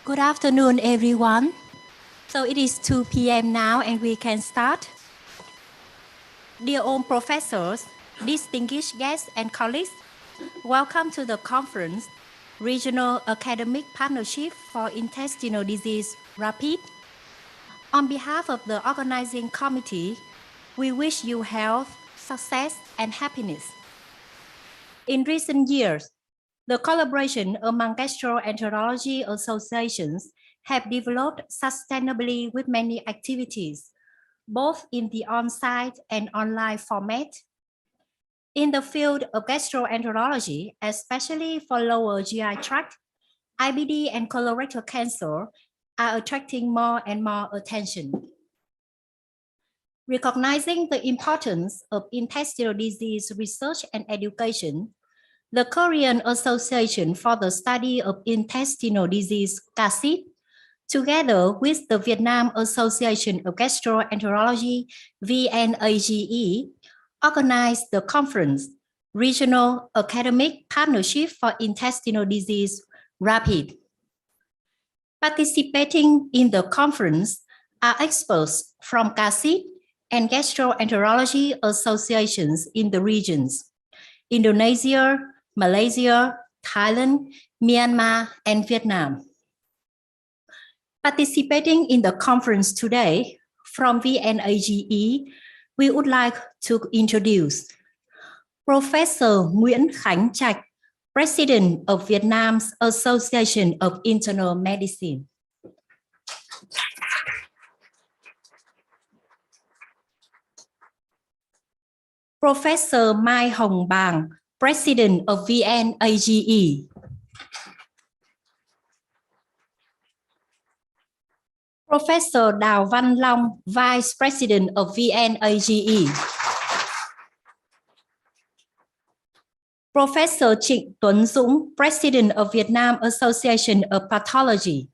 Good afternoon, everyone. So it is 2 p.m. now and we can start. Dear own professors, distinguished guests and colleagues, welcome to the conference, Regional Academic Partnership for Intestinal Disease RAPID. On behalf of the organizing committee, we wish you health, success, and happiness. In recent years, the collaboration among gastroenterology associations have developed sustainably with many activities, both in the on-site and online format. In the field of gastroenterology, especially for lower GI tract, IBD and colorectal cancer are attracting more and more attention. Recognizing the importance of intestinal disease research and education, the Korean Association for the Study of Intestinal Disease, KASIT, together with the Vietnam Association of Gastroenterology, VNAGE, organized the conference, Regional Academic Partnership for Intestinal Disease, RAPID. Participating in the conference are experts from KASIT and gastroenterology associations in the regions, Indonesia, Malaysia, Thailand, Myanmar, and Vietnam. Participating in the conference today from VNAGE, we would like to introduce Professor Nguyễn Khánh Trạch, President of Vietnam's Association of Internal Medicine. Professor Mai Hồng Bàng, President of VNAGE. Professor Đào Văn Long, Vice President of VNAGE. Professor Trịnh Tuấn Dũng, President of Vietnam Association of Pathology.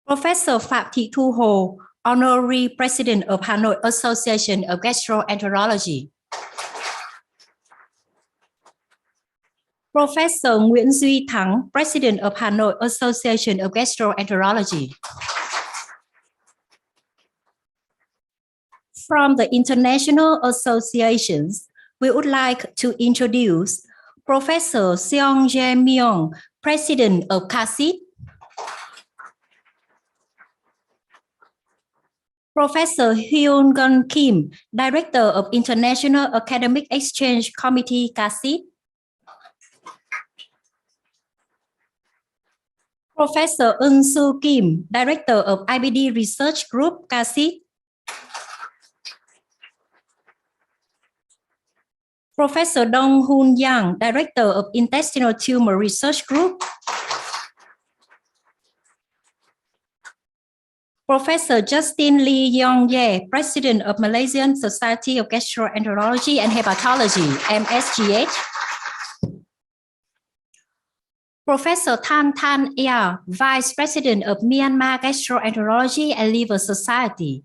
Professor Phạm Thị Thu Hồ, Honorary President of Hanoi Association of Gastroenterology. Professor Nguyễn Duy Thắng, President of Hanoi Association of Gastroenterology. From the international associations, we would like to introduce Professor Soonchunghyan, President of KASIT. Professor Hyun Gun Kim, Director of International Academic Exchange Committee, KASIT. Professor Eun Soo Kim, Director of IBD Research Group, KASIT. Professor Dong Hoon Yang, Director of Intestinal Tumor Research Group. Professor Justin Lee Yong Ye, President of Malaysian Society of Gastroenterology and Hepatology, MSGH. Professor Thanh Thanh Ea, Vice President of Myanmar Gastroenterology and Liver Society.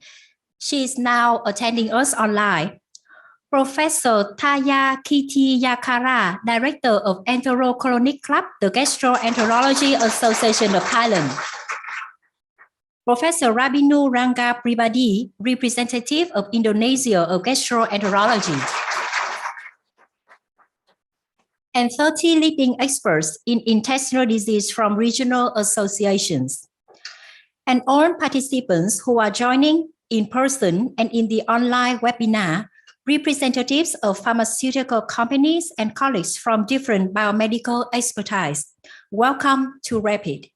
She is now attending us online. Professor Thaya Kiti Yakara, Director of Enterocolonic Club, the Gastroenterology Association of Thailand. Professor Rabinu Rangga Pribadi, representative of Indonesia of Gastroenterology. And 30 leading experts in intestinal disease from regional associations. And all participants who are joining in person and in the online webinar, representatives of pharmaceutical companies and colleagues from different biomedical expertise. Welcome to RAPID.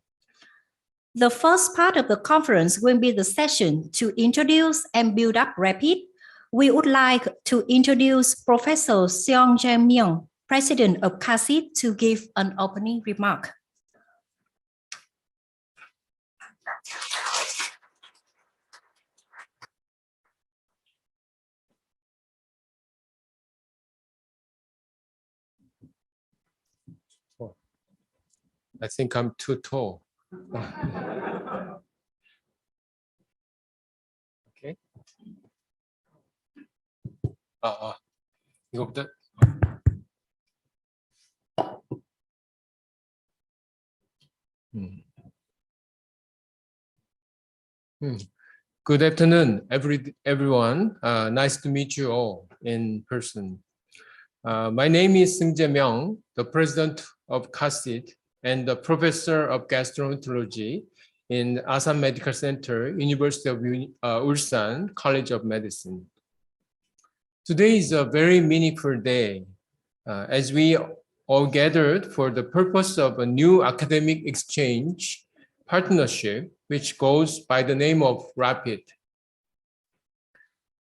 The first part of the conference will be the session to introduce and build up RAPID. We would like to introduce Professor Soonchunghyan, President of KASIT, to give an opening remark. I think I'm too tall. Okay. 이거부터. Good afternoon, everyone. Nice to meet you all in person. My name is Seung Myung, the president of CHIT and the professor of gastroenterology in Asan Medical Center, University of Ulsan College of Medicine. Today is a very meaningful day as we all gathered for the purpose of a new academic exchange partnership, which goes by the name of RAPID.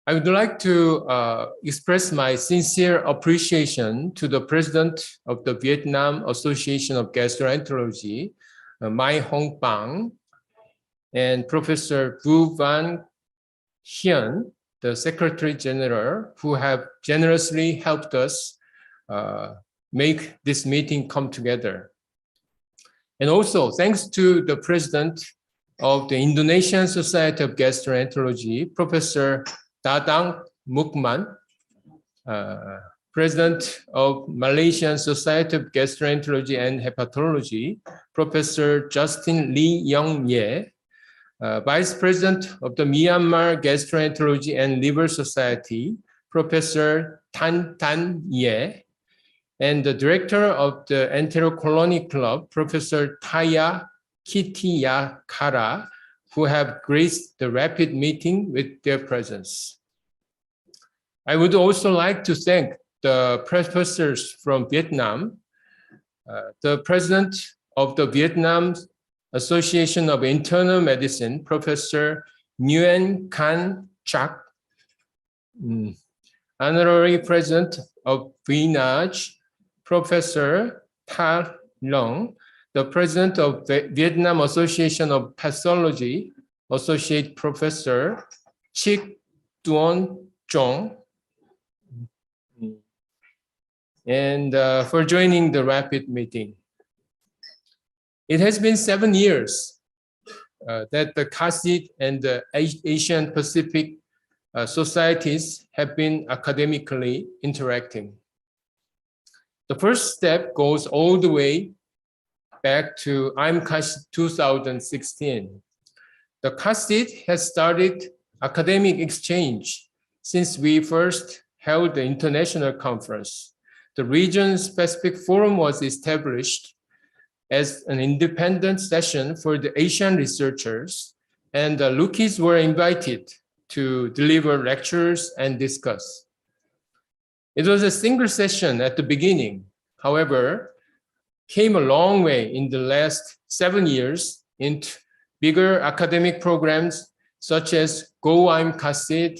I would like to express my sincere appreciation to the president of the Vietnam Association of Gastroenterology, Mai Hồng Bàng, and Professor Vu Van Hyun, the Secretary General, who have generously helped us make this meeting come together. And also thanks to the president of the Indonesian Society of Gastroenterology, Professor Dadang Mukman, president of Malaysian Society of Gastroenterology and Hepatology, Professor Justin Lee Young Ye, vice president of the Myamar Gastroenterology and Liver Society, Professor Tan Tan Ye, and the director of the Enterocolony Club, Professor Taya Kitiya Kara, who have graced the RAPID meeting with their presence. I would also like to thank the professors from Vietnam, the president of the Vietnam Association of Internal Medicine, Professor Nguyen Can Chak, honorary president of VNAJ, Professor Tha Long, the president of the Vietnam Association of Pathology, Associate Professor Chik Duon Chong, and for joining the RAPID meeting. It has been 7 years that the CHIT and the Asian Pacific societies have been academically interacting. The first step goes all the way back to CHIT 2016. The CHIT has started academic exchange since we first held the international conference. The region-specific forum was established as an independent session for the Asian researchers, and the Lukis were invited to deliver lectures and discuss. It was a single session at the beginning, however, came a long way in the last 7 years into bigger academic programs such as Go I'm CHIT,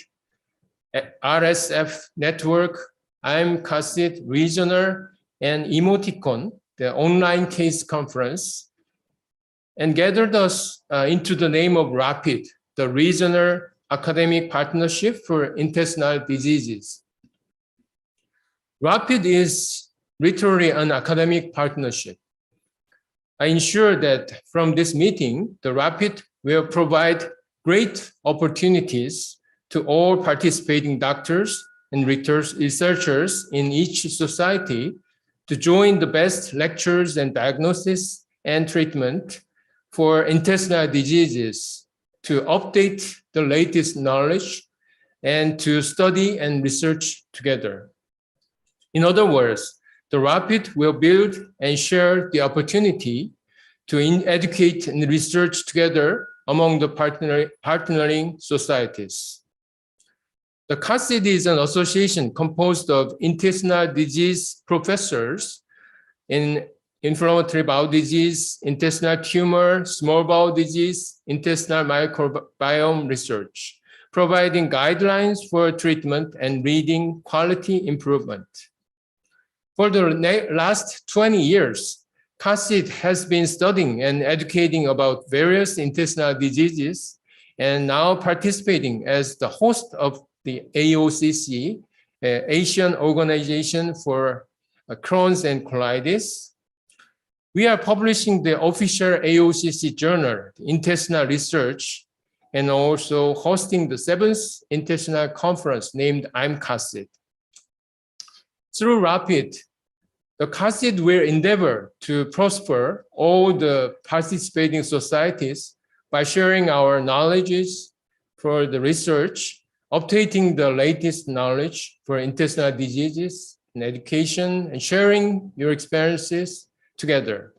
RSF Network, I'm CHIT Regional, and Emoticon, the online case conference, and gathered us into the name of RAPID, the Regional Academic Partnership for Intestinal Diseases. RAPID is literally an academic partnership. I ensure that from this meeting, the RAPID will provide great opportunities to all participating doctors and researchers in each society to join the best lectures and diagnosis and treatment for intestinal diseases, to update the latest knowledge, and to study and research together. In other words, the RAPID will build and share the opportunity to educate and research together among the partnering societies. The CHIT is an association composed of intestinal disease professors in inflammatory bowel disease, intestinal tumor, small bowel disease, intestinal microbiome research, providing guidelines for treatment and reading quality improvement. For the last 20 years, CHIT has been studying and educating about various intestinal diseases and now participating as the host of the AOCC, Asian Organization for Crohn's and Colitis. We are publishing the official AOCC journal, Intestinal Research, and also hosting the 7th Intestinal Conference named I'm CHIT. Through RAPID, The CHASID will endeavor to prosper all the participating societies by sharing our knowledges for the research, updating the latest knowledge for intestinal diseases and education, and sharing your experiences together.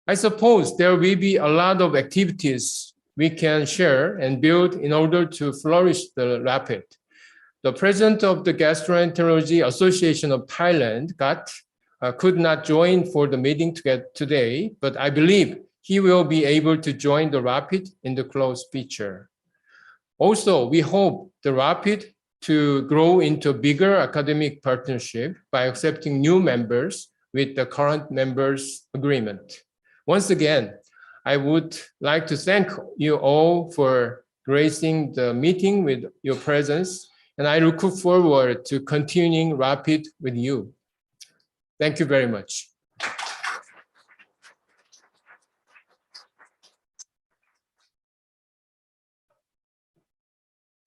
I suppose there will be a lot of activities we can share and build in order to flourish the RAPID. The president of the Gastroenterology Association of Thailand, could not join for the meeting today, but I believe he will be able to join the RAPID in the closed picture. Also, we hope the RAPID to grow into a bigger academic partnership by accepting new members with the current members' agreement. Once again, I would like to thank you all for gracing the meeting with your presence, and I look forward to continuing RAPID with you. Thank you very much.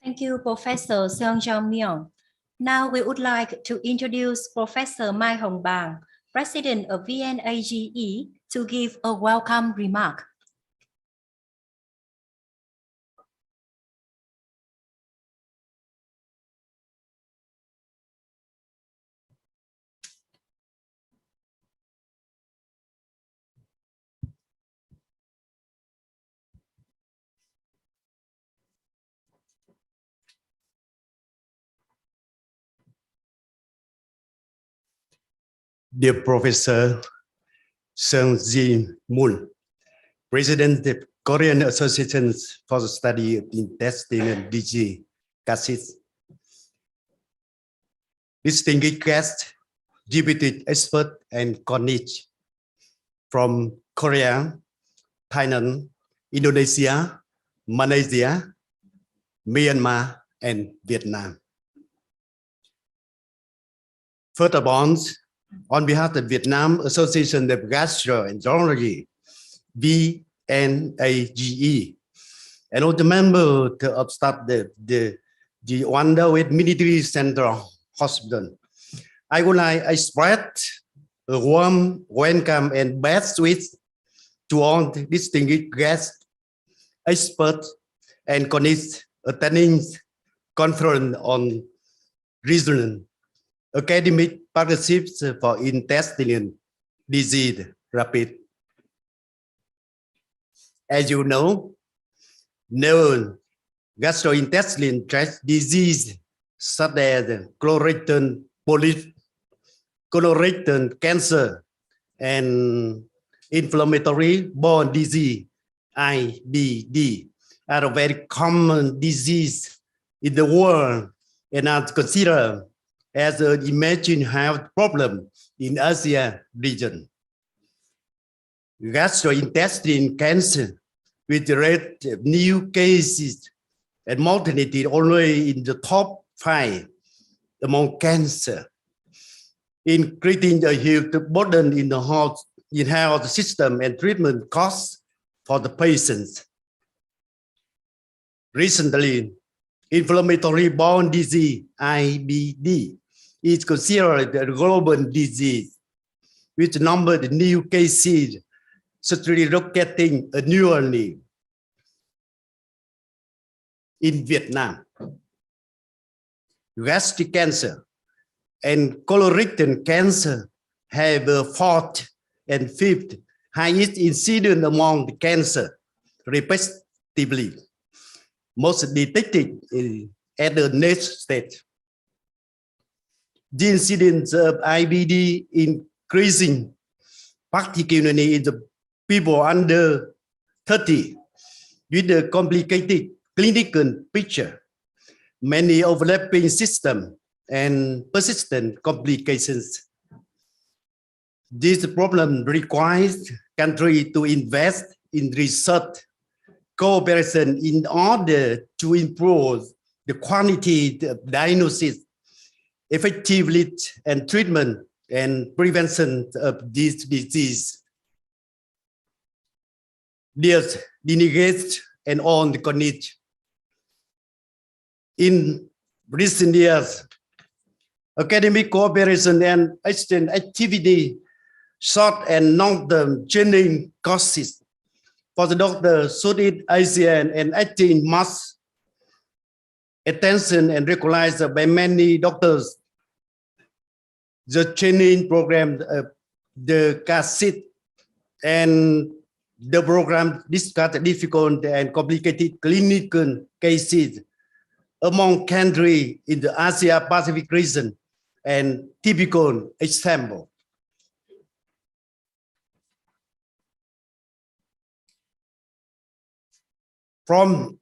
Thank you, Professor Soonchunghyan. Now we would like to introduce Professor Mai Hồng Bàng, President of VNAGE, to give a welcome remark. Dear Professor Seung Moon, President of Korean Association for the Study of Intestinal Disease, CHASID, distinguished guests, deputy expert and colleagues from Korea, Thailand, Indonesia, Malaysia, Myanmar, and Vietnam. First of all, on behalf of the Vietnam Association of Gastroenterology, VNAGE, and all the members of staff the underweight military central hospital, I would like to express a warm welcome and best wishes to all the distinguished guests, experts, and colleagues attending conference on regional academic partnerships for intestinal disease RAPID. As you know, gastrointestinal tract disease such as colorectal polyp, colorectal cancer, and inflammatory bowel disease (IBD) are a very common disease in the world and are considered as an emerging health problem in Asia region. Gastrointestinal cancer, with the rate of new cases and mortality only in the top 5 among cancer, increasing the huge burden in the health system and treatment costs for the patients. Recently, inflammatory bowel disease (IBD) is considered a global disease, with the number of new cases steadily rocketing annually. In Vietnam, gastric cancer and colorectal cancer have a 4th and 5th highest incidence among the cancer, respectively. Most detected at the next stage. The incidence of IBD increasing, particularly in the people under 30, with a complicated clinical picture, many overlapping systems, and persistent complications. This problem requires countries to invest in research cooperation in order to improve the quality of diagnosis, effectiveness and treatment and prevention of this disease. Dear delegates and all the colleagues, in recent years, academic cooperation and exchange activity, short and long-term training courses for the doctor Southeast Asian and acting much attention and recognized by many doctors. The training program, the CASIT, and the program discussed difficult and complicated clinical cases among countries in the Asia-Pacific region and typical example. From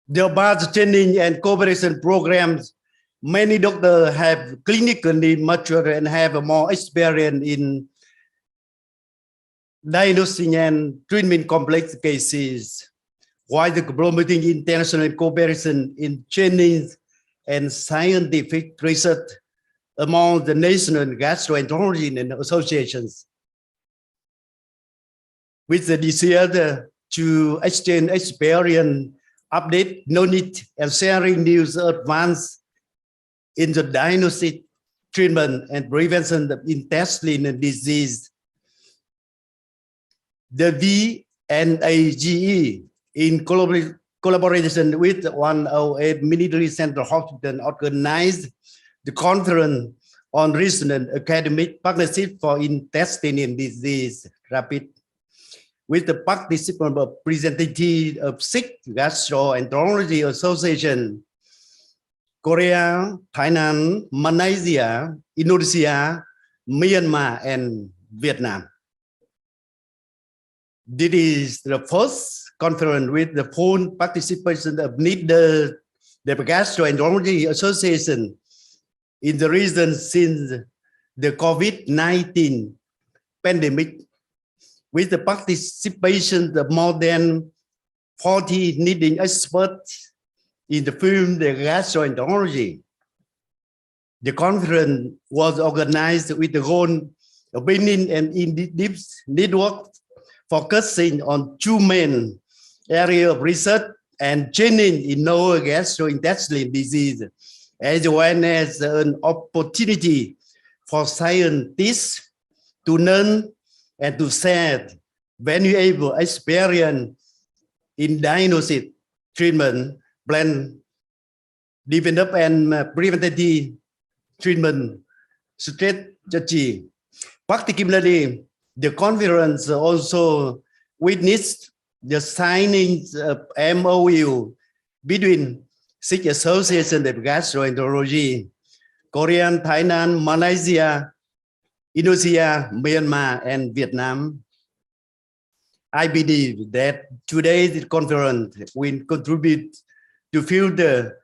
the above training and cooperation programs, many doctors have clinically matured and have more experience in diagnosing and treatment complex cases, while promoting international cooperation in training and scientific research among the national gastroenterology associations. With the desire to exchange experience, update knowledge, and sharing news advance in the diagnosis, treatment, and prevention of intestinal disease. The VNAGE, in collaboration with 108 Military Central Hospital, organized the conference on recent academic partnership for intestinal disease rapid, with the participant of representative of 6 gastroenterology association: Korea, Thailand, Malaysia, Indonesia, Myanmar, and Vietnam. This is the first conference with the full participation of the gastroenterology association in the region since the COVID-19 pandemic, with the participation of more than 40 leading experts in the field of gastroenterology. The conference was organized with the goal of bringing an in-depth network focusing on 2 main areas of research and training in novel gastrointestinal disease, as well as an opportunity for scientists to learn and to share valuable experience in diagnosis, treatment, plan, develop, and preventative treatment strategy. Particularly, the conference also witnessed the signing of MOU between 6 associations of gastroenterology: Korean, Thailand, Malaysia, Indonesia, Myanmar, and Vietnam. I believe that today's conference will contribute to further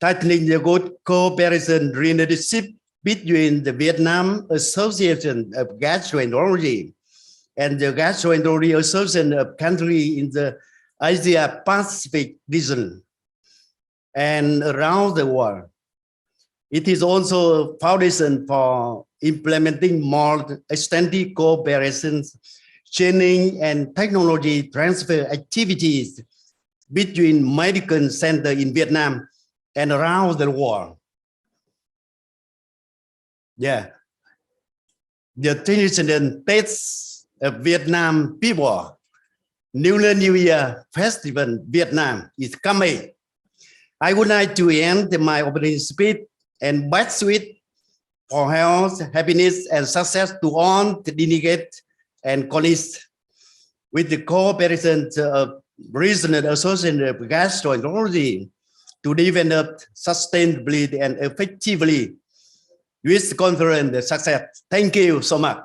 tightening the good cooperation relationship between the Vietnam Association of Gastroenterology and the Gastroenterology Association of countries in the Asia-Pacific region and around the world. It is also a foundation for implementing more extensive cooperation, training, and technology transfer activities between medical centers in Vietnam and around the world. Yeah, the traditional taste of Vietnam people, Lunar New Year Festival Vietnam is coming. I would like to end my opening speech and best wishes for health, happiness, and success to all the delegates and colleagues, with the cooperation of regional association of gastroenterology to develop sustainably and effectively with conference success. Thank you so much.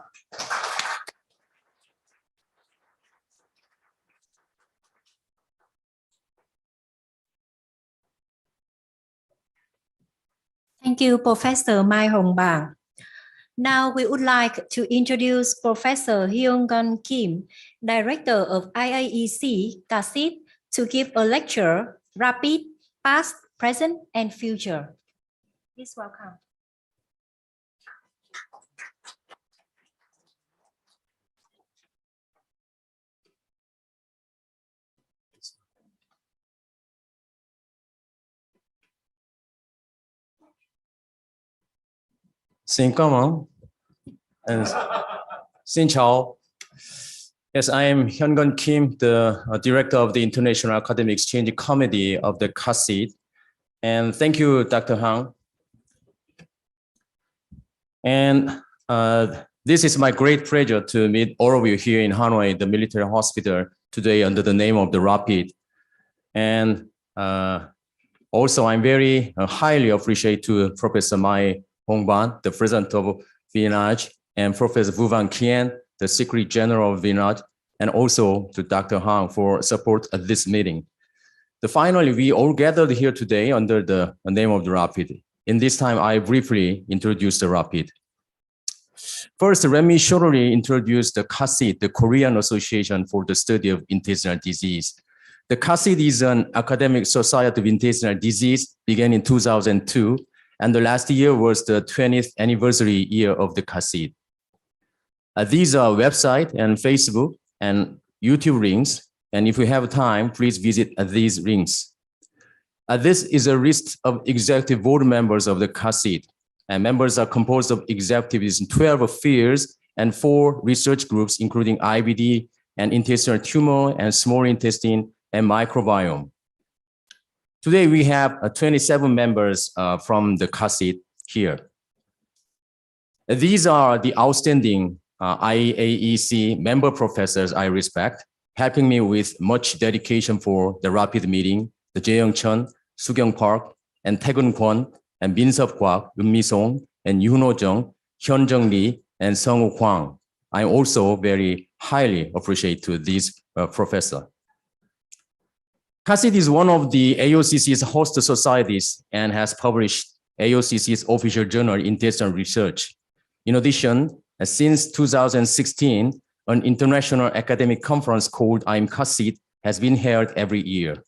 Thank you, Professor Mai Hồng Bàng. Now we would like to introduce Professor Hyun Gun Kim, Director of IAEC CASIT, to give a lecture, Rapid, Past, Present, and Future. Please welcome. Xin cảm ơn. And xin chào. Yes, I am Hyun Gun Kim, the director of the International Academic Exchange Committee of the CHID. And thank you, Dr. Hang. And this is my great pleasure to meet all of you here in Hanoi, the military hospital, today under the name of the Rapid. And also, I'm very highly appreciate to Professor Mai Hồng Bàng, the president of Phiên I, and Professor Van Kien, the Secretary General of Phiên I, and also to Dr. Hang for support at this meeting. Finally, we all gathered here today under the name of the Rapid. In this time, I briefly introduce the Rapid. First, let me shortly introduce the CHID, the Korean Association for the Study of Intestinal Disease. The CHID is an academic society of intestinal disease, began in 2002, and the last year was the 20th anniversary year of the CHID. These are website and Facebook and YouTube links, and if you have time, please visit these links. This is a list of executive board members of the CHID, and members are composed of executives in 12 fields and 4 research groups, including IBD and intestinal tumor and small intestine and microbiome. Today, we have 27 members from the CHID here. These are the outstanding IAEC member professors I respect, helping me with much dedication for the Rapid meeting, the Jae-young Chun, Soo-kyung Park, and Taegun Kwon, and Min-sup Kwak, Eun Soo, and Yoon-ho Jung, Hyun-jung Lee, and Sung-woo Hwang. I also very highly appreciate to these professors. CHID is one of the AOCC's host societies and has published AOCC's official journal, Intestinal Research. In addition, since 2016, an international academic conference called CHID has been held every year.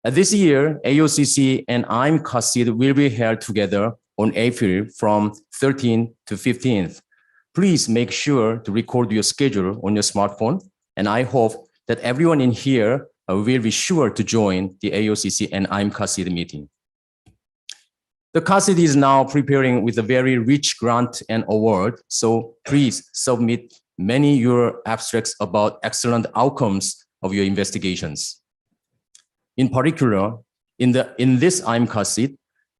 This year, AOCC and CHID will be held together on April from 13th to 15th. Please make sure to record your schedule on your smartphone, and I hope that everyone in here will be sure to join the AOCC and CHID meeting. The CHID is now preparing with a very rich grant and award, so please submit many your abstracts about excellent outcomes of your investigations. In particular, in this CHID,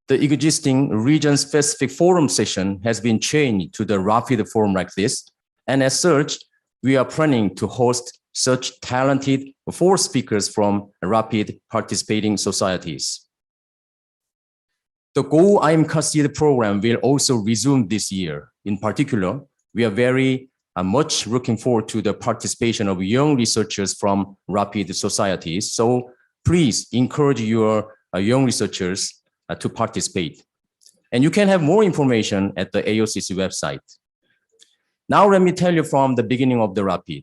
the existing region-specific forum session has been changed to the Rapid forum like this, and as such, we are planning to host such talented 4 speakers from Rapid participating societies. The Go CHID program will also resume this year. In particular, we are very much looking forward to the participation of young researchers from Rapid societies. So please encourage your young researchers to participate. And you can have more information at the AOCC website. Now let me tell you from the beginning of the Rapid.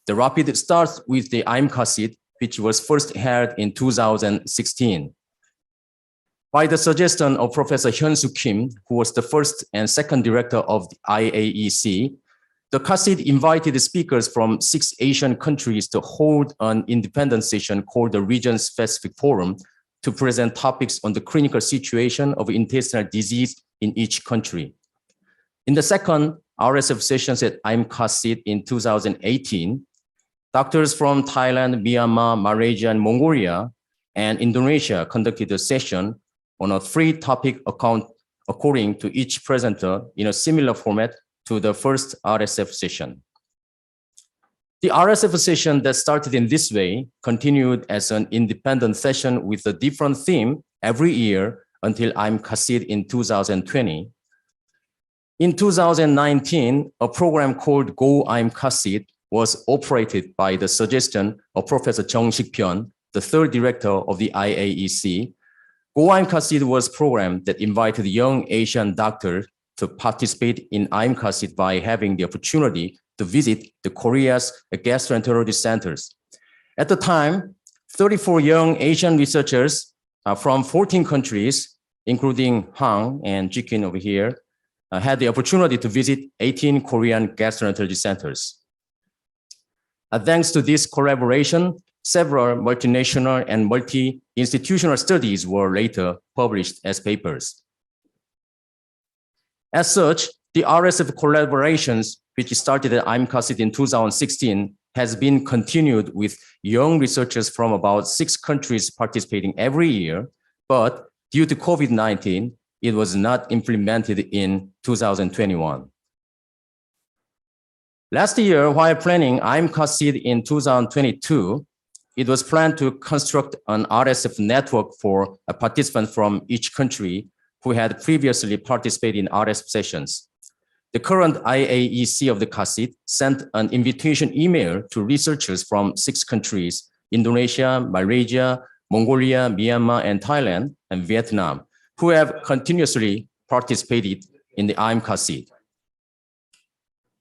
The Rapid starts with the CHID, which was first held in 2016. By the suggestion of Professor Eun Soo Kim, who was the first and second director of the IAEC, the CHID invited speakers from 6 Asian countries to hold an independent session called the Region-Specific Forum to present topics on the clinical situation of intestinal disease in each country. In the second RSF sessions at CHID in 2018, doctors from Thailand, Myamar, Malaysia, and Mongolia, and Indonesia conducted a session on a 3-topic account according to each presenter in a similar format to the first RSF session. The RSF session that started in this way continued as an independent session with a different theme every year until CHID in 2020. In 2019, a program called Go CHID was operated by the suggestion of Professor Jung Sik-pyun, the third director of the IAEC. Go CHID was a program that invited young Asian doctors to participate in CHID by having the opportunity to visit the Korea's gastroenterology centers. At the time, 34 young Asian researchers from 14 countries, including Hang and Jikin over here, had the opportunity to visit 18 Korean gastroenterology centers. Thanks to this collaboration, several multinational and multi-institutional studies were later published as papers. As such, the RSF collaborations, which started at IMCASID in 2016, has been continued with young researchers from about 6 countries participating every year, but due to COVID-19, it was not implemented in 2021. Last year, while planning IMCASID in 2022, it was planned to construct an RSF network for participants from each country who had previously participated in RSF sessions. The current IAEC of the CASID sent an invitation email to researchers from 6 countries, Indonesia, Malaysia, Mongolia, Myamar, and Thailand, and Vietnam, who have continuously participated in the IMCASID.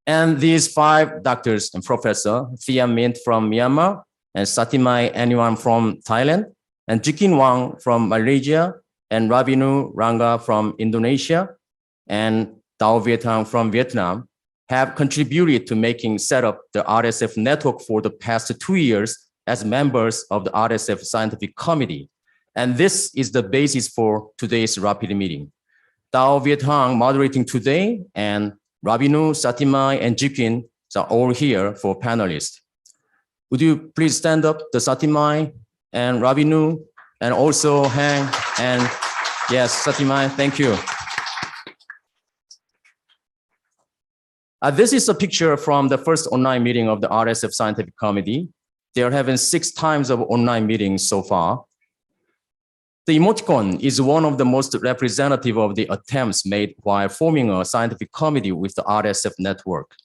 And these 5 doctors and professors, Thea Mint from Myanmar, and Satimai Anywan from Thailand, and Jikin Wang from Malaysia, and Rabinu Ranga from Indonesia, and Dao Vietnam from Vietnam, have contributed to making set up the RSF network for the past 2 years as members of the RSF Scientific Committee. And this is the basis for today's rapid meeting. Dao Vietnam moderating today, and Rabinu, Satimai, and Jikin are all here for panelists. Would you please stand up, the Satimai and Rabinu, and also Hang, and yes, Satimai, thank you. This is a picture from the first online meeting of the RSF Scientific Committee. They are having 6 times of online meetings so far. The emoticon is one of the most representative of the attempts made while forming a scientific committee with the RSF network.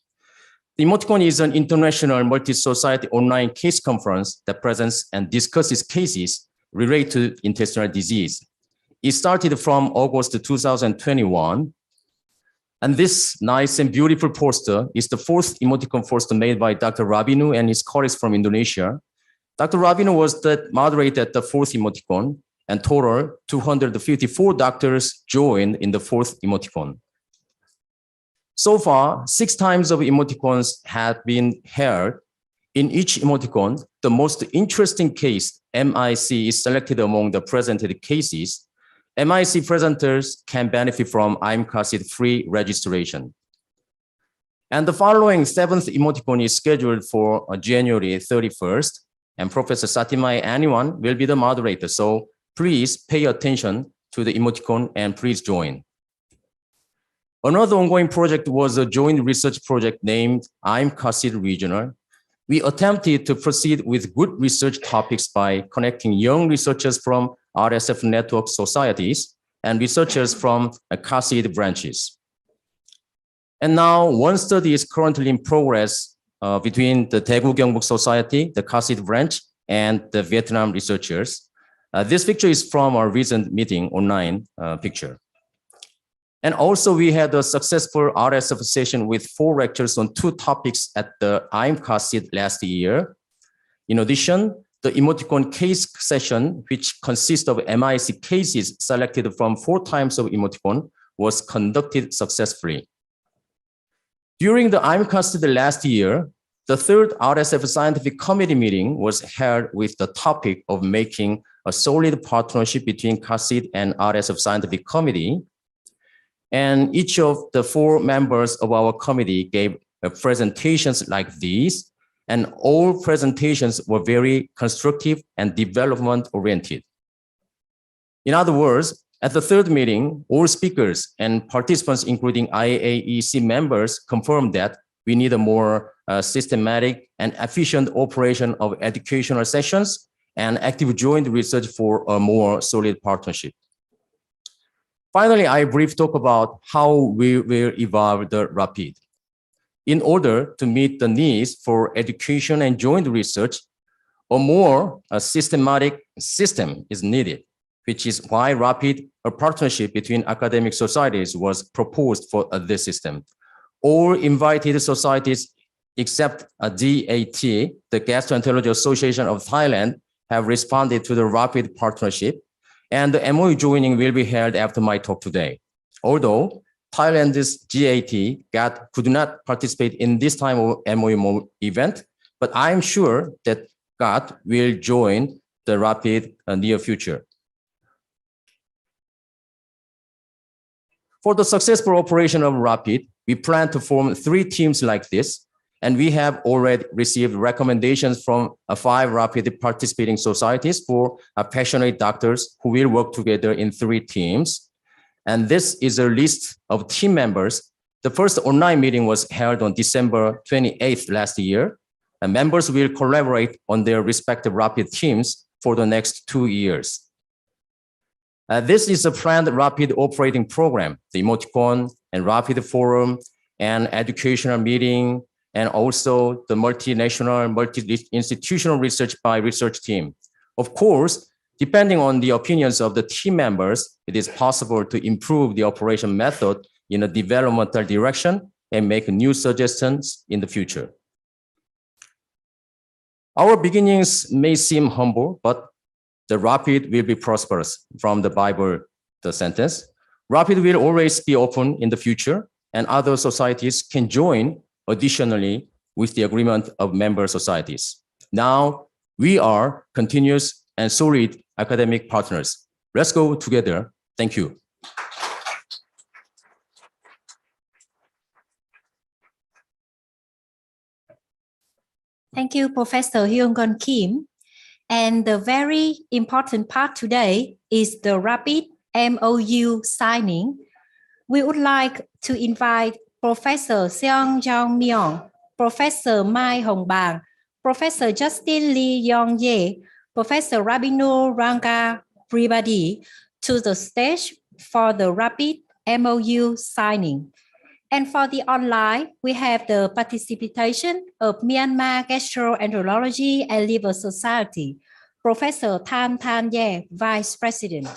The emoticon is an international multi-society online case conference that presents and discusses cases related to intestinal disease. It started from August 2021. And this nice and beautiful poster is the 4th emoticon poster made by Dr. Rabinu and his colleagues from Indonesia. Dr. Rabinu was the moderator at the 4th emoticon, and total 254 doctors joined in the 4th emoticon. So far, 6 times of emoticons have been held. In each emoticon, the most interesting case, MIC, is selected among the presented cases. MIC presenters can benefit from IMCASID free registration. And the following 7th emoticon is scheduled for January 31st, and Professor Satimai Anywan will be the moderator. So please pay attention to the emoticon and please join. Another ongoing project was a joint research project named IMCASID Regional. We attempted to proceed with good research topics by connecting young researchers from RSF network societies and researchers from CASID branches. And now 1 study is currently in progress between the Daegu Gyeongbuk Society, the CASID branch, and the Vietnam researchers. This picture is from our recent meeting online picture. And also we had a successful RSF session with 4 lectures on 2 topics at the IMCASID last year. In addition, the emoticon case session, which consists of MIC cases selected from 4 times of emoticon, was conducted successfully. During the IMCASID last year, the 3rd RSF Scientific Committee meeting was held with the topic of making a solid partnership between CASID and RSF Scientific Committee. And each of the 4 members of our committee gave presentations like these, and all presentations were very constructive and development-oriented. In other words, at the 3rd meeting, all speakers and participants, including IAEC members, confirmed that we need a more systematic and efficient operation of educational sessions and active joint research for a more solid partnership. Finally, I briefly talk about how we will evolve the RAPID. In order to meet the needs for education and joint research, a more systematic system is needed, which is why RAPID, a partnership between academic societies, was proposed for this system. All invited societies except GAT, the Gastroenterology Association of Thailand, have responded to the RAPID partnership, and the MOU joining will be held after my talk today. Although Thailand's GAT could not participate in this time of MOU event, but I'm sure that GAT will join the RAPID near future. For the successful operation of RAPID, we plan to form 3 teams like this, and we have already received recommendations from 5 RAPID participating societies for passionate doctors who will work together in 3 teams. And this is a list of team members. The first online meeting was held on December 28th last year, and members will collaborate on their respective RAPID teams for the next 2 years. This is a planned RAPID operating program, the emoticon and RAPID forum and educational meeting, and also the multinational, multi-institutional research by research team. Of course, depending on the opinions of the team members, it is possible to improve the operation method in a developmental direction and make new suggestions in the future. Our beginnings may seem humble, but the RAPID will be prosperous. From the Bible, the sentence. RAPID will always be open in the future, and other societies can join additionally with the agreement of member societies. Now, we are continuous and solid academic partners. Let's go together. Thank you. Thank you, Professor Hyun Gun Kim. And the very important part today is the RAPID MOU signing. We would like to invite Professor Myung, Professor Mai Hồng Bàng, Professor Justin Lee Yong-ye, Professor Rabinur Ranga Pribadi to the stage for the RAPID MOU signing. And for the online, we have the participation of Myanmar Gastroenterology and Liver Society, Professor Tan Ye, Vice President.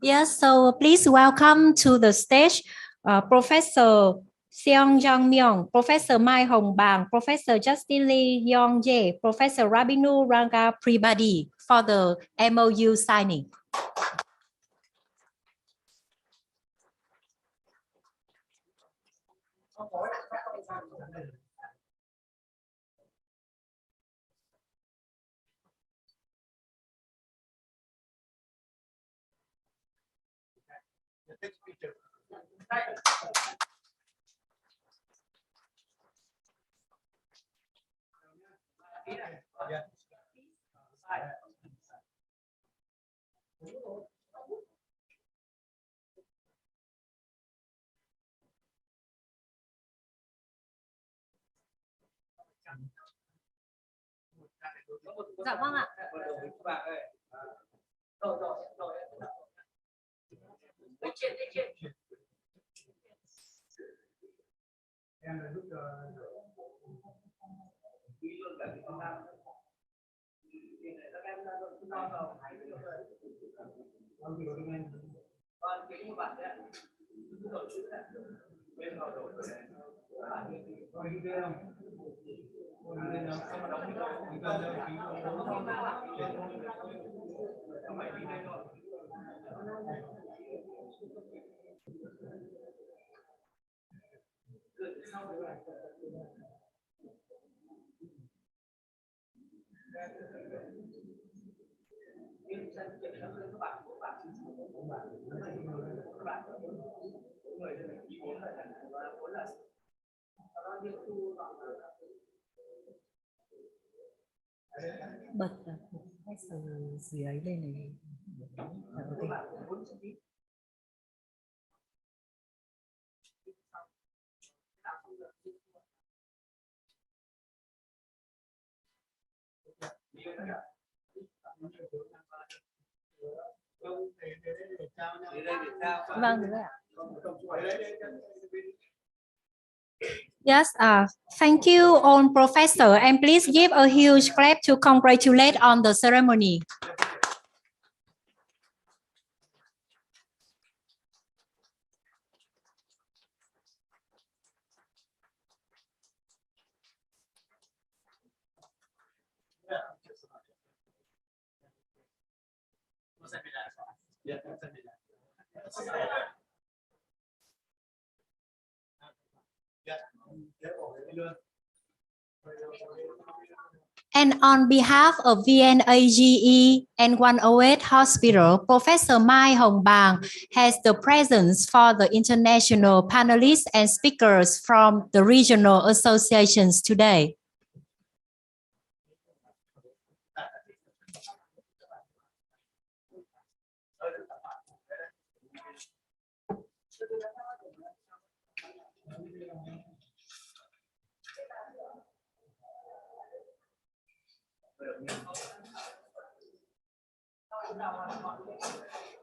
Yes, so please welcome to the stage Professor Myung, Professor Mai Hồng Bàng, Professor Justin Lee Yong-ye, Professor Rabinur Ranga Pribadi for the MOU signing. Dạ vâng ạ. Bật professor gì ấy lên này. Vâng, đúng rồi ạ. Yes, thank you all professor, and please give a huge clap to congratulate on the ceremony. And on behalf of VNAGE and 108 Hospital, Professor Mai Hồng Bàng has the presence for the international panelists and speakers from the regional associations today.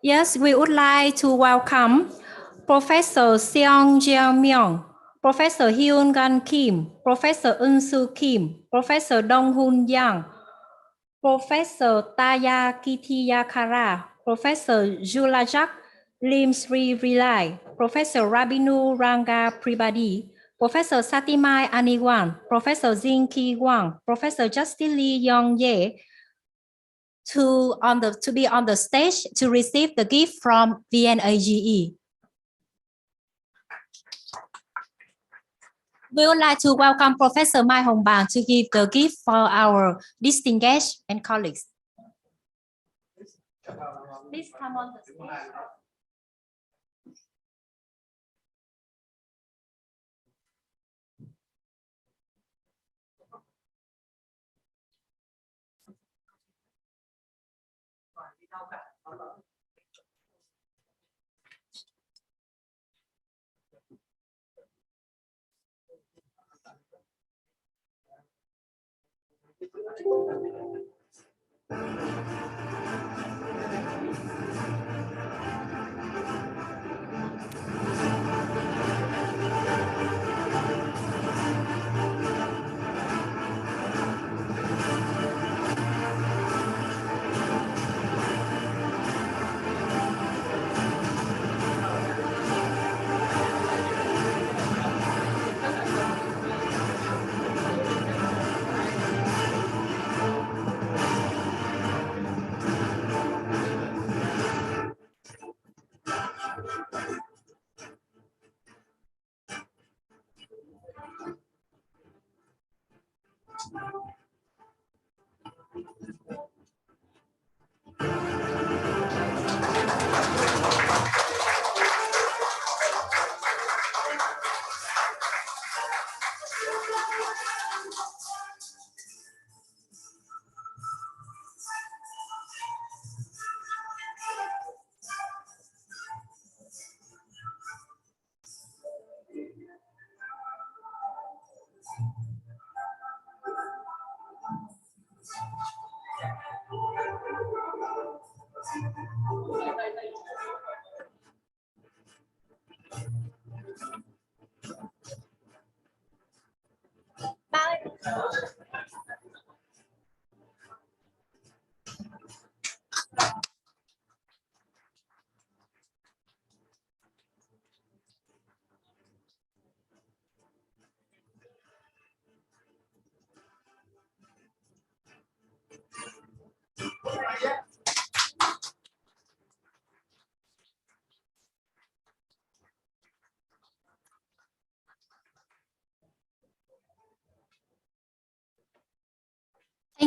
Yes, we would like to welcome Professor Soonchunghyan, Professor Hyun Gun Kim, Professor Eun Soo Kim, Professor Dong-Hun Yang, Professor Tayakitiyakara, Professor Julajak Lim Sri Rilai, Professor Rabinu Ranga Pribadi, Professor Satimai Aniwan, Professor Jin Ki Wang, Professor Justin Lee Yong Ye, to be on the stage to receive the gift from VNAGE. We would like to welcome Professor Mai Hồng Bàng to give the gift for our distinguished and colleagues. Please come on the stage.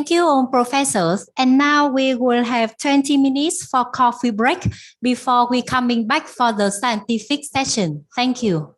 Thank you all professors. And now we will have 20 minutes for coffee break before we coming back for the scientific session. Thank you.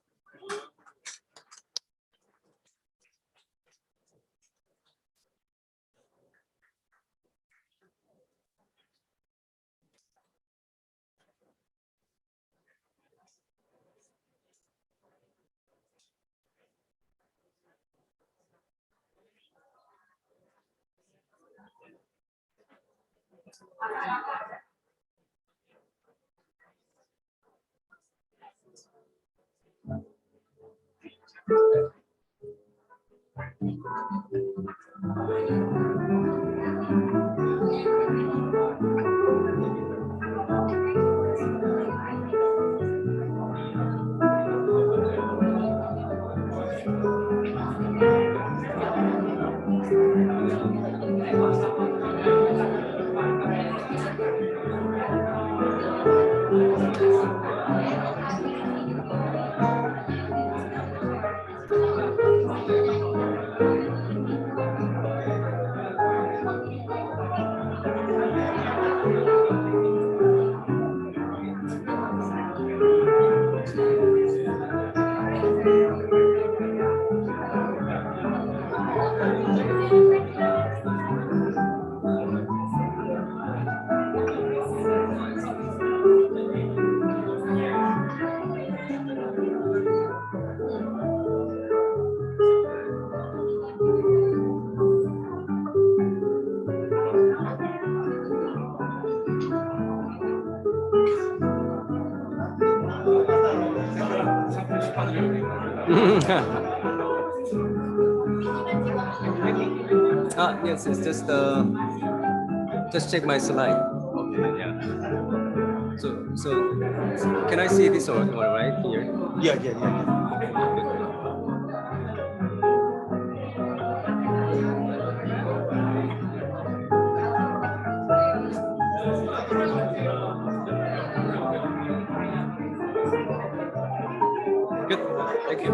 Yes, it's just check my slide. Okay, yeah. So can I see this one right here? Yeah. Good. Thank you.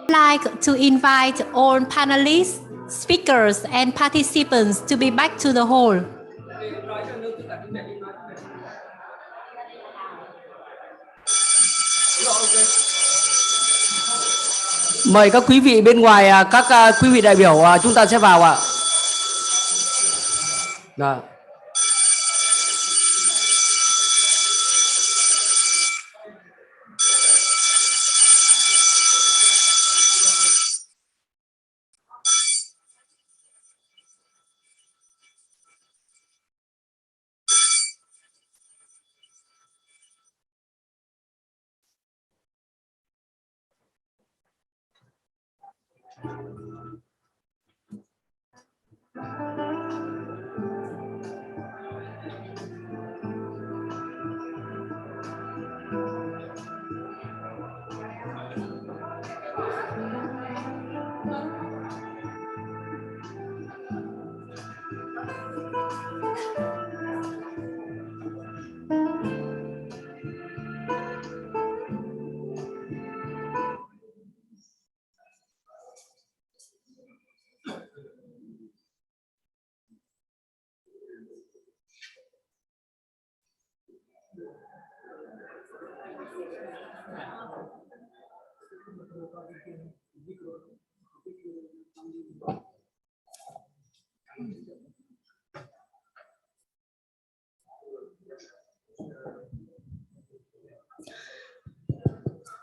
Like to invite all panelists, speakers, and participants to be back to the hall. Mời các quý vị bên ngoài, các quý vị đại biểu, chúng ta sẽ vào ạ. Dạ.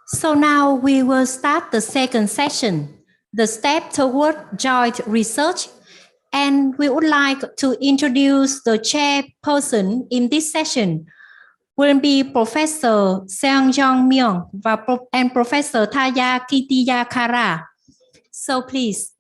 So now we will start the second session, the step toward joint research. And we would like to introduce the chairperson in this session will be Professor Seung Myung and Professor Thaya Kitiyakara. So please.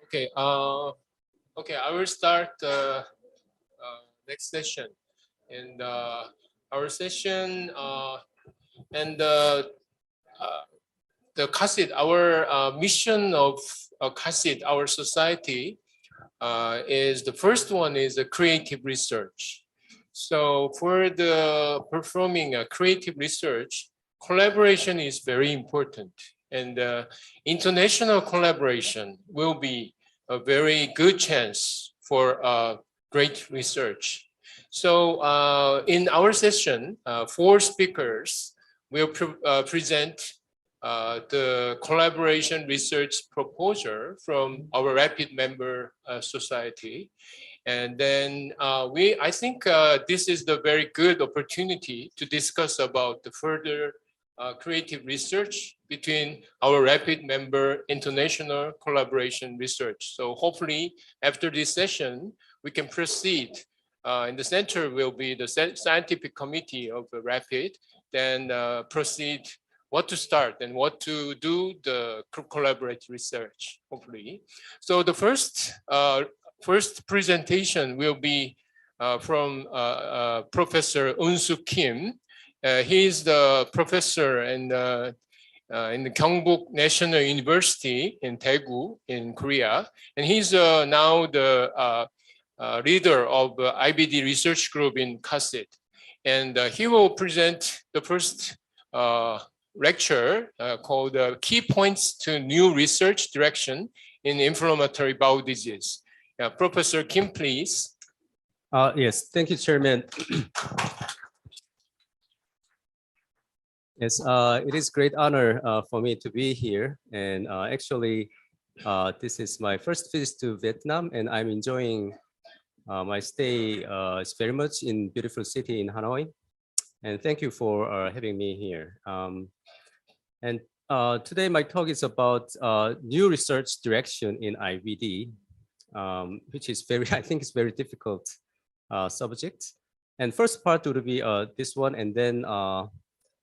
Okay, okay, I will start next session. And our session and the CHASID, our mission of CHASID, our society, is the first one is a creative research. So for the performing a creative research, collaboration is very important. And international collaboration will be a very good chance for great research. So in our session, 4 speakers will present the collaboration research proposal from our rapid member society. And then I think this is the very good opportunity to discuss about the further creative research between our rapid member international collaboration research. So hopefully after this session, we can proceed. In the center will be the scientific committee of the rapid, then proceed what to start and what to do the collaborative research, hopefully. So the first presentation will be from Professor Eun Soo Kim. He is the professor in the Gyeongbok National University in Daegu in Korea, and he's now the leader of IBD research group in CHASID, and he will present the first lecture called Key Points to New Research Direction in Inflammatory Bowel Disease. Professor Kim, please. Yes, thank you, Chairman. Yes, it is great honor for me to be here. And actually, this is my first visit to Vietnam, and I'm enjoying my stay very much in beautiful city in Hanoi. And thank you for having me here. And today my talk is about new research direction in IBD, which is I think it's very difficult subject. And first part will be this one, and then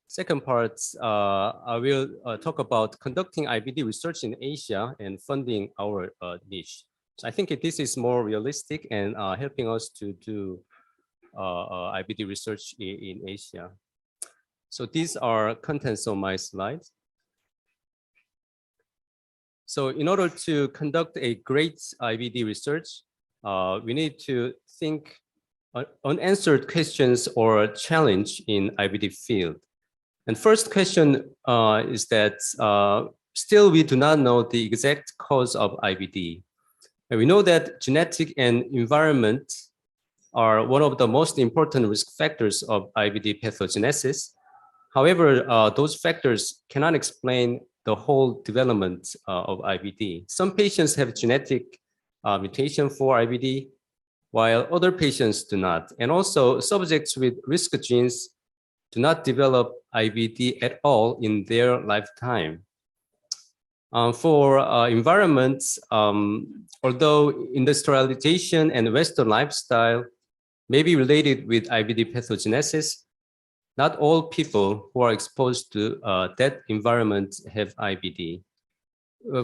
second part, I will talk about conducting IBD research in Asia and funding our niche. So I think this is more realistic and helping us to do IBD research in Asia. So these are contents of my slides. So in order to conduct a great IBD research, we need to think unanswered questions or challenge in IBD field. And first question is that still we do not know the exact cause of IBD. And we know that genetic and environment are one of the most important risk factors of IBD pathogenesis. However, those factors cannot explain the whole development of IBD. Some patients have genetic mutation for IBD, while other patients do not. And also subjects with risk genes do not develop IBD at all in their lifetime. For environments, although industrialization and Western lifestyle may be related with IBD pathogenesis, not all people who are exposed to that environment have IBD.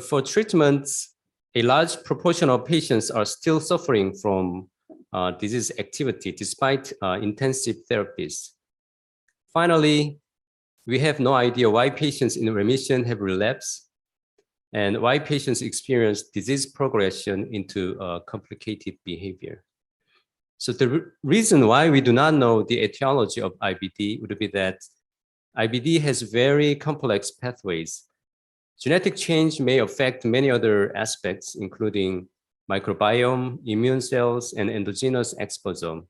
For treatments, a large proportion of patients are still suffering from disease activity despite intensive therapies. Finally, we have no idea why patients in remission have relapsed and why patients experience disease progression into complicated behavior. So the reason why we do not know the etiology of IBD would be that IBD has very complex pathways. Genetic change may affect many other aspects, including microbiome, immune cells, and endogenous exposome.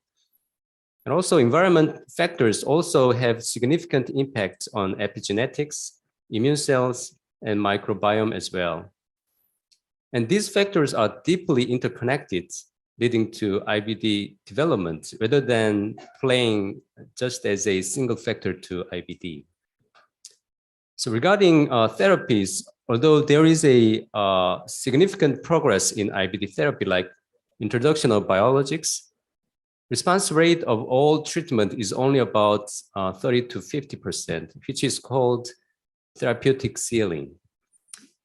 And also environment factors also have significant impact on epigenetics, immune cells, and microbiome as well. And these factors are deeply interconnected, leading to IBD development rather than playing just as a single factor to IBD. So regarding therapies, although there is a significant progress in IBD therapy, like introduction of biologics, response rate of all treatment is only about 30 to 50%, which is called therapeutic ceiling.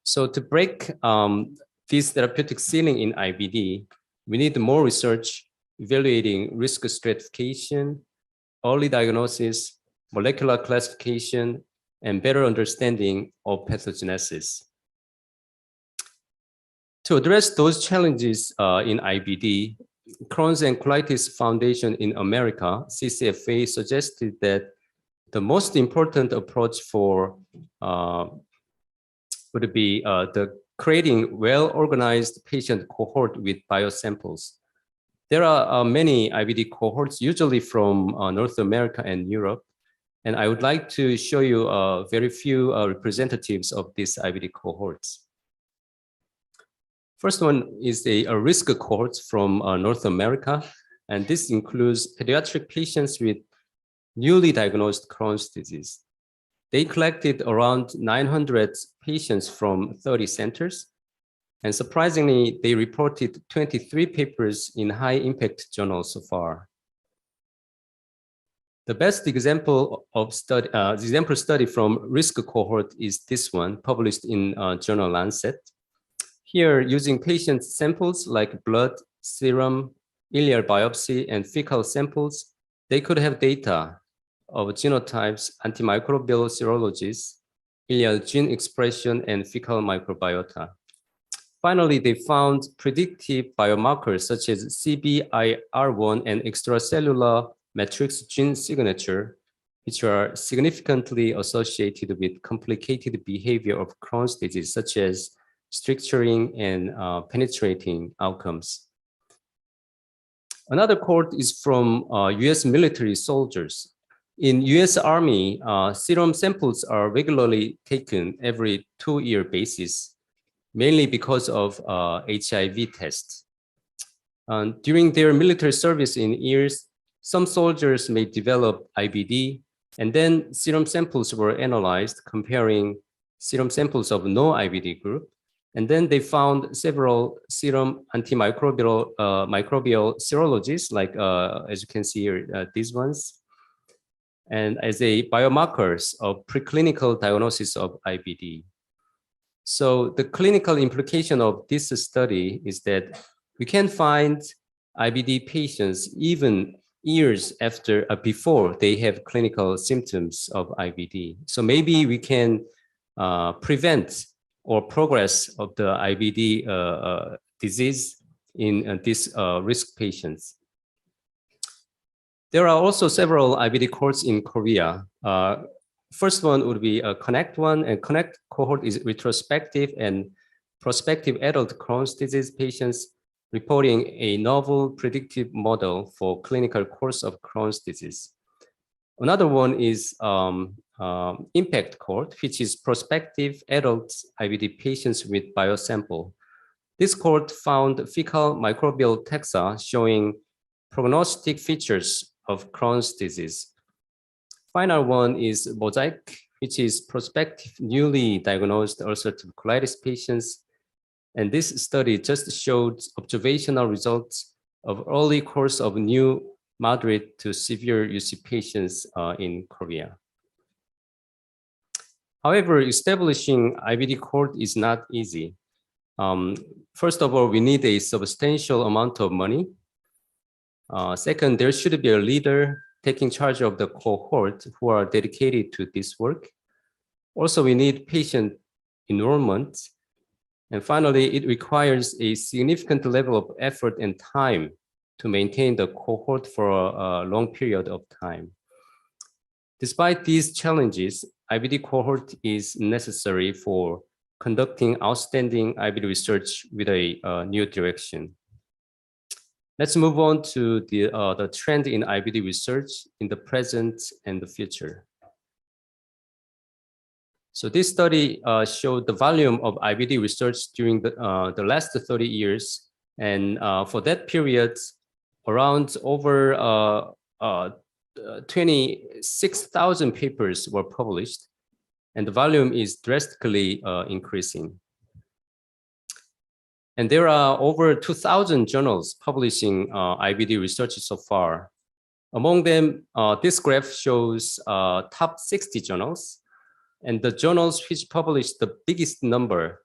So to break this therapeutic ceiling in IBD, we need more research evaluating risk stratification, early diagnosis, molecular classification, and better understanding of pathogenesis. To address those challenges in IBD, Crohn's and Colitis Foundation in America, CCFA, suggested that the most important approach for would be the creating well-organized patient cohort with biosamples. There are many IBD cohorts, usually from North America and Europe, and I would like to show you very few representatives of these IBD cohorts. First one is a risk cohort from North America, and this includes pediatric patients with newly diagnosed Crohn's disease. They collected around 900 patients from 30 centers, and surprisingly, they reported 23 papers in high-impact journals so far. The best example of study, example study from risk cohort is this one, published in journal Lancet. Here, using patient samples like blood, serum, ileal biopsy, and fecal samples, they could have data of genotypes, antimicrobial serologies, ileal gene expression, and fecal microbiota. Finally, they found predictive biomarkers such as CBIR1 and extracellular matrix gene signature, which are significantly associated with complicated behavior of Crohn's disease, such as stricturing and penetrating outcomes. Another cohort is from US military soldiers. In US Army, serum samples are regularly taken every 2-year basis, mainly because of HIV tests. During their military service in years, some soldiers may develop IBD, and then serum samples were analyzed comparing serum samples of no IBD group. And then they found several serum antimicrobial microbial serologies, like as you can see here, these ones, and as a biomarkers of preclinical diagnosis of IBD. So the clinical implication of this study is that we can find IBD patients even years before they have clinical symptoms of IBD. So maybe we can prevent or progress of the IBD disease in these risk patients. There are also several IBD cohorts in Korea. First one would be a Connect one, and Connect cohort is retrospective and prospective adult Crohn's disease patients reporting a novel predictive model for clinical course of Crohn's disease. Another one is Impact cohort, which is prospective adult IBD patients with biosample. This cohort found fecal microbial taxa showing prognostic features of Crohn's disease. Final one is Mosaic, which is prospective newly diagnosed ulcerative colitis patients. And this study just showed observational results of early course of new moderate to severe UC patients in Korea. However, establishing IBD cohort is not easy. First of all, we need a substantial amount of money. Second, there should be a leader taking charge of the cohort who are dedicated to this work. Also, we need patient enrollment. And finally, it requires a significant level of effort and time to maintain the cohort for a long period of time. Despite these challenges, IBD cohort is necessary for conducting outstanding IBD research with a new direction. Let's move on to the trend in IBD research in the present and the future. So this study showed the volume of IBD research during the last 30 years. And for that period, around over 26,000 papers were published, and the volume is drastically increasing. And there are over 2,000 journals publishing IBD research so far. Among them, this graph shows top 60 journals. And the journals which publish the biggest number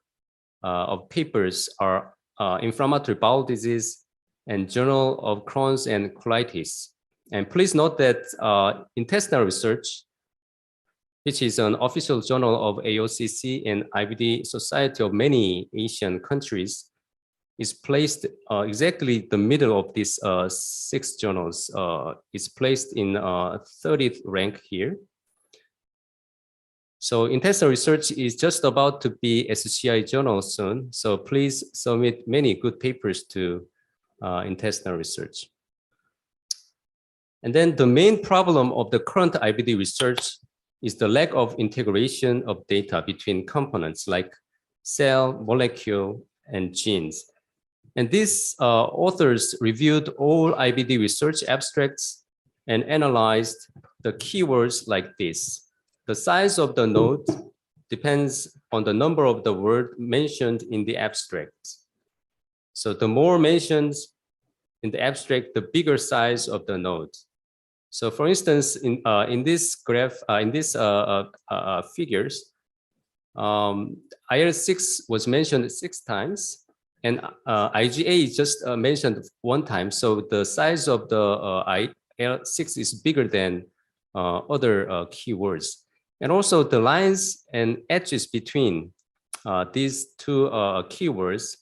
of papers are Inflammatory Bowel Disease and Journal of Crohn's and Colitis. And please note that Intestinal Research, which is an official journal of AOCC and IBD Society of many Asian countries, is placed exactly the middle of these 6 journals. It's placed in 30th rank here. So intestinal research is just about to be SCI journal soon. So please submit many good papers to intestinal research. And then the main problem of the current IBD research is the lack of integration of data between components like cell, molecule, and genes. And these authors reviewed all IBD research abstracts and analyzed the keywords like this. The size of the node depends on the number of the word mentioned in the abstract. So the more mentions in the abstract, the bigger size of the node. So for instance, in this graph, in these figures, IL-6 was mentioned 6 times, and IgA is just mentioned 1 time. So the size of the IL-6 is bigger than other keywords. And also the lines and edges between these 2 keywords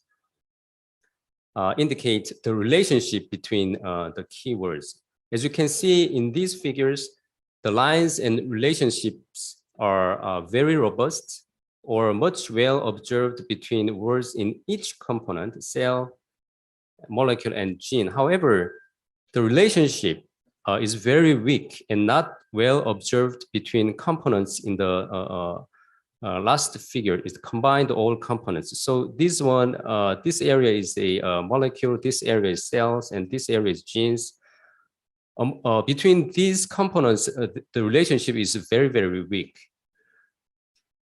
indicate the relationship between the keywords. As you can see in these figures, the lines and relationships are very robust or much well observed between words in each component, cell, molecule, and gene. However, the relationship is very weak and not well observed between components in the last figure. Is combined all components. So this one, this area is a molecule, this area is cells, and this area is genes. Between these components, the relationship is very, very weak.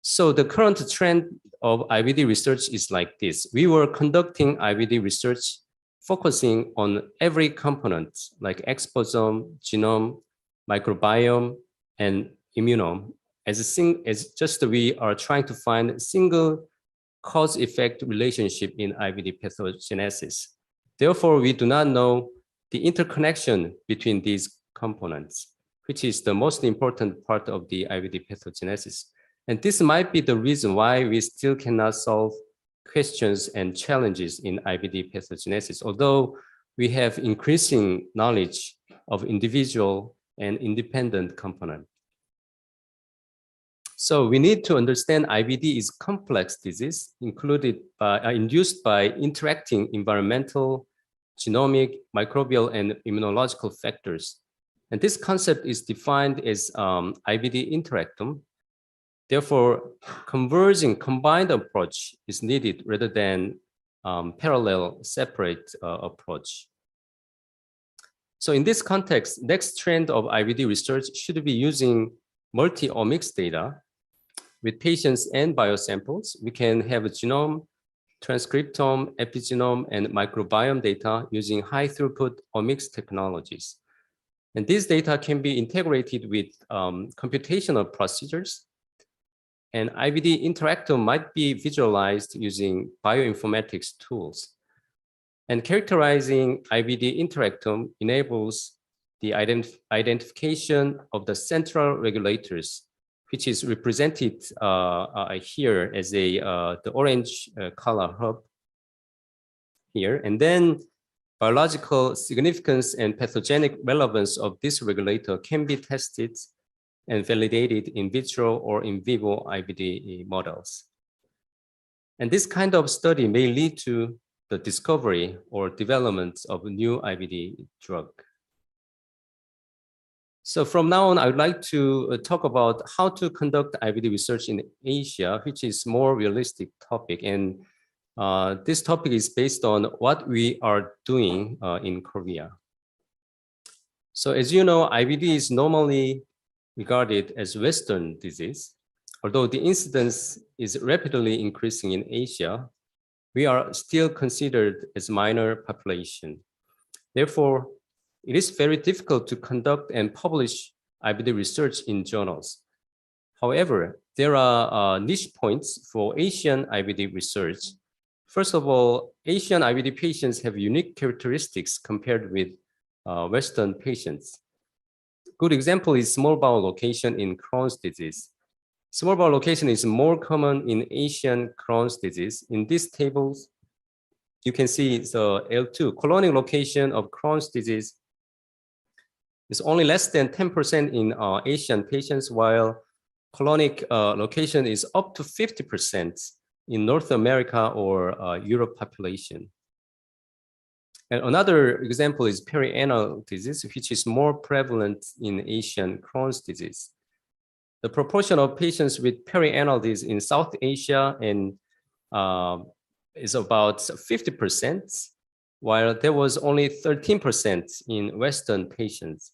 So the current trend of IBD research is like this. We were conducting IBD research focusing on every component like exposome, genome, microbiome, and immunome. As just we are trying to find a single cause-effect relationship in IBD pathogenesis. Therefore, we do not know the interconnection between these components, which is the most important part of the IBD pathogenesis. And this might be the reason why we still cannot solve questions and challenges in IBD pathogenesis, although we have increasing knowledge of individual and independent component. So we need to understand IBD is complex disease induced by interacting environmental, genomic, microbial, and immunological factors. And this concept is defined as IBD interactome. Therefore, converging combined approach is needed rather than parallel separate approach. So in this context, next trend of IBD research should be using multi-omics data with patients and biosamples. We can have a genome, transcriptome, epigenome, and microbiome data using high throughput omics technologies. And these data can be integrated with computational procedures. And IBD interactome might be visualized using bioinformatics tools. And characterizing IBD interactome enables the identification of the central regulators, which is represented here as the orange color hub here. And then biological significance and pathogenic relevance of this regulator can be tested and validated in vitro or in vivo IBD models. And this kind of study may lead to the discovery or development of a new IBD drug. So from now on, I would like to talk about how to conduct IBD research in Asia, which is more realistic topic. And this topic is based on what we are doing in Korea. So as you know, IBD is normally regarded as Western disease. Although the incidence is rapidly increasing in Asia, we are still considered as minor population. Therefore, it is very difficult to conduct and publish IBD research in journals. However, there are niche points for Asian IBD research. First of all, Asian IBD patients have unique characteristics compared with Western patients. Good example is small bowel location in Crohn's disease. Small bowel location is more common in Asian Crohn's disease. In these tables, you can see the L2, colonic location of Crohn's disease is only less than 10% in Asian patients, while colonic location is up to 50% in North America or Europe population. And another example is perianal disease, which is more prevalent in Asian Crohn's disease. The proportion of patients with perianal disease in South Asia and is about 50%, while there was only 13% in Western patients.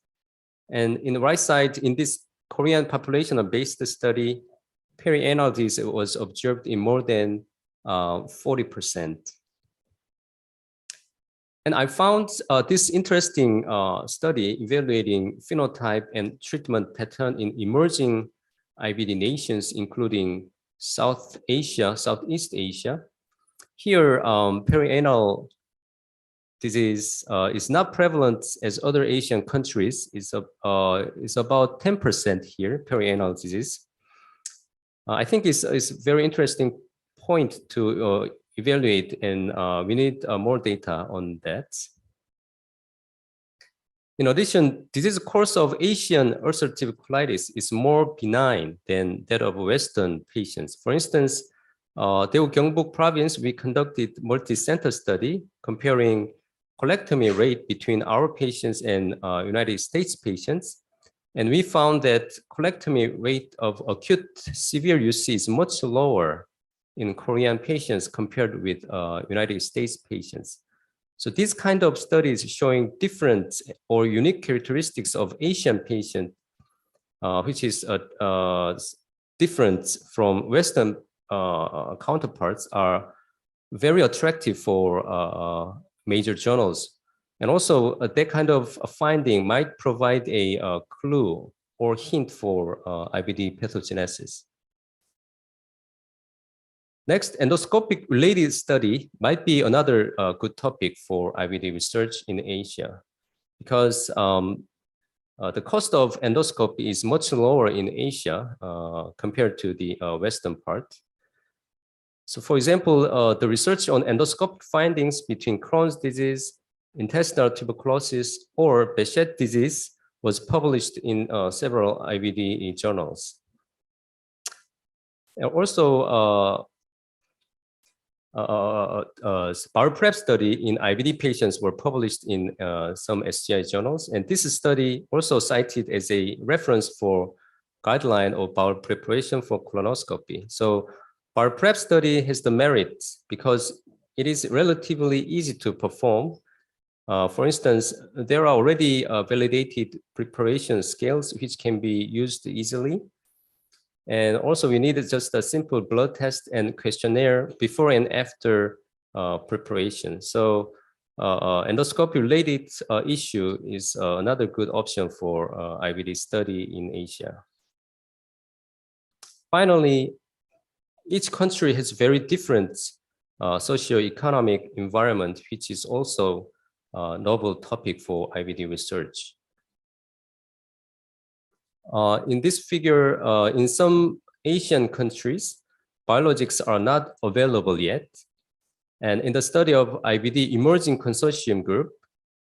And in the right side, in this Korean population-based study, perianal disease was observed in more than 40%. And I found this interesting study evaluating phenotype and treatment pattern in emerging IBD nations, including South Asia, Southeast Asia. Here, perianal disease is not prevalent as other Asian countries. It's about 10% here, perianal disease. I think it's a very interesting point to evaluate, and we need more data on that. In addition, disease course of Asian ulcerative colitis is more benign than that of Western patients. For instance, Daegu Gyeongbuk province, we conducted multi-center study comparing colectomy rate between our patients and United States patients. And we found that colectomy rate of acute severe UC is much lower in Korean patients compared with United States patients. So these kind of studies showing different or unique characteristics of Asian patient, which is different from Western counterparts, are very attractive for major journals. And also that kind of finding might provide a clue or hint for IBD pathogenesis. Next, endoscopic related study might be another good topic for IBD research in Asia. because the cost of endoscopy is much lower in Asia compared to the Western part. So for example, the research on endoscopic findings between Crohn's disease, intestinal tuberculosis, or Behçet disease was published in several IBD journals. And also, bowel prep study in IBD patients were published in some SGI journals. And this study also cited as a reference for guideline of bowel preparation for colonoscopy. So bowel prep study has the merit because it is relatively easy to perform. For instance, there are already validated preparation scales which can be used easily. And also we needed just a simple blood test and questionnaire before and after preparation. So endoscopy related issue is another good option for IBD study in Asia. Finally, each country has very different socio-economic environment, which is also a novel topic for IBD research. In this figure, in some Asian countries, biologics are not available yet. And in the study of IBD emerging consortium group,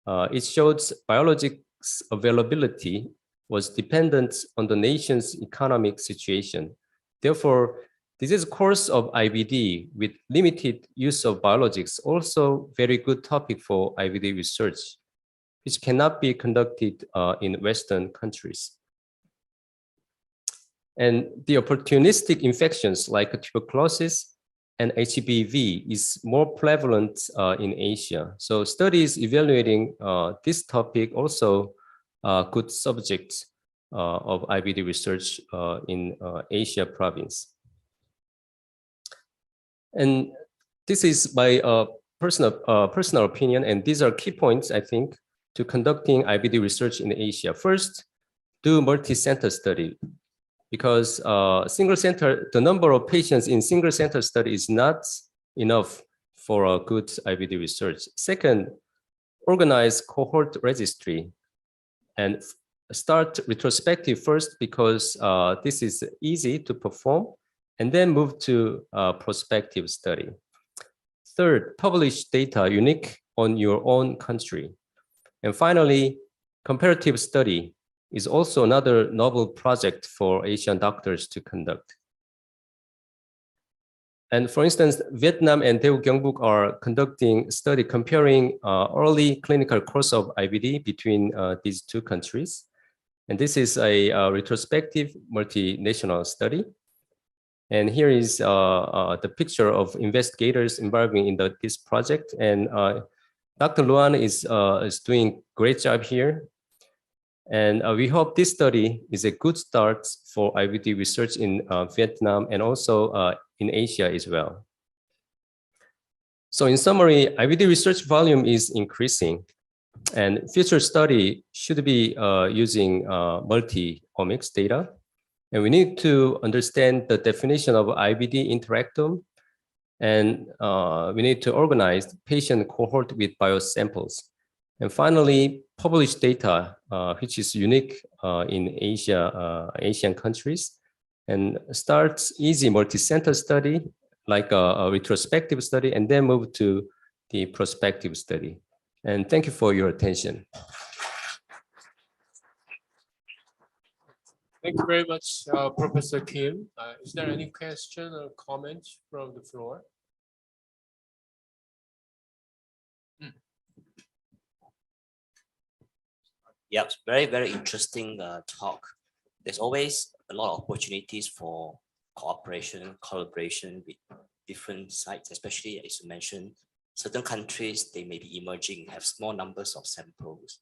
it shows biologics availability was dependent on the nation's economic situation. Therefore, disease course of IBD with limited use of biologics also very good topic for IBD research, which cannot be conducted in Western countries. And the opportunistic infections like tuberculosis and HBV is more prevalent in Asia. So studies evaluating this topic also good subjects of IBD research in Asia province. And this is my personal opinion, and these are key points, I think, to conducting IBD research in Asia. First, do multi-center study, because single center, the number of patients in single center study is not enough for a good IBD research. Second, organize cohort registry and start retrospective first, because this is easy to perform, and then move to prospective study. Third, publish data unique on your own country. And finally, comparative study is also another novel project for Asian doctors to conduct. And for instance, Vietnam and Daegu Gyeongbuk are conducting study comparing early clinical course of IBD between these two countries. And this is a retrospective multinational study. And here is the picture of investigators involved in this project. And Dr. Luan is doing a great job here. And we hope this study is a good start for IBD research in Vietnam and also in Asia as well. So in summary, IBD research volume is increasing, and future study should be using multi-omics data. And we need to understand the definition of IBD interactome, and we need to organize patient cohort with biosamples. And finally, publish data, which is unique in Asia, Asian countries, and start easy multi-center study, like a retrospective study, and then move to the prospective study. And thank you for your attention. Thank you very much, Professor Kim. Is there any question or comment from the floor? Yep, very, very interesting talk. There's always a lot of opportunities for cooperation, collaboration with different sites, especially as you mentioned, certain countries, they may be emerging, have small numbers of samples.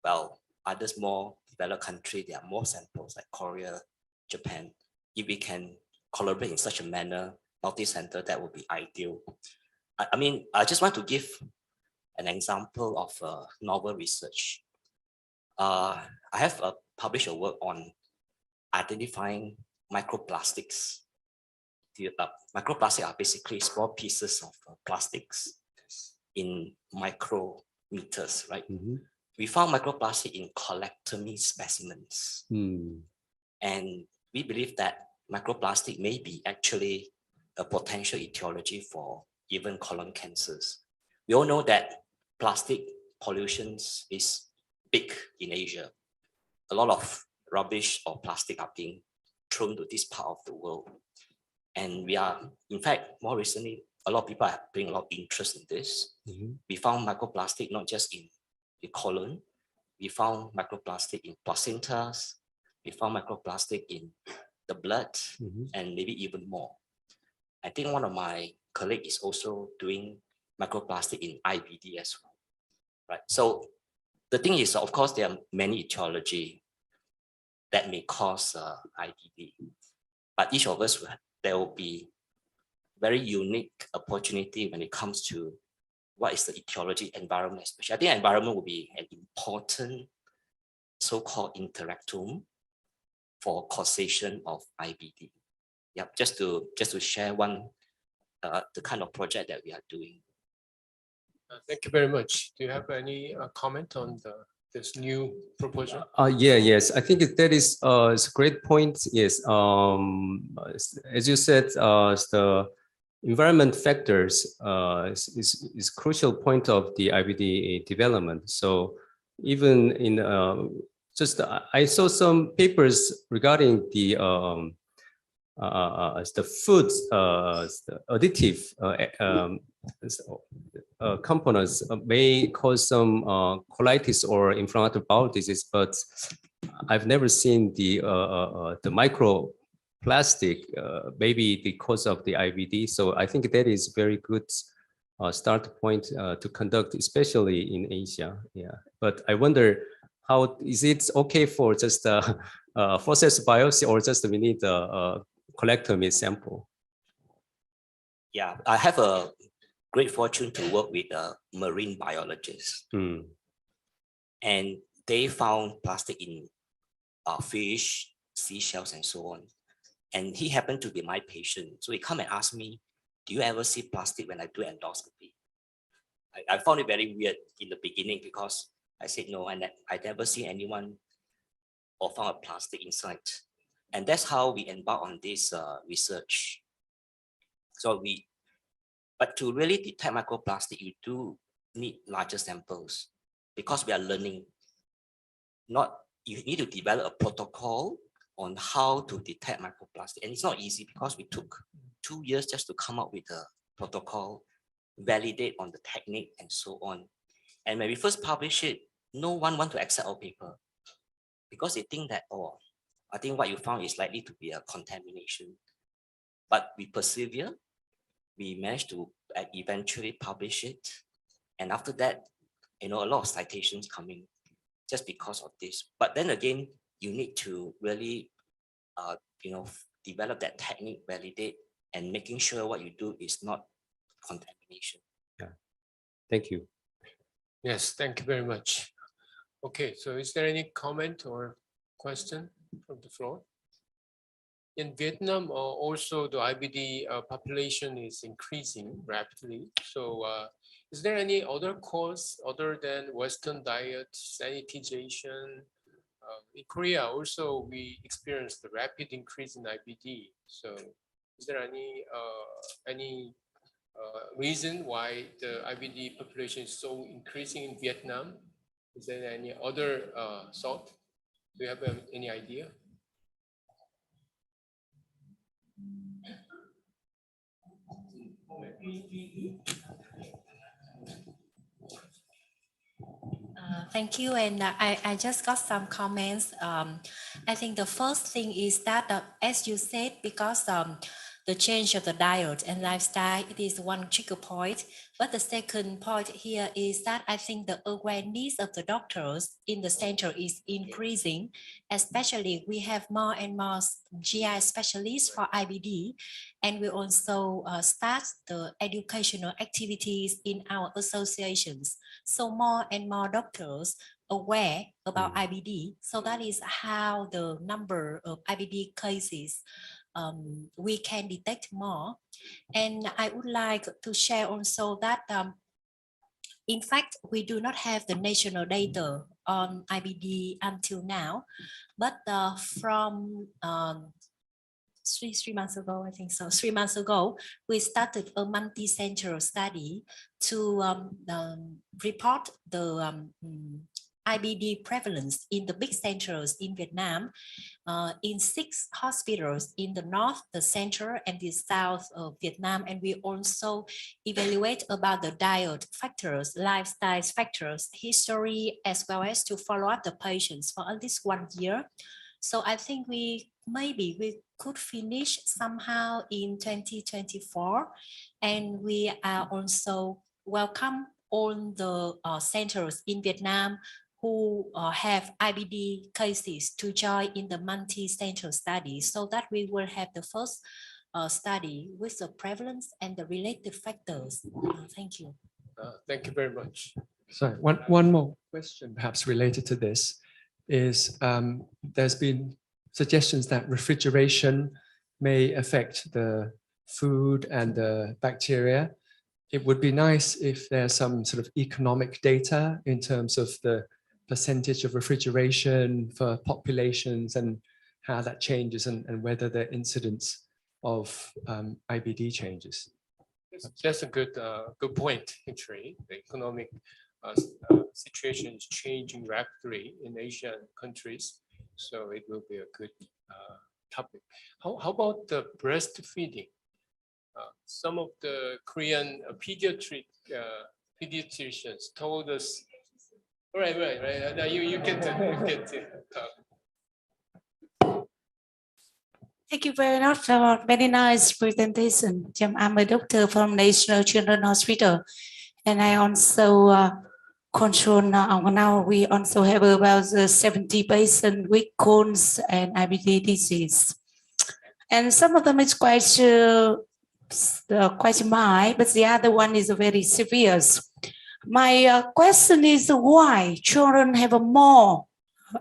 Well, others more developed countries, there are more samples like Korea, Japan. If we can collaborate in such a manner, multi-center, that would be ideal. I mean, I just want to give an example of novel research. I have published a work on identifying microplastics. The microplastics are basically small pieces of plastics in micrometers, right? we found microplastic in colectomy specimens. And we believe that microplastic may be actually a potential etiology for even colon cancers. We all know that plastic pollution is big in Asia. A lot of rubbish or plastic are being thrown to this part of the world. And we are, in fact, more recently, a lot of people are paying a lot of interest in this. We found microplastic not just in the colon, we found microplastic in placentas, we found microplastic in the blood, and maybe even more. I think one of my colleagues is also doing microplastic in IBD as well, right? So the thing is, of course, there are many etiology that may cause IBD, but each of us, there will be very unique opportunity when it comes to what is the etiology environment, especially. I think environment will be an important so-called interactome for causation of IBD. Yep, just to share one, the kind of project that we are doing. Thank you very much. Do you have any comment on this new proposal? Yes, I think that is a great point. Yes, as you said, the environment factors is crucial point of the IBD development. So even in I saw some papers regarding the food the additive components may cause some colitis or inflammatory bowel disease, but I've never seen the microplastic maybe the cause of the IBD. So I think that is very good start point to conduct, especially in Asia. Yeah, but I wonder, how is it okay for just process biopsy, or just we need a colectomy sample? Yeah, I have a great fortune to work with a marine biologist, and they found plastic in fish, seashells, and so on. And he happened to be my patient, so he come and ask me, "Do you ever see plastic when I do endoscopy?" I found it very weird in the beginning because I said no, and I never see anyone or found a plastic inside. And that's how we embark on this research. So but to really detect microplastic, you do need larger samples because we are learning. You need to develop a protocol on how to detect microplastic, and it's not easy because we took 2 years just to come up with a protocol, validate on the technique, and so on. And when we first published it, no one want to accept our paper because they think that, oh, I think what you found is likely to be a contamination. But we persevere. We managed to eventually publish it. And after that, a lot of citations coming just because of this. But then again, you need to really, develop that technique, validate, and making sure what you do is not contamination. Yeah, thank you. Yes, thank you very much. Okay, so is there any comment or question from the floor? In Vietnam, also the IBD population is increasing rapidly. So is there any other cause other than Western diet, sanitization? In Korea also, we experienced the rapid increase in IBD. So is there any reason why the IBD population is so increasing in Vietnam? Is there any other thought? Do you have any idea? Thank you, and I just got some comments. I think the first thing is that, as you said, because the change of the diet and lifestyle, it is one trigger point. But the second point here is that I think the awareness of the doctors in the center is increasing, especially we have more and more GI specialists for IBD, and we also start the educational activities in our associations. So more and more doctors aware about IBD. So that is how the number of IBD cases we can detect more. And I would like to share also that In fact, we do not have the national data on IBD until now, but from 3 months ago, I think so, 3 months ago, we started a multi-center study to report the IBD prevalence in the big centers in Vietnam, in 6 hospitals in the north, the center, and the south of Vietnam. And we also evaluate about the diet factors, lifestyle factors, history, as well as to follow up the patients for at least 1 year. So I think maybe we could finish somehow in 2024, and we are also welcome all the centers in Vietnam who have IBD cases to join in the multi-center study, so that we will have the first study with the prevalence and the related factors. Thank you. Thank you very much. Sorry, one more question perhaps related to this is there's been suggestions that refrigeration may affect the food and the bacteria. It would be nice if there's some sort of economic data in terms of the percentage of refrigeration for populations and how that changes and whether the incidence of IBD changes. That's a good point, actually. The economic situation is changing rapidly in Asian countries, so it will be a good topic. How about the breastfeeding? Some of the Korean pediatricians told us. Right. Now you get to talk. Thank you very much for a very nice presentation. I'm a doctor from National Children's Hospital, and I also control now. We also have about 70 patients with Crohn's and IBD disease, and some of them is quite mild, but the other one is very severe. My question is why children have more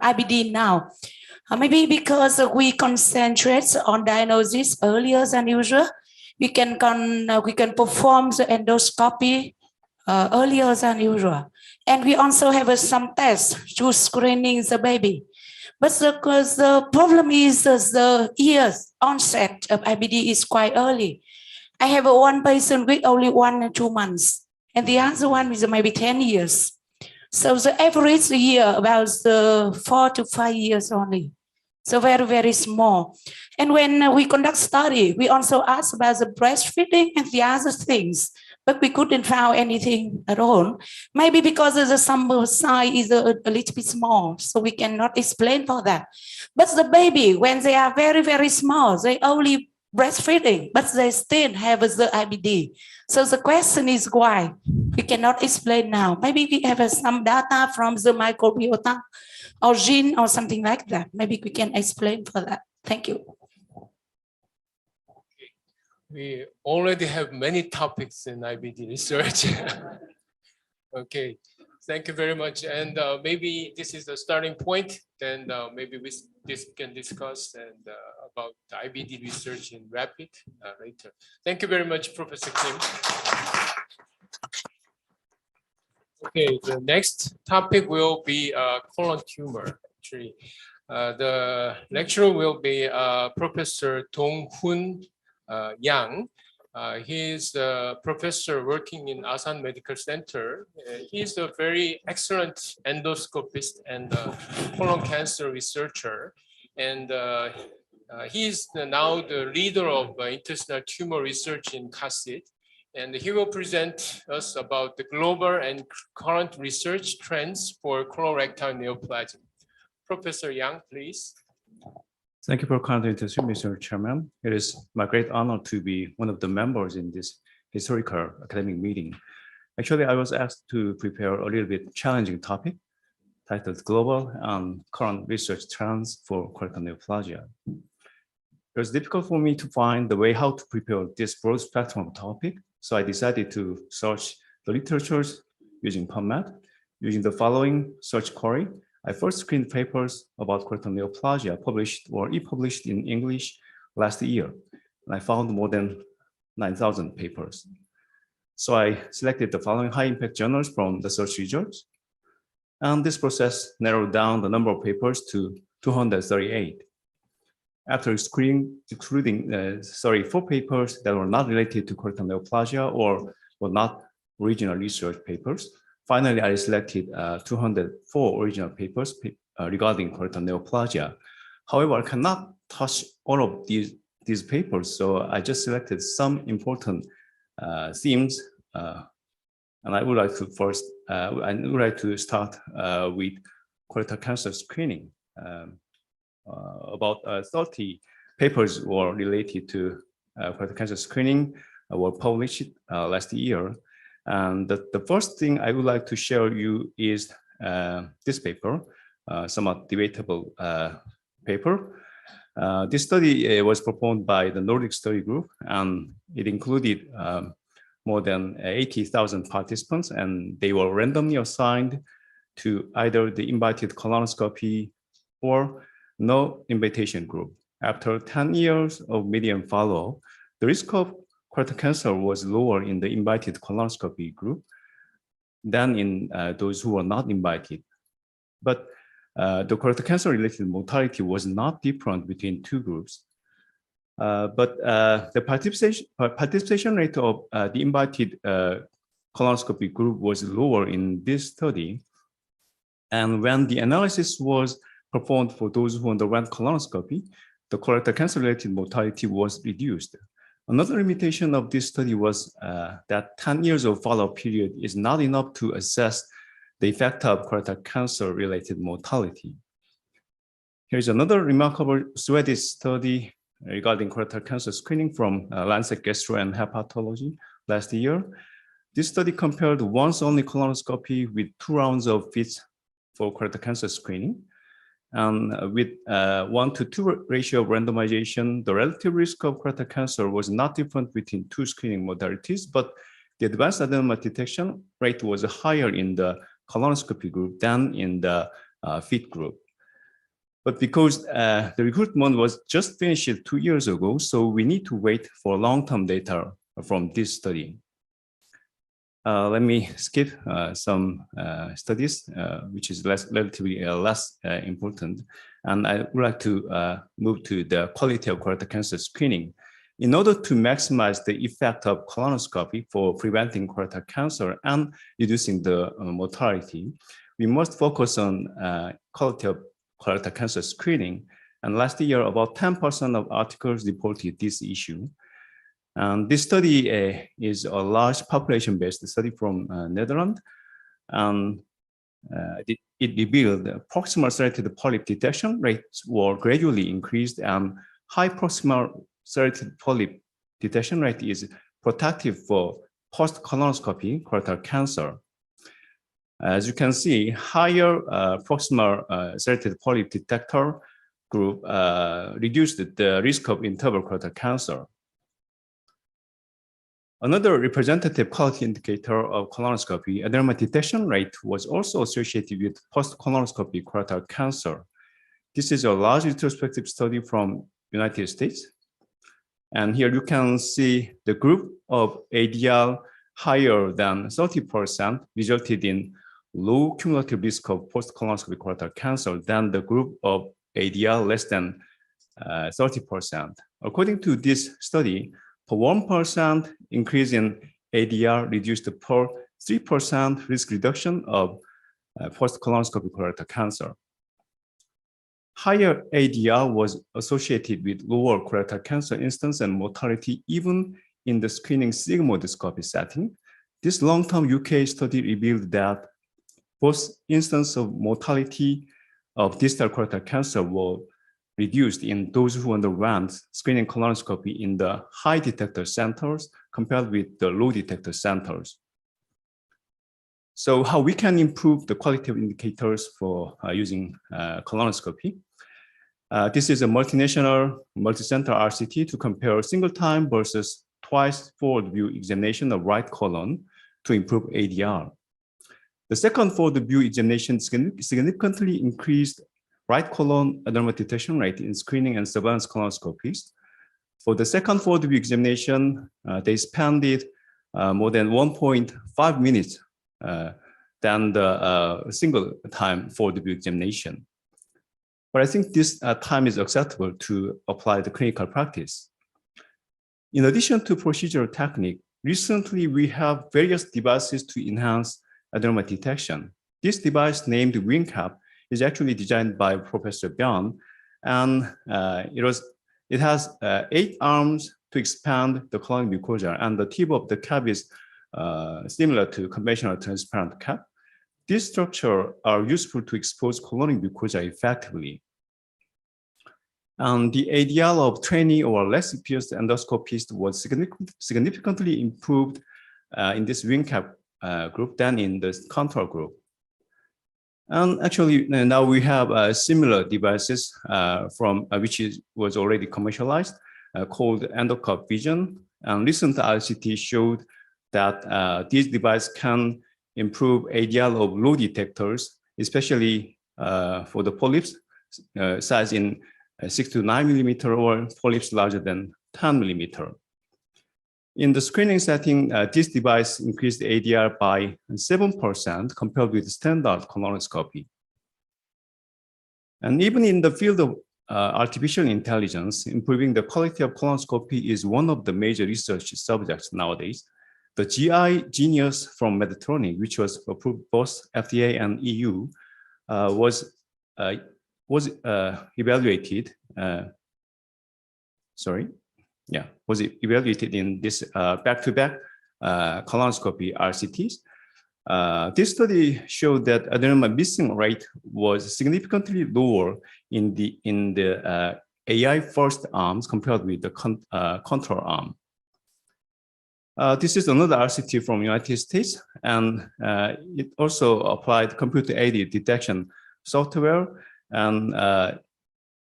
IBD now? Maybe because we concentrate on diagnosis earlier than usual. We can perform the endoscopy earlier than usual, and we also have some tests to screening the baby. But the problem is the years onset of IBD is quite early. I have one patient with only 1 and 2 months, and the other one is maybe 10 years. So the average year about 4 to 5 years only. So very, very small. And when we conduct study, we also ask about the breastfeeding and the other things, but we couldn't find anything at all. Maybe because the sample size is a little bit small, so we cannot explain for that. But the baby, when they are very, very small, they only breastfeeding, but they still have the IBD. So the question is why? We cannot explain now. Maybe we have some data from the microbiota or gene or something like that. Maybe we can explain for that. Thank you. Okay. We already have many topics in IBD research. Okay, thank you very much. And maybe this is the starting point. Then maybe we can discuss about the IBD research in rapid later. Thank you very much, Professor Kim. Okay, the next topic will be colon tumor. Actually, the lecturer will be Professor Dong-Hoon Yang. He is a professor working in Asan Medical Center. He is a very excellent endoscopist and colon cancer researcher. And he is now the leader of intestinal tumor research in CASID. And he will present us about the global and current research trends for colorectal neoplasm. Professor Yang, please. Thank you for kind invitation, Mr. Chairman. It is my great honor to be one of the members in this historical academic meeting. Actually, I was asked to prepare a little bit challenging topic titled Global and Current Research Trends for Colorectal Neoplasia. It was difficult for me to find the way how to prepare this broad spectrum of topic, so I decided to search the literatures using PubMed. Using the following search query, I first screened papers about colorectal neoplasia published or e-published in English last year, and I found more than 9,000 papers. So I selected the following high impact journals from the search results. And this process narrowed down the number of papers to 238. After excluding 4 papers that were not related to colorectal neoplasia or were not original research papers, finally I selected 204 original papers regarding colorectal neoplasia. However, I cannot touch all of these papers, so I just selected some important themes, and I would like to start with colorectal cancer screening. About 30 papers were related to colorectal cancer screening were published last year. And the first thing I would like to share you is this paper, somewhat debatable paper. This study was performed by the Nordic Study Group, and it included more than 80,000 participants, and they were randomly assigned to either the invited colonoscopy or no invitation group. After 10 years of median follow-up, the risk of colorectal cancer was lower in the invited colonoscopy group than in those who were not invited. But the colorectal cancer-related mortality was not different between two groups. But the participation rate of the invited colonoscopy group was lower in this study. And when the analysis was performed for those who underwent colonoscopy, the colorectal cancer-related mortality was reduced. Another limitation of this study was that 10 years of follow-up period is not enough to assess the effect of colorectal cancer-related mortality. Here's another remarkable Swedish study regarding colorectal cancer screening from Lancet Gastro and Hepatology last year. This study compared once-only colonoscopy with 2 rounds of FITs for colorectal cancer screening. And with 1:2 ratio of randomization, the relative risk of colorectal cancer was not different between 2 screening modalities, but the advanced adenoma detection rate was higher in the colonoscopy group than in the FIT group. But because the recruitment was just finished 2 years ago, so we need to wait for long-term data from this study. Let me skip some studies, which is relatively less important. And I would like to move to the quality of colorectal cancer screening. In order to maximize the effect of colonoscopy for preventing colorectal cancer and reducing the mortality, we must focus on quality of colorectal cancer screening. And last year, about 10% of articles reported this issue. And this study is a large population-based study from Netherlands. It revealed proximal serrated polyp detection rates were gradually increased, and high proximal serrated polyp detection rate is protective for post-colonoscopy colorectal cancer. As you can see, higher proximal serrated polyp detector group reduced the risk of interval colorectal cancer. Another representative quality indicator of colonoscopy, adenoma detection rate, was also associated with post-colonoscopy colorectal cancer. This is a large retrospective study from United States. And here you can see the group of ADL higher than 30% resulted in low cumulative risk of post-colonoscopy colorectal cancer than the group of ADL less than 30%. According to this study, per 1% increase in ADR reduced per 3% risk reduction of post-colonoscopy colorectal cancer. Higher ADR was associated with lower colorectal cancer incidence and mortality even in the screening sigmoidoscopy setting. This long-term UK study revealed that both instances of mortality of distal colorectal cancer were reduced in those who underwent screening colonoscopy in the high detector centers compared with the low detector centers. So how we can improve the quality of indicators for using colonoscopy? This is a multinational, multi-center RCT to compare single time versus twice forward view examination of right colon to improve ADR. The second forward view examination significantly increased right colon adenoma detection rate in screening and surveillance colonoscopies. For the second forward view examination, they expanded more than 1.5 minutes than the single time for the examination. But I think this time is acceptable to apply the clinical practice. In addition to procedural technique, recently we have various devices to enhance adenoma detection. This device named WinCap is actually designed by Professor Byun, and it has 8 arms to expand the colonic mucosa, and the tip of the cap is similar to conventional transparent cap. These structures are useful to expose colonic mucosa effectively. And the ADL of 20 or less experienced endoscopists was significantly improved in this WinCap group than in the control group. And actually, now we have similar devices from which was already commercialized, called Endocup Vision. And recent RCT showed that these devices can improve ADL of low detectors, especially for the polyps size in 6 to 9 millimeter or polyps larger than 10 millimeter. In the screening setting, this device increased ADR by 7% compared with standard colonoscopy. And even in the field of artificial intelligence, improving the quality of colonoscopy is one of the major research subjects nowadays. The GI Genius from Medtronic, which was approved both FDA and EU, was evaluated. Was evaluated in this back-to-back colonoscopy RCTs. This study showed that adenoma missing rate was significantly lower in the AI first arms compared with the control arm. This is another RCT from United States, and it also applied computer-aided detection software, and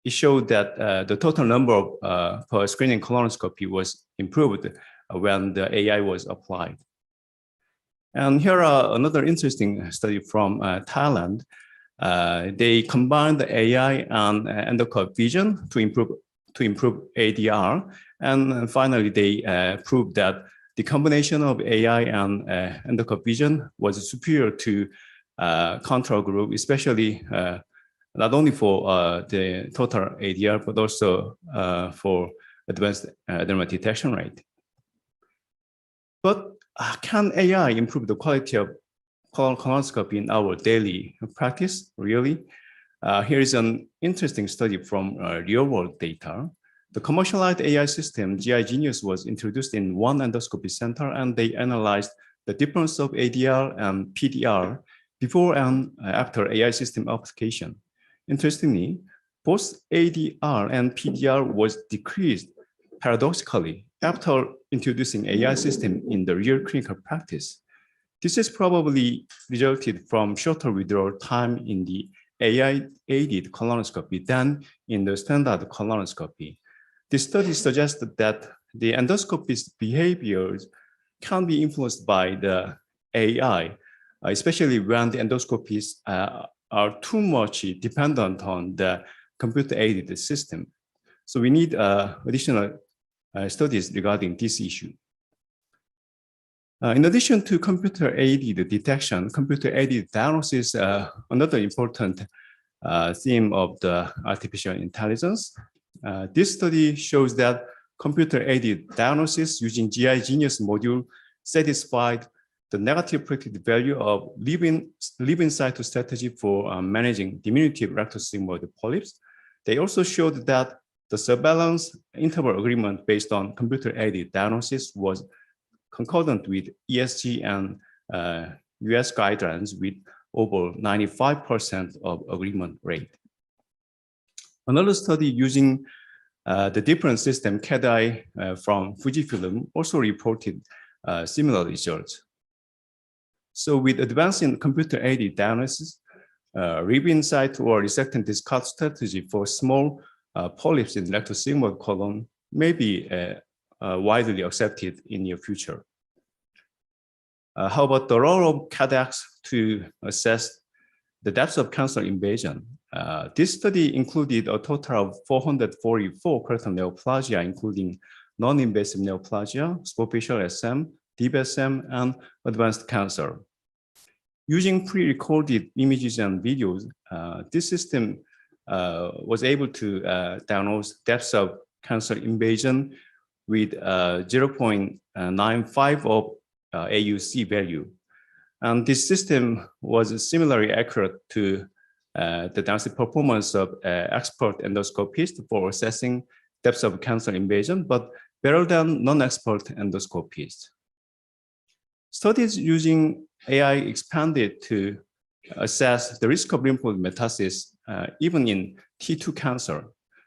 it showed that the total number of per screening colonoscopy was improved when the AI was applied. And here are another interesting study from Thailand. They combined the AI and endocup vision to improve ADR, and finally they proved that the combination of AI and endocup vision was superior to control group, especially not only for the total ADR, but also for advanced adenoma detection rate. But can AI improve the quality of colonoscopy in our daily practice, really? Here is an interesting study from real-world data. The commercialized AI system, GI Genius, was introduced in one endoscopy center, and they analyzed the difference of ADR and PDR before and after AI system application. Interestingly, both ADR and PDR was decreased paradoxically after introducing AI system in the real clinical practice. This is probably resulted from shorter withdrawal time in the AI-aided colonoscopy than in the standard colonoscopy. This study suggested that the endoscopist's behaviors can be influenced by the AI, especially when the endoscopists are too much dependent on the computer-aided system. So we need additional studies regarding this issue. In addition to computer-aided detection, computer-aided diagnosis, another important theme of the artificial intelligence. This study shows that computer-aided diagnosis using GI Genius module satisfied the negative predictive value of leave-in situ strategy for managing diminutive rectosigmoid polyps. They also showed that the surveillance interval agreement based on computer-aided diagnosis was concordant with ESG and US guidelines with over 95% of agreement rate. Another study using the different system CAD-I from Fujifilm also reported similar results. So with advancing computer-aided diagnosis, leave-in situ or resectant discard strategy for small polyps in rectosigmoid colon may be widely accepted in the future. How about the role of CADX to assess the depth of cancer invasion? This study included a total of 444 colorectal neoplasia, including non-invasive neoplasia, superficial SM, DBSM, and advanced cancer. Using pre-recorded images and videos, this system was able to diagnose depths of cancer invasion with 0.95 of AUC value. And this system was similarly accurate to the diagnostic performance of expert endoscopists for assessing depths of cancer invasion, but better than non-expert endoscopists. Studies using AI expanded to assess the risk of lymph node metastasis even in T2 cancer.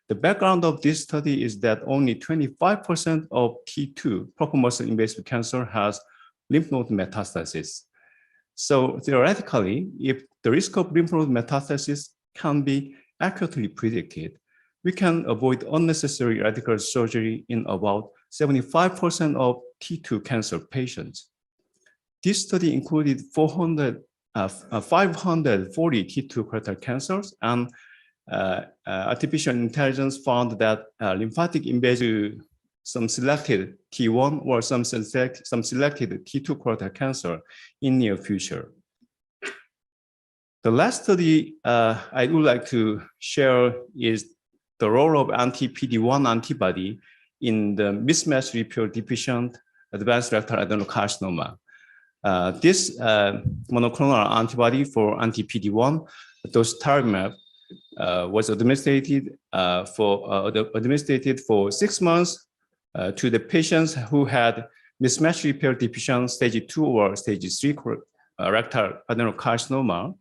The background of this study is that only 25% of T2 proper muscle invasive cancer has lymph node metastasis. So theoretically, if the risk of lymph node metastasis can be accurately predicted, we can avoid unnecessary radical surgery in about 75% of T2 cancer patients. This study included 540 T2 colorectal cancers, and artificial intelligence found that lymphatic invasion to some selected T1 or some selected T2 colorectal cancer in near future. The last study I would like to share is the role of anti-PD-1 antibody in the mismatch repair deficient advanced rectal adenocarcinoma. This monoclonal antibody for anti-PD-1, dostarlimab, was administered for 6 months to the patients who had mismatch repair deficient stage 2 or stage 3 rectal adenocarcinoma.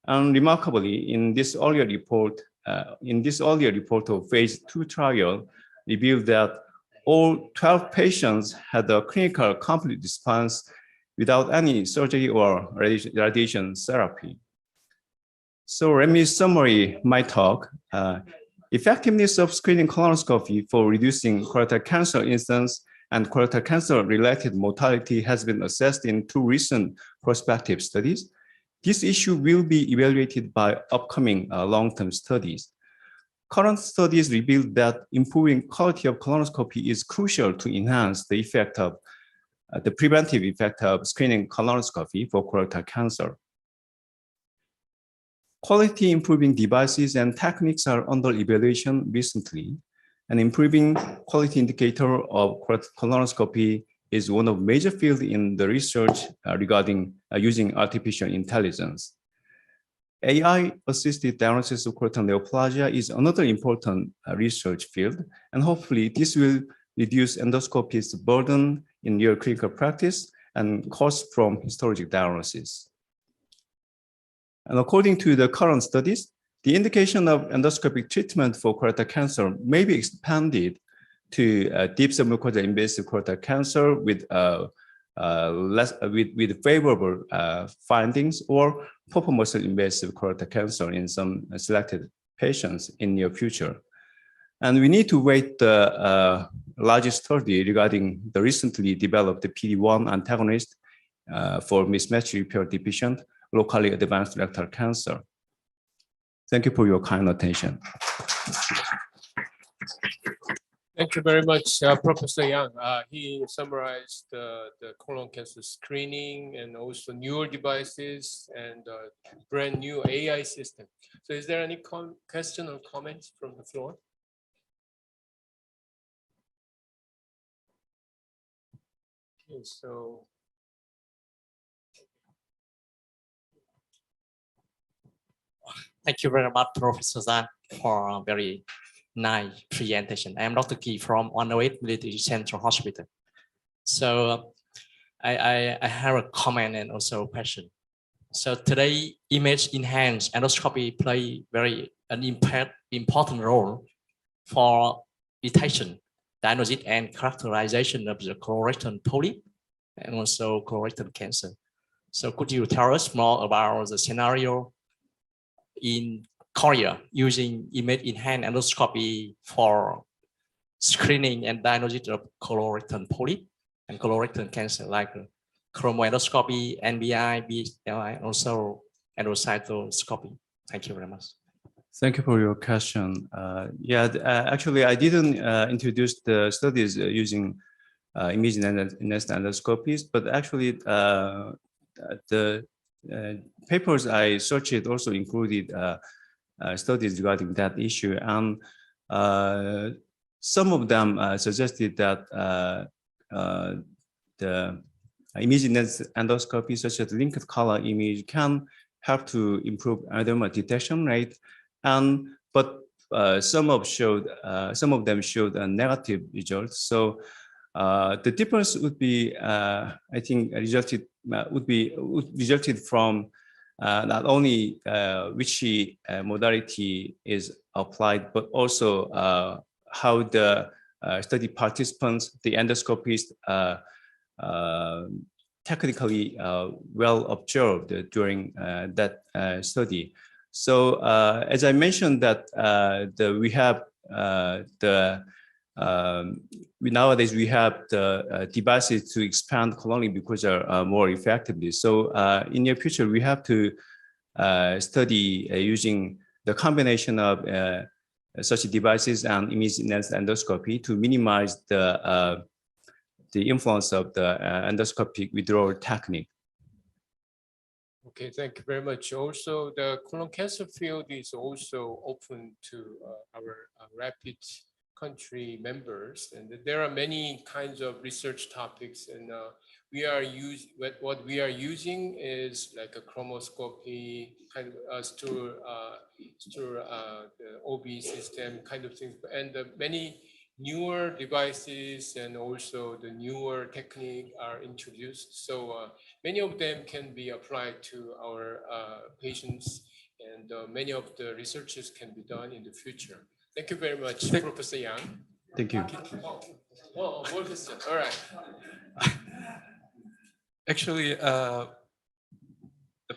And remarkably, in this earlier report of phase 2 trial, revealed that all 12 patients had a clinical complete response without any surgery or radiation therapy. So let me summarize my talk. Effectiveness of screening colonoscopy for reducing colorectal cancer incidence and colorectal cancer-related mortality has been assessed in 2 recent prospective studies. This issue will be evaluated by upcoming long-term studies. Current studies reveal that improving quality of colonoscopy is crucial to enhance the effect of the preventive effect of screening colonoscopy for colorectal cancer. Quality improving devices and techniques are under evaluation recently, and improving quality indicator of colonoscopy is one of major fields in the research regarding using artificial intelligence. AI-assisted diagnosis of colorectal neoplasia is another important research field, and hopefully this will reduce endoscopy's burden in your clinical practice and cost from histologic diagnosis. And according to the current studies, the indication of endoscopic treatment for colorectal cancer may be expanded to deep submucosal invasive colorectal cancer with favorable findings, or proper muscle invasive colorectal cancer in some selected patients in near future. And we need to wait the largest study regarding the recently developed PD-1 antagonist for mismatch repair deficient locally advanced rectal cancer. Thank you for your kind attention. Thank you very much, Professor Yang. He summarized the colon cancer screening and also newer devices and brand new AI system. So is there any question or comments from the floor? Okay, so thank you very much, Professor Zhang, for a very nice presentation. I am Dr. Ki from 108 Military Central Hospital. So I have a comment and also a question. So today, image enhanced endoscopy play an important role for detection, diagnosis, and characterization of the colorectal polyp and also colorectal cancer. So could you tell us more about the scenario in Korea using image enhanced endoscopy for screening and diagnosis of colorectal polyp and colorectal cancer, like chromoendoscopy, NBI, BSLI, also endoscopy? Thank you very much. Thank you for your question. Actually, I didn't introduce the studies using image-enhanced endoscopies, but actually the papers I searched also included studies regarding that issue, and some of them suggested that the image-enhanced endoscopy, such as linked color image, can help to improve adenoma detection rate, but some of them showed a negative result. So the difference would be, I think, resulted from not only which modality is applied, but also how the study participants, the endoscopists, technically well observed during that study. So as I mentioned, that nowadays we have the devices to expand colony because more effectively. So in the future, we have to study using the combination of such devices and image-enhanced endoscopy to minimize the influence of the endoscopic withdrawal technique. Okay, thank you very much. Also, the colon cancer field is also open to our rapid country members, and there are many kinds of research topics, and what we are using is like a chromoscopy, kind of the OB system kind of thing, and many newer devices and also the newer technique are introduced. So many of them can be applied to our patients, and many of the researches can be done in the future. Thank you very much, Professor Yang. Thank you. More questions. All right. Actually, the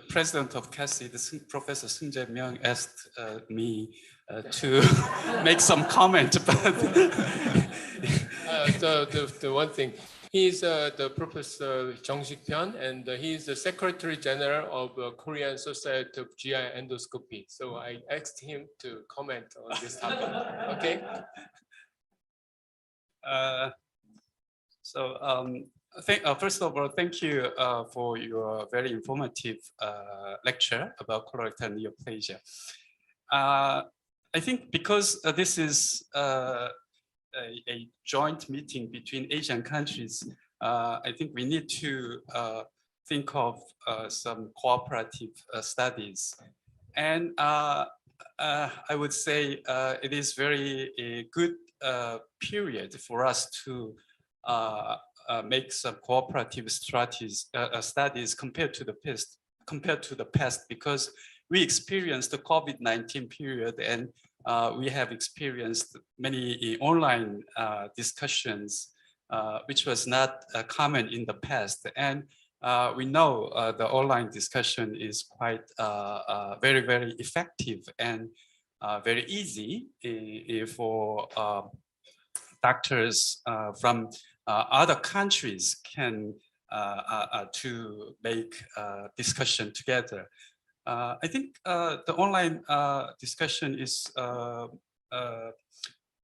president of CASI, Professor Seung Myung, asked me to make some comment about the one thing. He is the Professor Jeong Sik-pyun, and he is the Secretary General of Korean Society of GI Endoscopy. So I asked him to comment on this topic. Okay. First of all, thank you for your very informative lecture about colorectal neoplasia. I think because this is a joint meeting between Asian countries, I think we need to think of some cooperative studies. And I would say it is very a good period for us to make some cooperative studies compared to the past, because we experienced the COVID-19 period, and we have experienced many online discussions, which was not common in the past. And we know the online discussion is quite very, very effective and very easy for doctors from other countries to make discussion together. I think the online discussion is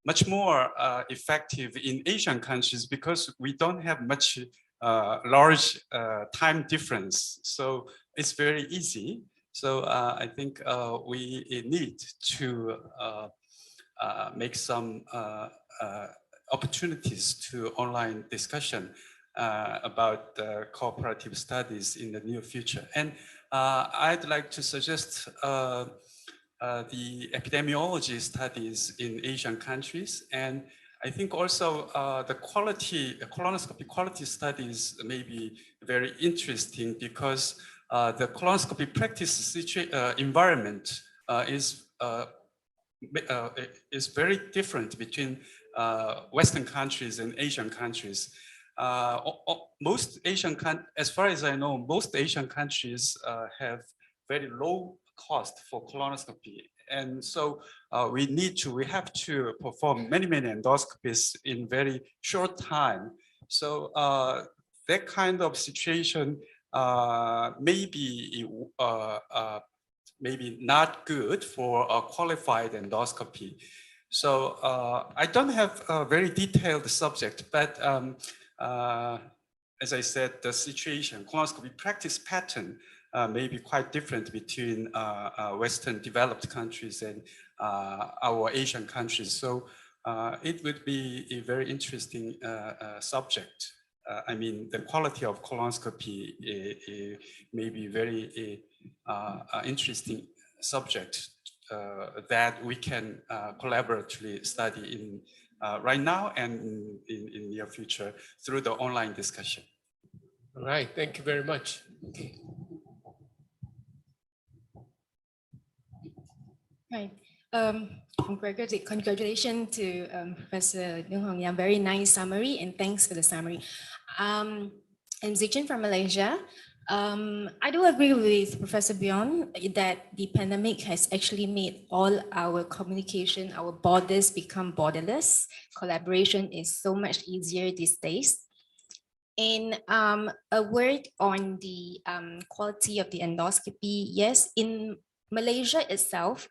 much more effective in Asian countries because we don't have much large time difference. So it's very easy. So I think we need to make some opportunities to online discussion about cooperative studies in the near future. And I'd like to suggest the epidemiology studies in Asian countries. And I think also the colonoscopy quality studies may be very interesting because the colonoscopy practice environment is very different between Western countries and Asian countries. Most Asian, as far as I know, most Asian countries have very low cost for colonoscopy, and so we have to perform many endoscopies in very short time. So that kind of situation may be maybe not good for a qualified endoscopy. So I don't have a very detailed subject, but as I said, the situation, colonoscopy practice pattern may be quite different between Western developed countries and our Asian countries. So it would be a very interesting subject. I mean, the quality of colonoscopy may be very interesting subject that we can collaboratively study in right now and in near future through the online discussion. All right, thank you very much. Okay. Right. Congratulations to Professor Soonchunghyan. Very nice summary, and thanks for the summary. I'm Zijin from Malaysia. I do agree with Professor Bjorn that the pandemic has actually made all our communication, our borders become borderless. Collaboration is so much easier these days. And a word on the quality of the endoscopy. Yes, in Malaysia itself,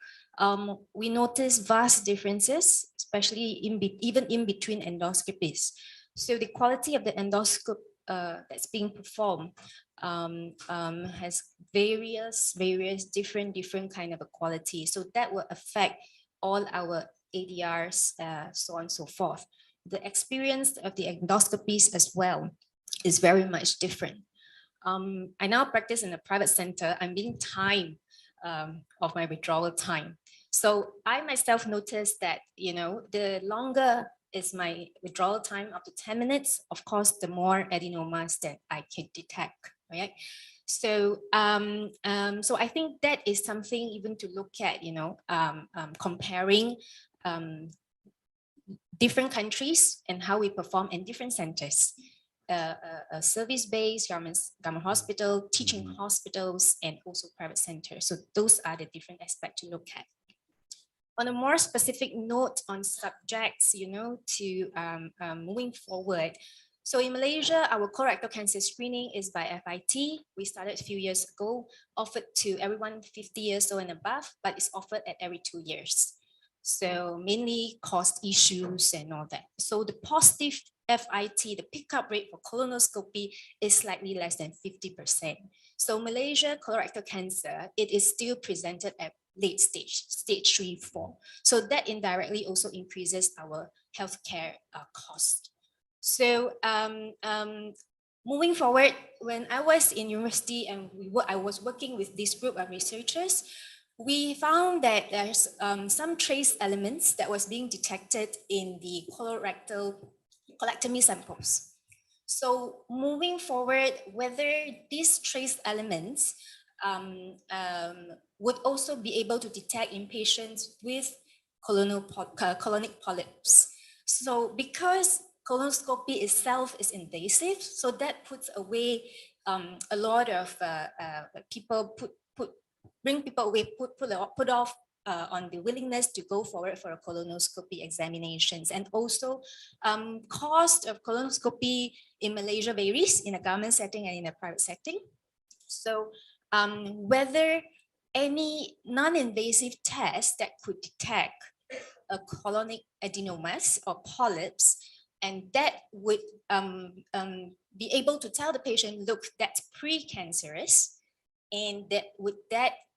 we notice vast differences, especially even in between endoscopies. So the quality of the endoscope that's being performed has various different kind of a quality. So that will affect all our ADRs, so on and so forth. The experience of the endoscopies as well is very much different. I now practice in a private center. I'm being timed of my withdrawal time. So I myself noticed that, you know, the longer is my withdrawal time, up to 10 minutes, of course, the more adenomas that I can detect, right? So, so I think that is something even to look at, you know, comparing different countries and how we perform in different centers. Service-based, government hospital, teaching hospitals, and also private centers. So those are the different aspects to look at. On a more specific note on subjects, you know, to moving forward. So in Malaysia, our colorectal cancer screening is by FIT. We started a few years ago, offered to everyone 50 years old and above, but it's offered at every 2 years. So mainly cost issues and all that. So the positive FIT, the pickup rate for colonoscopy is slightly less than 50%. So Malaysia colorectal cancer, it is still presented at late stage, stage 3, 4. So that indirectly also increases our healthcare cost. So moving forward, when I was in university and I was working with this group of researchers, we found that there's some trace elements that was being detected in the colorectal colectomy samples. So moving forward, whether these trace elements would also be able to detect in patients with colonic polyps. So because colonoscopy itself is invasive, so that puts away a lot of people bring people away, put off on the willingness to go forward for a colonoscopy examinations. And also cost of colonoscopy in Malaysia varies in a government setting and in a private setting. So whether any non-invasive test that could detect a colonic adenomas or polyps, and that would be able to tell the patient, look, that's precancerous, and that would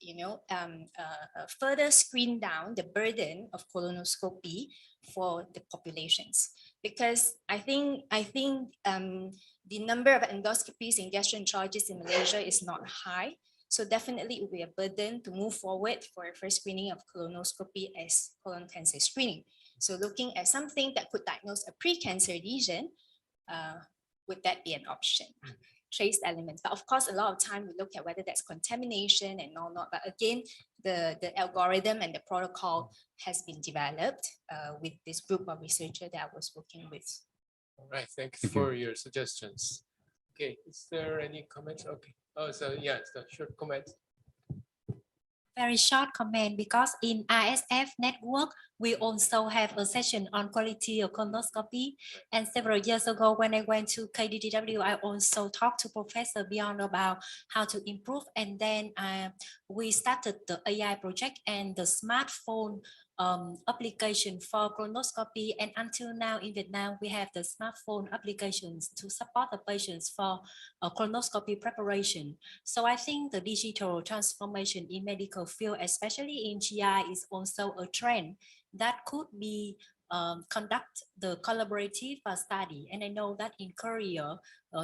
you know further screen down the burden of colonoscopy for the populations. Because I think the number of endoscopies in gastroenterologists in Malaysia is not high. So definitely it will be a burden to move forward for first screening of colonoscopy as colon cancer screening. So looking at something that could diagnose a precancer lesion, would that be an option? Trace elements, but of course, a lot of time we look at whether that's contamination and all not. But again, the algorithm and the protocol has been developed with this group of researchers that I was working with. All right, thank you for your suggestions. Okay, is there any comments? Okay. Oh, so yeah, it's a short comment. Very short comment, because in ISF network, we also have a session on quality of colonoscopy. And several years ago, when I went to KDDW, I also talked to Professor Bjorn about how to improve. And then we started the AI project, and the smartphone application for colonoscopy, and until now in Vietnam we have the smartphone applications to support the patients for colonoscopy preparation. So I think the digital transformation in medical field, especially in GI, is also a trend that could be conduct the collaborative study. And I know that in Korea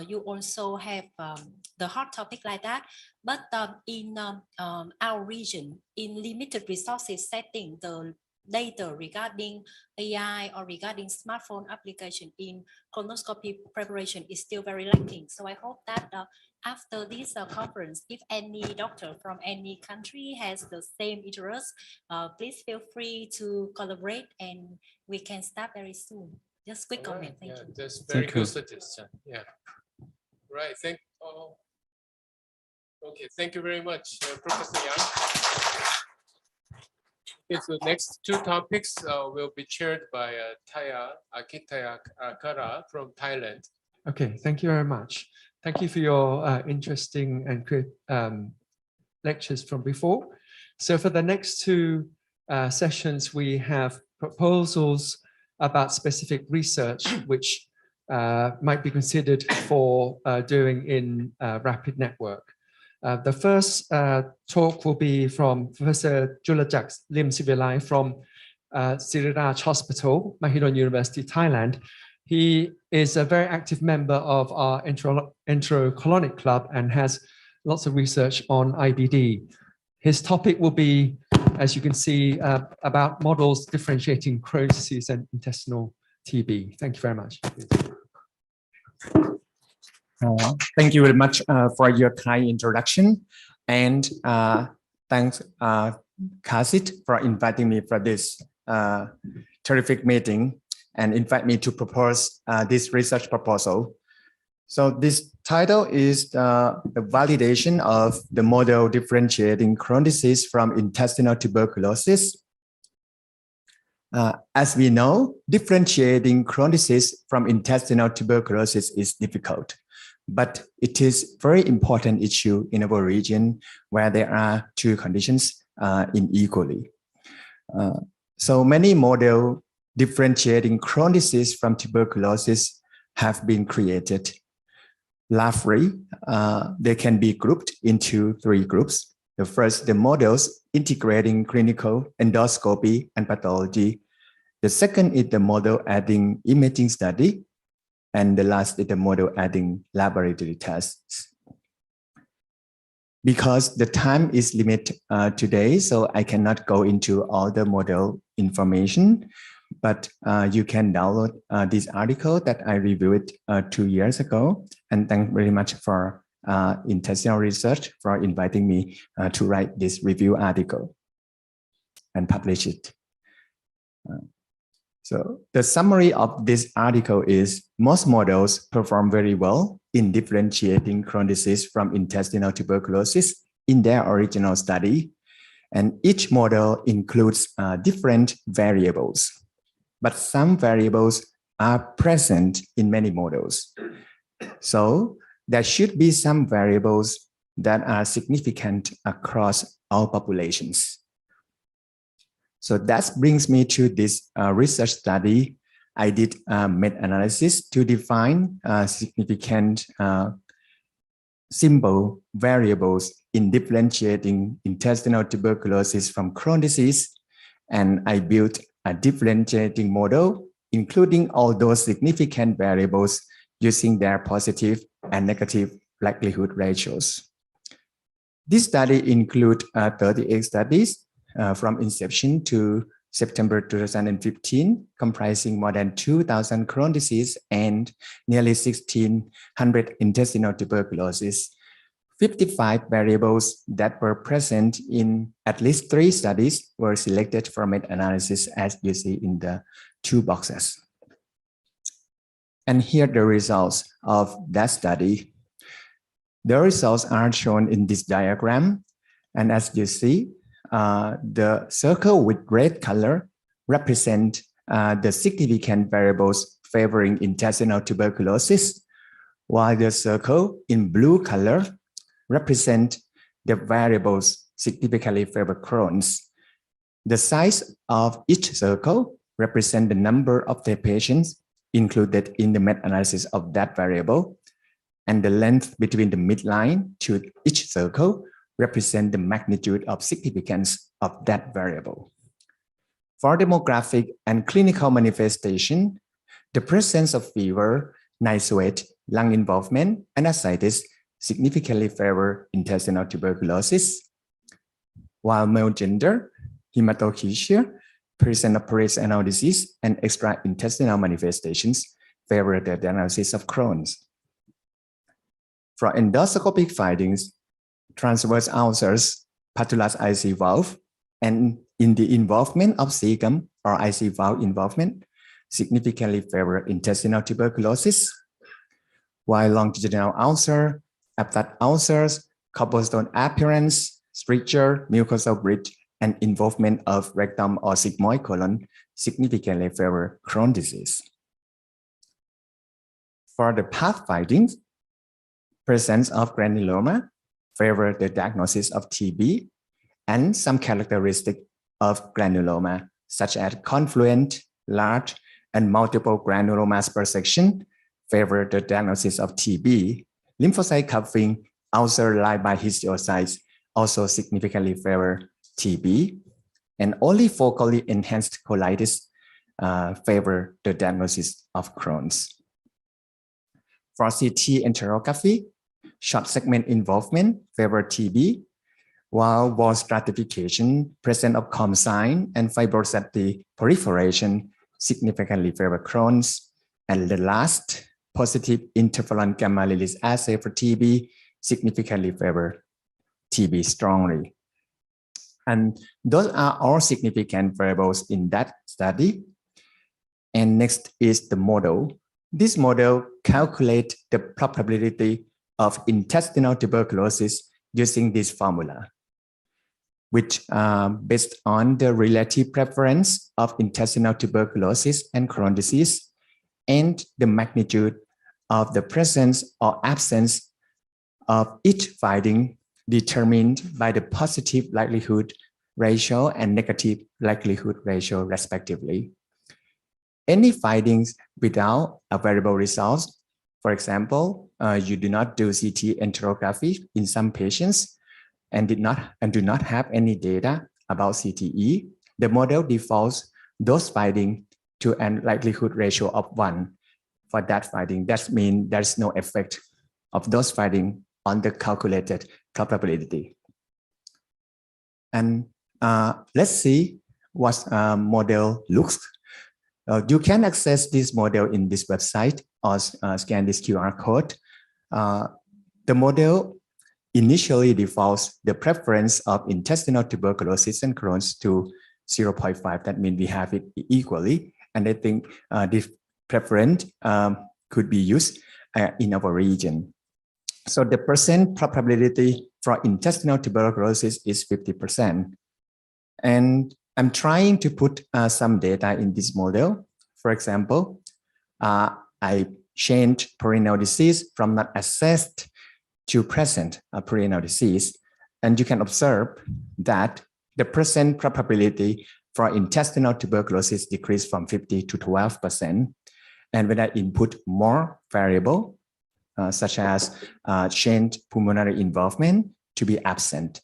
you also have the hot topic like that, but in our region, in limited resources setting, the data regarding AI or regarding smartphone application in colonoscopy preparation is still very lacking. So I hope that after this conference, if any doctor from any country has the same interest, please feel free to collaborate and we can start very soon. Just quick comment. Thank you. That's very good suggestion. Yeah. Right. Okay. Thank you very much, Professor Yang. Okay, so next two topics will be chaired by Thaya Akitaya from Thailand. Okay, thank you very much. Thank you for your interesting and good lectures from before. So for the next two sessions, we have proposals about specific research which might be considered for doing in rapid network. The first talk will be from Professor Julajak Lim Sivilai from Siriraj Hospital, Mahidol University, Thailand. He is a very active member of our enterocolonic club and has lots of research on IBD. His topic will be, as you can see, about models differentiating Crohn's disease and intestinal TB. Thank you very much. Thank you very much for your kind introduction, and thanks Kasit for inviting me for this terrific meeting and invite me to propose this research proposal. So this title is the validation of the model differentiating Crohn's disease from intestinal tuberculosis. As we know, differentiating Crohn's disease from intestinal tuberculosis is difficult, but it is a very important issue in our region where there are two conditions unequally. So many models differentiating Crohn's disease from tuberculosis have been created. Lastly, they can be grouped into three groups. The first, the models integrating clinical endoscopy and pathology. The second is the model adding imaging study. And the last is the model adding laboratory tests. Because the time is limited today, so I cannot go into all the model information, but you can download this article that I reviewed 2 years ago. And thank very much for Intestinal Research for inviting me to write this review article and publish it. So the summary of this article is most models perform very well in differentiating Crohn's disease from intestinal tuberculosis in their original study. And each model includes different variables, but some variables are present in many models. So there should be some variables that are significant across all populations. So that brings me to this research study. I did meta-analysis to define significant simple variables in differentiating intestinal tuberculosis from Crohn's disease. And I built a differentiating model, including all those significant variables using their positive and negative likelihood ratios. This study includes 38 studies from inception to September 2015, comprising more than 2,000 Crohn's disease and nearly 1,600 intestinal tuberculosis. 55 variables that were present in at least 3 studies were selected for meta-analysis, as you see in the 2 boxes. And here are the results of that study. The results are shown in this diagram. And as you see, the circle with red color represent the significant variables favoring intestinal tuberculosis, while the circle in blue color represent the variables significantly favor Crohn's. The size of each circle represents the number of the patients included in the meta-analysis of that variable, and the length between the midline to each circle represents the magnitude of significance of that variable. For demographic and clinical manifestation, the presence of fever, night sweat, lung involvement, and ascites significantly favor intestinal tuberculosis, while male gender, hematochezia, presence of perianal disease, and extra-intestinal manifestations favor the diagnosis of Crohn's. For endoscopic findings, transverse ulcers, patulous IC valve, and in the involvement of cecum or IC valve involvement, significantly favor intestinal tuberculosis, while longitudinal ulcer, aphthous ulcers, cobblestone appearance, stricture, mucosal bridge, and involvement of rectum or sigmoid colon significantly favor Crohn's disease. For the path findings, presence of granuloma favor the diagnosis of TB, and some characteristics of granuloma, such as confluent, large, and multiple granulomas per section, favor the diagnosis of TB. Lymphocyte cupping, ulcer-like by histiocytes also significantly favor TB, and only focally enhanced colitis favor the diagnosis of Crohn's. For CT enterography, short segment involvement favor TB, while wall stratification, presence of COM sign, and fibrosity proliferation significantly favor Crohn's. And the last, positive interferon gamma release assay for TB significantly favor TB strongly. And those are all significant variables in that study. And next is the model. This model calculates the probability of intestinal tuberculosis using this formula, which based on the relative preference of intestinal tuberculosis and Crohn's disease and the magnitude of the presence or absence of each finding determined by the positive likelihood ratio and negative likelihood ratio respectively. Any findings without a variable results, for example, you do not do CT enterography in some patients and do not have any data about CTE, the model defaults those findings to a likelihood ratio of 1 for that finding. That means there's no effect of those findings on the calculated probability. And let's see what model looks. You can access this model in this website or scan this QR code. The model initially defaults the preference of intestinal tuberculosis and Crohn's to 0.5. That means we have it equally. And I think this preference could be used in our region. So the percent probability for intestinal tuberculosis is 50%. And I'm trying to put some data in this model. For example, I changed perineal disease from not assessed to present perineal disease. And you can observe that the percent probability for intestinal tuberculosis decreased from 50 to 12%. And when I input more variable, such as changed pulmonary involvement to be absent,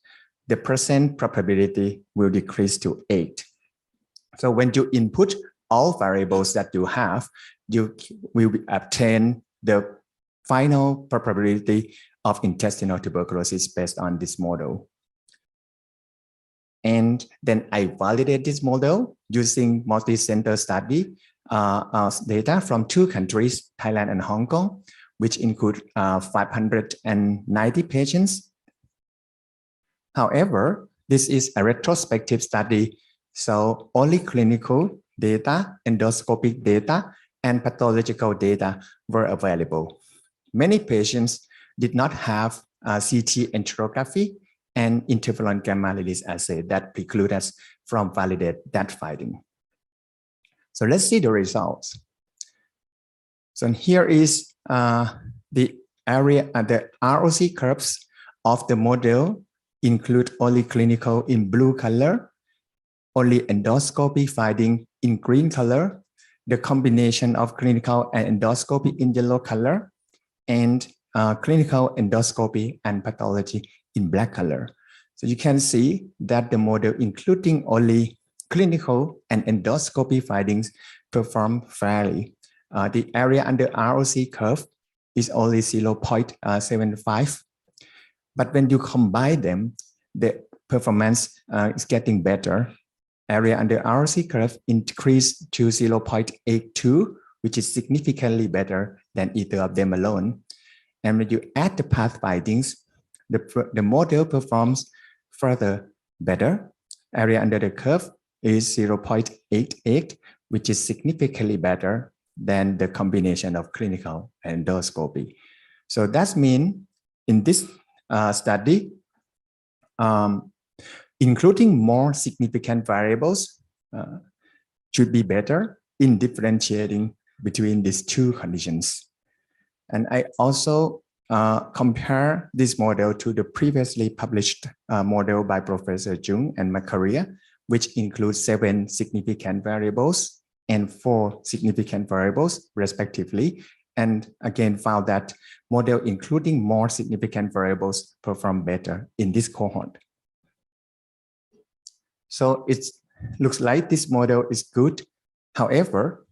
the percent probability will decrease to 8. So when you input all variables that you have, you will obtain the final probability of intestinal tuberculosis based on this model. And then I validate this model using multi-center study data from 2 countries, Thailand and Hong Kong, which include 590 patients. However, this is a retrospective study, so only clinical data, endoscopic data, and pathological data were available. Many patients did not have CT enterography and interferon gamma release assay that preclude us from validate that finding. So let's see the results. So here is the area, the ROC curves of the model include only clinical in blue color only endoscopy finding in green color, the combination of clinical and endoscopy in yellow color, and clinical endoscopy and pathology in black color. So you can see that the model including only clinical and endoscopy findings perform fairly. The area under ROC curve is only 0.75. But when you combine them, the performance is getting better. Area under ROC curve increased to 0.82, which is significantly better than either of them alone. And when you add the path findings, the model performs further better. Area under the curve is 0.88, which is significantly better than the combination of clinical and endoscopy. So that means in this study, including more significant variables should be better in differentiating between these two conditions. And I also compare this model to the previously published model by Professor Jung and Macaria, which includes 7 significant variables and 4 significant variables respectively. And again, found that model including more significant variables perform better in this cohort. So it looks like this model is good. However,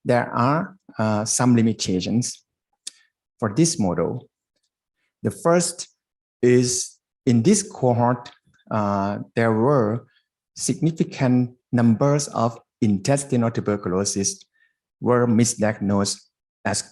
there are some limitations for this model. The first is in this cohort, there were significant numbers of intestinal tuberculosis were misdiagnosed as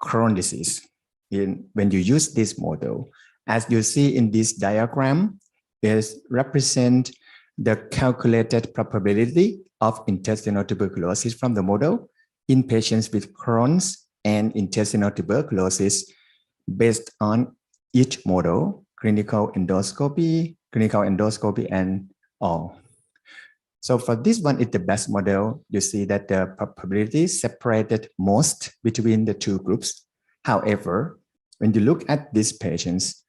Crohn's disease when you use this model. As you see in this diagram, is represent the calculated probability of intestinal tuberculosis from the model in patients with Crohn's and intestinal tuberculosis based on each model, clinical endoscopy, and all. So for this one, it's the best model. You see that the probability separated most between the two groups. However, when you look at these patients,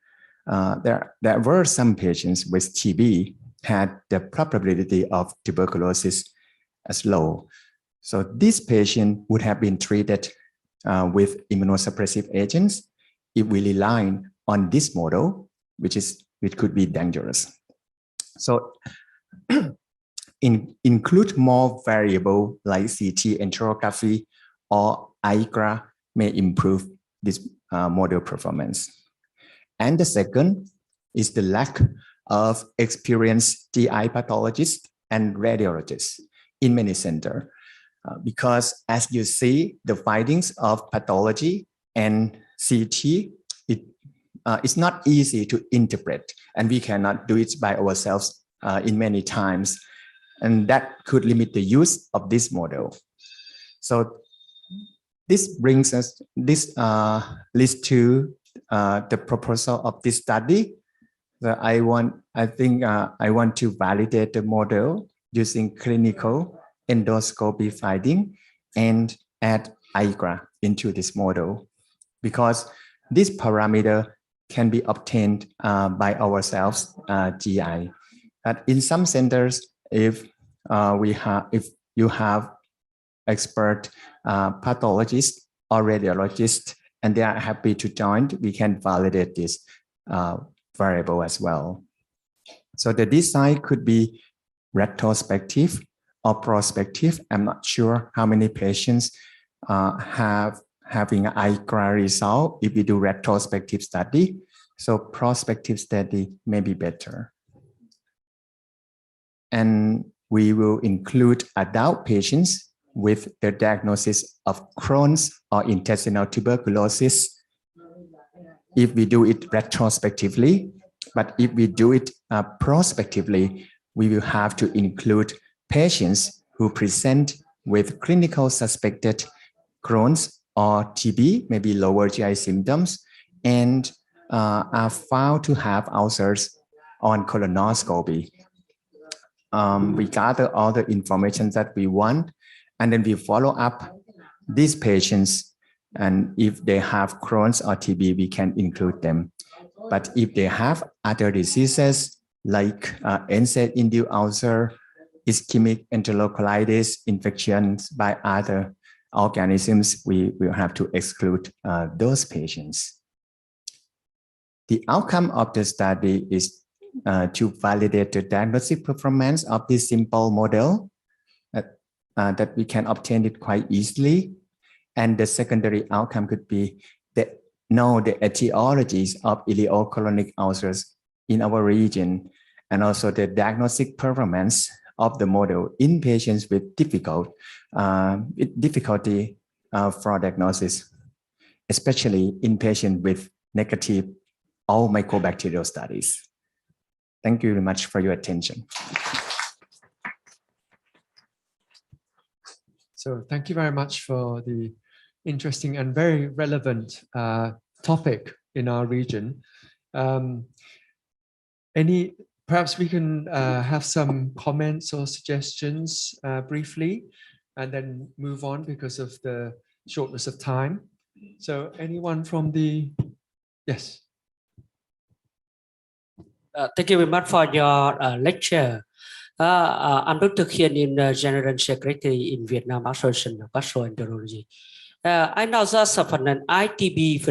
there were some patients with TB had the probability of tuberculosis as low. So this patient would have been treated with immunosuppressive agents if we rely on this model, which could be dangerous. So include more variable like CT enterography or IGRA may improve this model performance. And the second is the lack of experienced GI pathologists and radiologists in many centers. Because as you see, the findings of pathology and CT, it's not easy to interpret, and we cannot do it by ourselves in many times. And that could limit the use of this model. So this brings us, this leads to the proposal of this study. So I want to validate the model using clinical endoscopy finding and add IGRA into this model, because this parameter can be obtained by ourselves, GI. But in some centers, if you have expert pathologists or radiologists and they are happy to join, we can validate this variable as well. So the design could be retrospective or prospective. I'm not sure how many patients having an IGRA result if we do retrospective study. So prospective study may be better. And we will include adult patients with the diagnosis of Crohn's or intestinal tuberculosis if we do it retrospectively. But if we do it prospectively, we will have to include patients who present with clinical suspected Crohn's or TB, maybe lower GI symptoms, and are found to have ulcers on colonoscopy. We gather all the information that we want, and then we follow up these patients. And if they have Crohn's or TB, we can include them. But if they have other diseases like NSAID-induced ulcer ischemic enterocolitis infections by other organisms, we will have to exclude those patients. The outcome of the study is to validate the diagnostic performance of this simple model that we can obtain it quite easily. And the secondary outcome could be that know the etiologies of ileocolonic ulcers in our region, and also the diagnostic performance of the model in patients with difficulty for diagnosis, especially in patients with negative all mycobacterial studies. Thank you very much for your attention. So thank you very much for the interesting and very relevant topic in our region. Perhaps we can have some comments or suggestions briefly, and then move on because of the shortness of time. So anyone from the, yes. Thank you very much for your lecture. I'm Dr. Hyun in General Secretary in Vietnam Association of Gastroenterology. I know that an ITB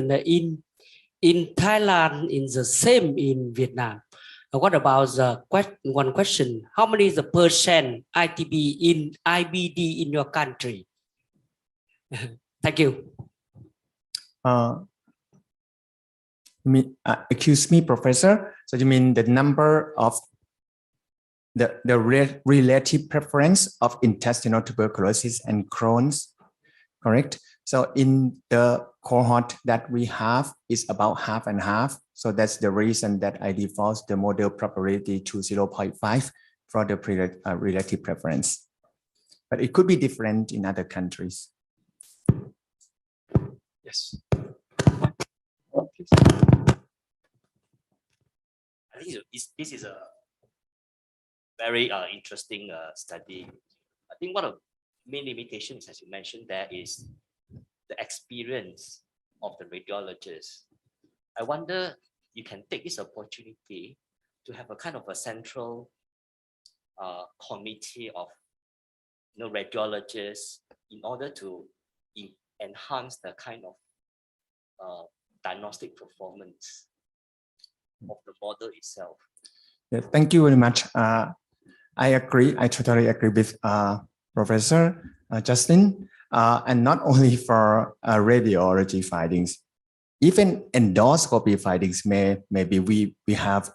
in Thailand is the same in Vietnam. What about the one question? How many is the percent ITB in IBD in your country? Thank you. Excuse me, Professor. So you mean the number of the relative preference of intestinal tuberculosis and Crohn's, correct? So in the cohort that we have is about half and half. So that's the reason that I default the model probability to 0.5 for the relative preference. But it could be different in other countries. Yes. I think this is a very interesting study. I think one of the main limitations, as you mentioned, there is the experience of the radiologists. I wonder you can take this opportunity to have a kind of a central committee of radiologists in order to enhance the kind of diagnostic performance of the model itself. Yeah, thank you very much. I agree. I totally agree with Professor Justin. And not only for radiology findings, even endoscopy findings maybe we have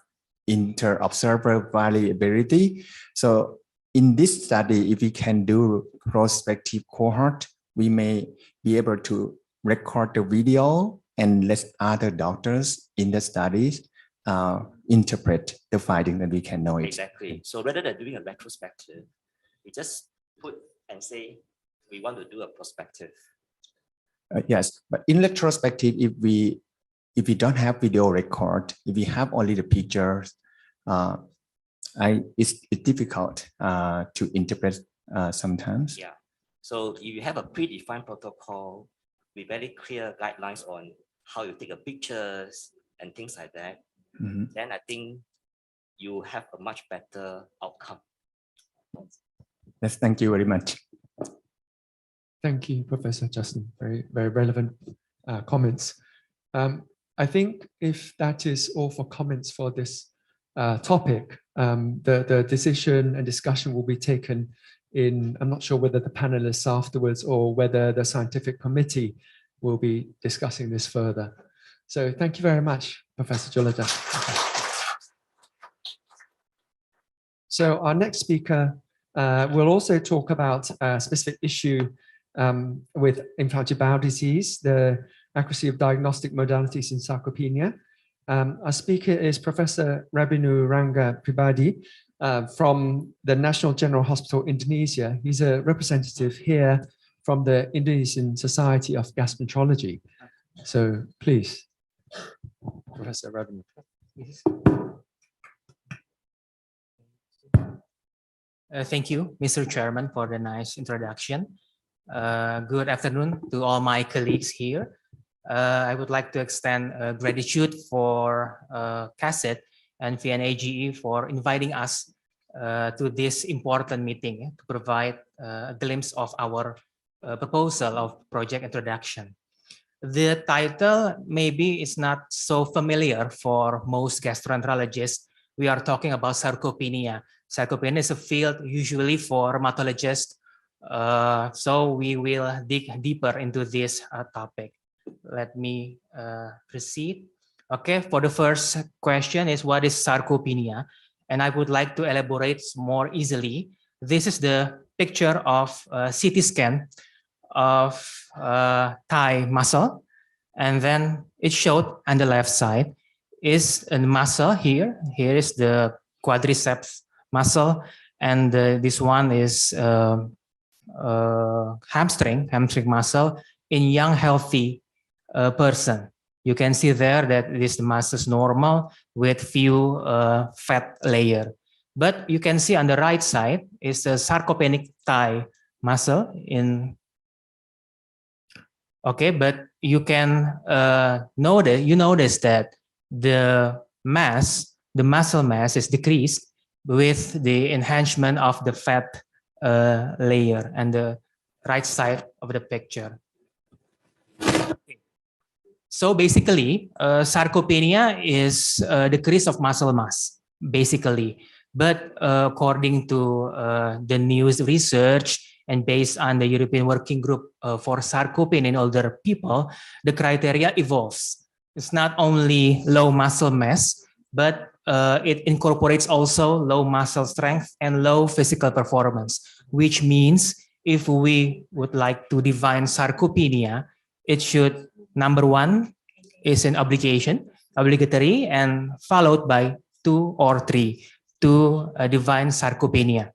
inter-observer variability. So in this study, if we can do prospective cohort, we may be able to record the video and let other doctors in the studies interpret the finding, that we can know it. Exactly. So rather than doing a retrospective, we just put and say we want to do a prospective. Yes, but in retrospective, if we don't have video record, if we have only the pictures, it's difficult to interpret sometimes. Yeah. So if you have a predefined protocol with very clear guidelines on how you take a pictures and things like that, then I think you have a much better outcome. Yes, thank you very much. Thank you, Professor Justin. Very, very relevant comments. I think if that is all for comments for this topic, the decision and discussion will be taken in, I'm not sure whether the panelists afterwards or whether the scientific committee will be discussing this further. So thank you very much, Professor Jolada. So our next speaker will also talk about a specific issue with inflammatory bowel disease, the accuracy of diagnostic modalities in sarcopenia. Our speaker is Professor Rabinu Ranga Pribadi from the National General Hospital, Indonesia. He's a representative here from the Indonesian Society of Gastroenterology. So please, Professor Rabinu. Thank you, Mr. Chairman, for the nice introduction. Good afternoon to all my colleagues here. I would like to extend gratitude for CASET and VNAGE for inviting us to this important meeting to provide a glimpse of our proposal of project introduction. The title maybe is not so familiar for most gastroenterologists. We are talking about sarcopenia. Sarcopenia is a field usually for rheumatologists. So we will dig deeper into this topic. Let me proceed. Okay, for the first question is what is sarcopenia? And I would like to elaborate more easily. This is the picture of a CT scan of thigh muscle. And then it showed on the left side is a muscle here. Here is the quadriceps muscle. And this one is hamstring muscle in young healthy person. You can see there that this muscle is normal with few fat layer. But you can see on the right side is the sarcopenic thigh muscle in. Okay, but you can notice that the muscle mass is decreased with the enhancement of the fat layer and the right side of the picture. So basically, sarcopenia is decrease of muscle mass, basically. But according to the newest research and based on the European Working Group for sarcopenia in older people, the criteria evolves. It's not only low muscle mass, but it incorporates also low muscle strength and low physical performance, which means if we would like to define sarcopenia, it should, number one, is an obligatory, and followed by 2 or 3 to define sarcopenia.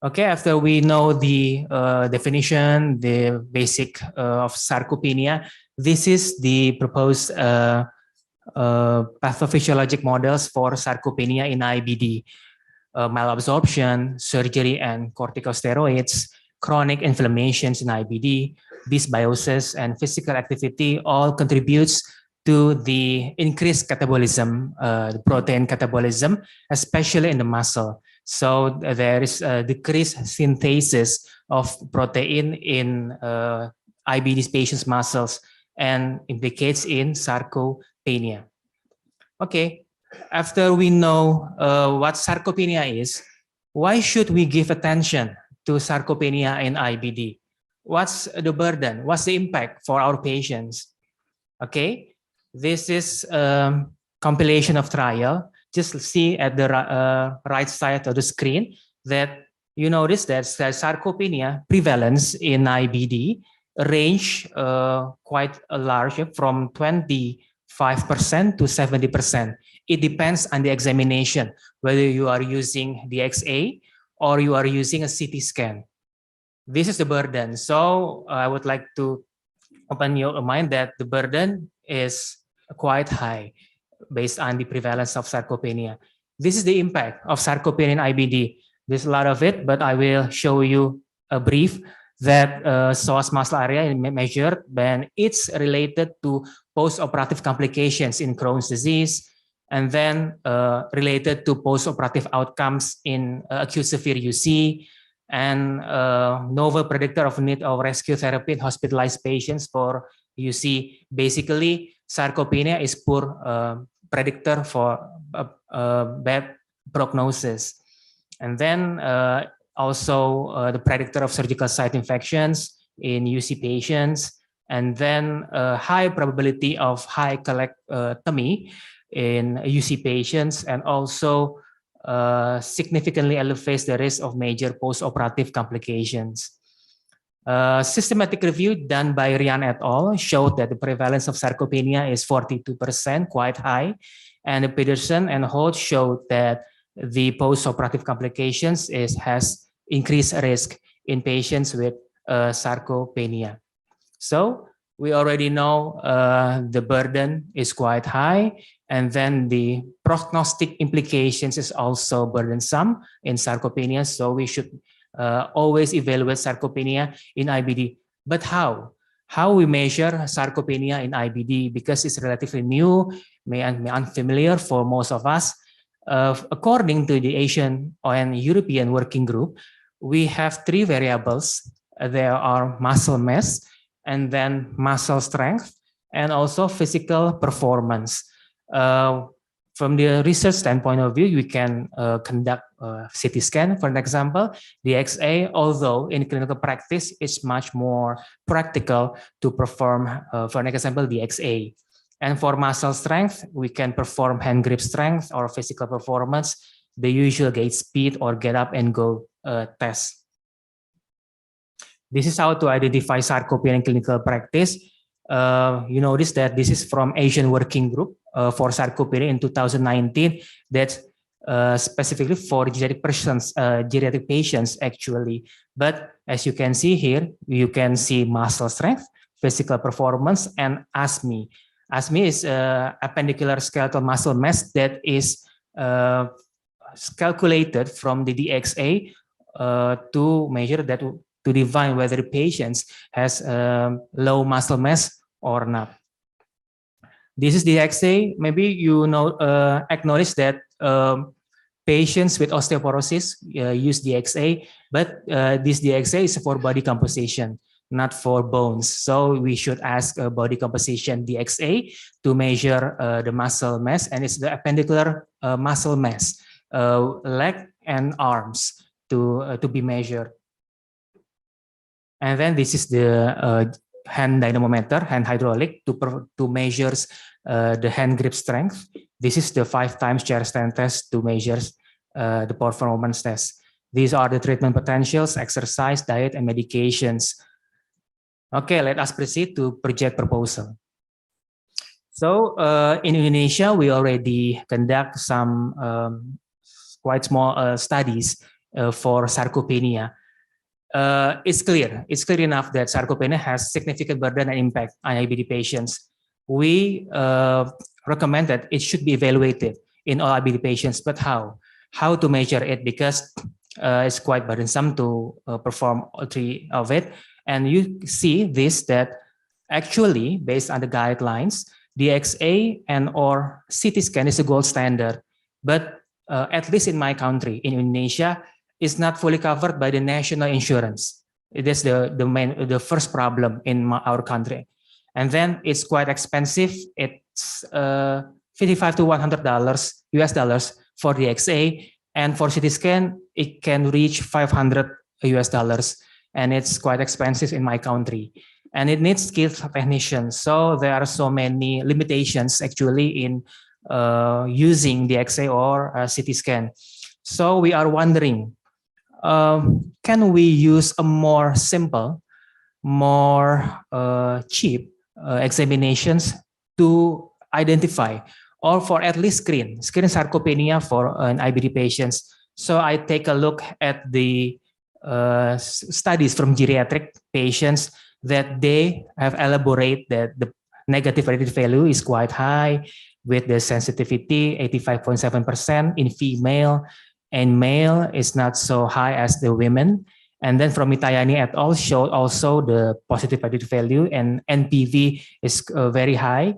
Okay, after we know the definition, the basic of sarcopenia, this is the proposed pathophysiologic models for sarcopenia in IBD. Malabsorption, surgery and corticosteroids, chronic inflammations in IBD, dysbiosis and physical activity all contributes to the increased catabolism, the protein catabolism, especially in the muscle. So there is a decreased synthesis of protein in IBD patients' muscles and implicates in sarcopenia. Okay, after we know what sarcopenia is, why should we give attention to sarcopenia in IBD? What's the burden? What's the impact for our patients? Okay, this is a compilation of trial. Just see at the right side of the screen that you notice that sarcopenia prevalence in IBD range quite large, from 25% to 70%. It depends on the examination, whether you are using the X-ray or you are using a CT scan. This is the burden. So I would like to open your mind that the burden is quite high based on the prevalence of sarcopenia. This is the impact of sarcopenia in IBD. There's a lot of it, but I will show you a brief that psoas muscle area measured, then it's related to post-operative complications in Crohn's disease, and then related to post-operative outcomes in acute severe UC, and novel predictor of need of rescue therapy in hospitalized patients for UC. Basically, sarcopenia is poor predictor for bad prognosis. And then also the predictor of surgical site infections in UC patients, and then high probability of high colectomy in UC patients, and also significantly elevates the risk of major post-operative complications. Systematic review done by Ryan et al. Showed that the prevalence of sarcopenia is 42%, quite high, and Peterson and Holt showed that the post-operative complications has increased risk in patients with sarcopenia. So we already know the burden is quite high, and then the prognostic implications is also burdensome in sarcopenia. So we should always evaluate sarcopenia in IBD. But how? How we measure sarcopenia in IBD? Because it's relatively new, may unfamiliar for most of us. According to the Asian and European working group, we have three variables. There are muscle mass, and then muscle strength, and also physical performance. From the research standpoint of view, we can conduct CT scan, for an example. The DXA, although in clinical practice, it's much more practical to perform, for an example, the DXA. And for muscle strength, we can perform hand grip strength or physical performance, the usual gait speed or get up and go test. This is how to identify sarcopenia in clinical practice. You notice that this is from Asian Working Group for sarcopenia in 2019. That's specifically for geriatric patients actually. But as you can see here, you can see muscle strength, physical performance, and ASME. ASME is appendicular skeletal muscle mass that is calculated from the DXA to measure that, to define whether the patient has low muscle mass or not. This is the DXA. Maybe you know acknowledge that patients with osteoporosis use DXA, but this DXA is for body composition, not for bones. So we should ask body composition DXA to measure the muscle mass, and it's the appendicular muscle mass, leg and arms to be measured. And then this is the hand dynamometer, hand hydraulic, to measure the hand grip strength. This is the 5 times chair stand test to measure the performance test. These are the treatment potentials, exercise, diet, and medications. Okay, let us proceed to project proposal. So in Indonesia, we already conduct some quite small studies for sarcopenia. It's clear enough that sarcopenia has significant burden and impact on IBD patients. We recommend that it should be evaluated in all IBD patients, but how? How to measure it? Because it's quite burdensome to perform all three of it. And you see this, that actually, based on the guidelines, DXA and or CT scan is a gold standard. But at least in my country, in Indonesia, is not fully covered by the national insurance. It is the first problem in our country. And then it's quite expensive. It's $55 to $100 US for the DXA. And for CT scan, it can reach $500 US. And it's quite expensive in my country. And it needs skilled technicians. So there are so many limitations actually in using the DXA or CT scan. So we are wondering, can we use a more simple, more cheap examinations to identify, or for at least screen sarcopenia for an IBD patients? So I take a look at the studies from geriatric patients that they have elaborated that the negative predictive value is quite high, with the sensitivity 85.7% in female, and male is not so high as the women. And then from Mitayani et al. Showed also the positive predictive value, and NPV is very high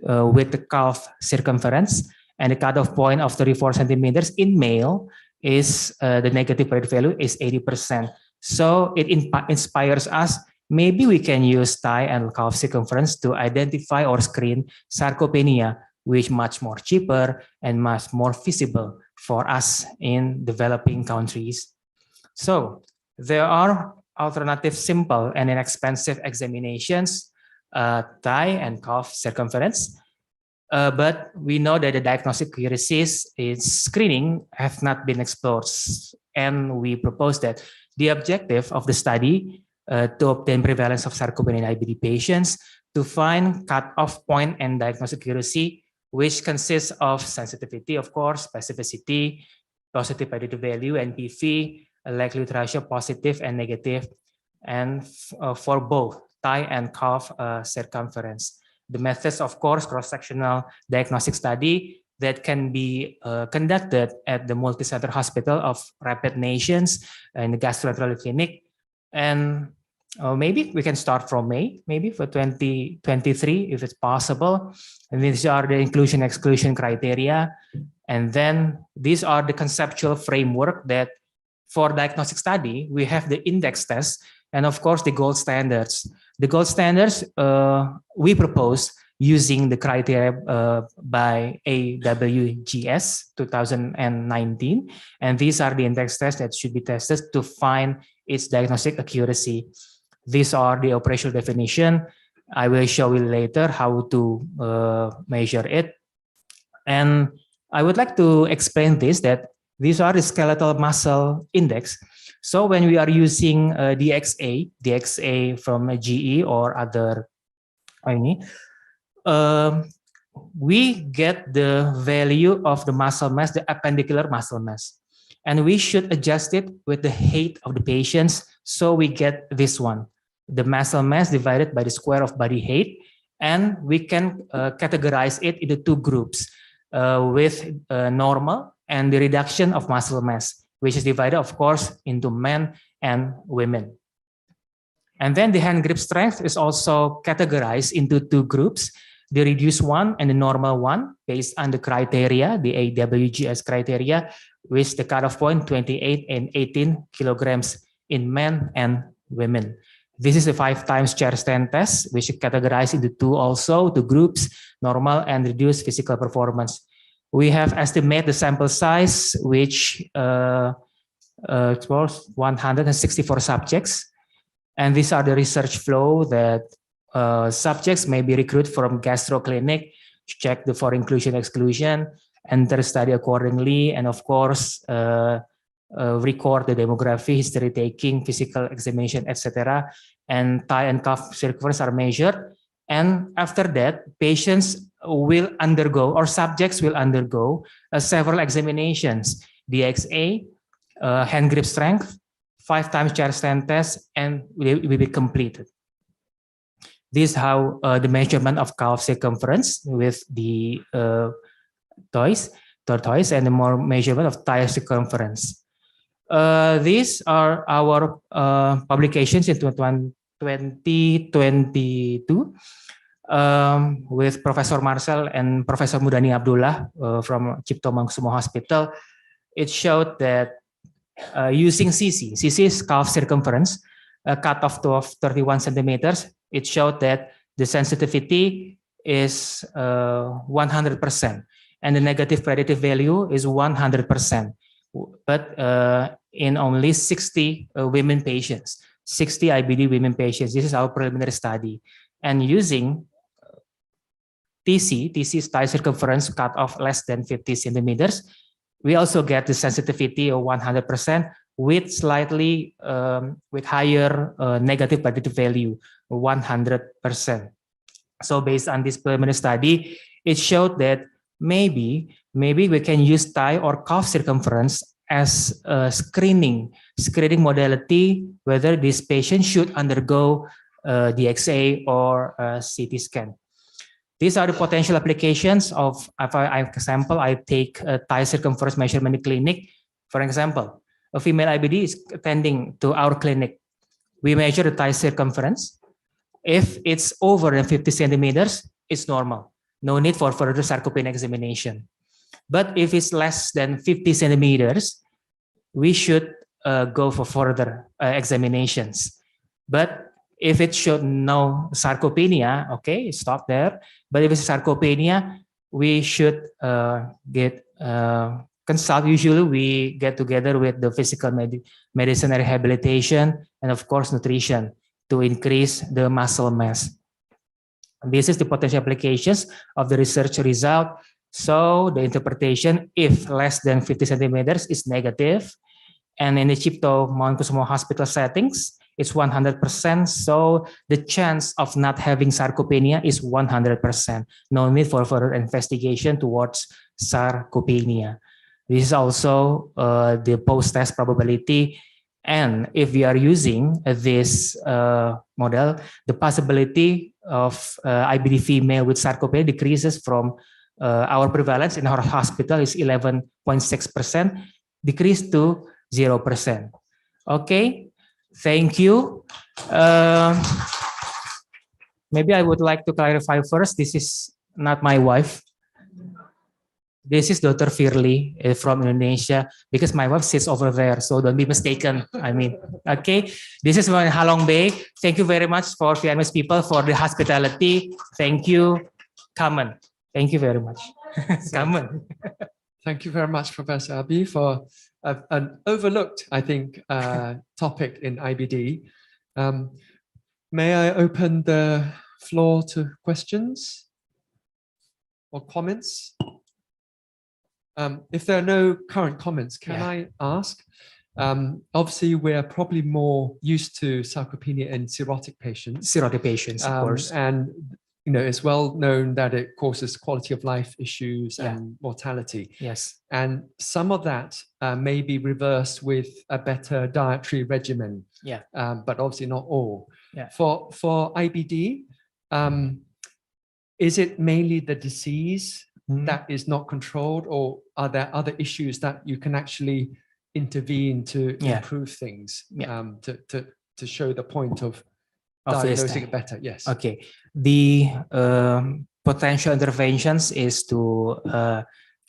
with the calf circumference, and the cutoff point of 34 centimeters in male is the negative predictive value is 80%. So it inspires us. Maybe we can use thigh and calf circumference to identify or screen sarcopenia, which much more cheaper and much more feasible for us in developing countries. So there are alternative simple and inexpensive examinations, thigh and calf circumference. But we know that the diagnostic accuracies in screening have not been explored. And we propose that the objective of the study to obtain prevalence of sarcopenia in IBD patients, to find cutoff point and diagnostic accuracy, which consists of sensitivity, of course, specificity, positive predictive value, NPV, likelihood ratio, positive and negative, and for both thigh and calf circumference. The methods, of course, cross-sectional diagnostic study that can be conducted at the multi-center hospital of Rapid Nations and the gastroenterology clinic. And maybe we can start from May, maybe for 2023, if it's possible. And these are the inclusion-exclusion criteria. And then these are the conceptual framework that for diagnostic study, we have the index test and of course the gold standards. The gold standards we propose using the criteria by AWGS 2019. And these are the index tests that should be tested to find its diagnostic accuracy. These are the operational definition. I will show you later how to measure it. And I would like to explain this, that these are the skeletal muscle index. So when we are using DXA from GE or other, we get the value of the muscle mass, the appendicular muscle mass. And we should adjust it with the height of the patients. So we get this one, the muscle mass divided by the square of body height. And we can categorize it into two groups with normal and the reduction of muscle mass, which is divided, of course, into men and women. And then the hand grip strength is also categorized into two groups, the reduced one and the normal one, based on the criteria, the AWGS criteria, with the cutoff point 28 and 18 kilograms in men and women. This is a 5 times chair stand test, which is categorized into two groups, normal and reduced physical performance. We have estimated the sample size, which was 164 subjects. And these are the research flow that subjects may be recruited from gastro clinic, check the for inclusion exclusion, enter study accordingly, and of course, record the demography, history taking, physical examination, etc. And thigh and calf circumference are measured. And after that, patients will undergo, or subjects will undergo several examinations, DXA, hand grip strength, 5 times chair stand test, and will be completed. This is how the measurement of calf circumference with the tortoise, and the more measurement of thigh circumference. These are our publications in 2022 with Professor Marcel and Professor Mudani Abdullah from Cipto Mangunkusumo Hospital. It showed that using CC is calf circumference, a cutoff of 31 centimeters, it showed that the sensitivity is 100%, and the negative predictive value is 100%. But in only 60 women patients, 60 IBD women patients. This is our preliminary study. And using TC's thigh circumference cutoff less than 50 centimeters, we also get the sensitivity of 100% with slightly with higher negative predictive value, 100%. So based on this preliminary study, it showed that maybe we can use thigh or calf circumference as a screening modality, whether this patient should undergo DXA or CT scan. These are the potential applications of, for example, I take a thigh circumference measurement in the clinic. For example, a female IBD is attending to our clinic. We measure the thigh circumference. If it's over than 50 centimeters, it's normal. No need for further sarcopenia examination. But if it's less than 50 centimeters, we should go for further examinations. But if it showed no sarcopenia, okay, stop there. But if it's sarcopenia, we should consult. Usually we get together with the physical medicine and rehabilitation, and of course nutrition to increase the muscle mass. This is the potential applications of the research result. So the interpretation, if less than 50 centimeters, is negative. And in the Cipto Mangunkusumo Hospital settings, it's 100%. So the chance of not having sarcopenia is 100%. No need for further investigation towards sarcopenia. This is also the post-test probability. And if we are using this model, the possibility of IBD female with sarcopenia decreases from our prevalence in our hospital is 11.6%, decreased to 0%. Okay, thank you. Maybe I would like to clarify first, this is not my wife. This is Dr. Firly from Indonesia, because my wife sits over there, so don't be mistaken. I mean, okay. This is from Halong Bay. Thank you very much for Vietnamese people for the hospitality. Thank you. Come on. Thank you very much. Come on. Thank you very much, Professor Abi, for an overlooked, I think, topic in IBD. May I open the floor to questions or comments? If there are no current comments, can I ask? Obviously, we're probably more used to sarcopenia in cirrhotic patients. Cirrhotic patients, of course. And it's well known that it causes quality of life issues and mortality. Yes. And some of that may be reversed with a better dietary regimen. Yeah. But obviously not all. Yeah. For IBD, is it mainly the disease that is not controlled, or are there other issues that you can actually intervene to improve things, to show the point of diagnosing it better? Yes. Okay. The potential interventions is to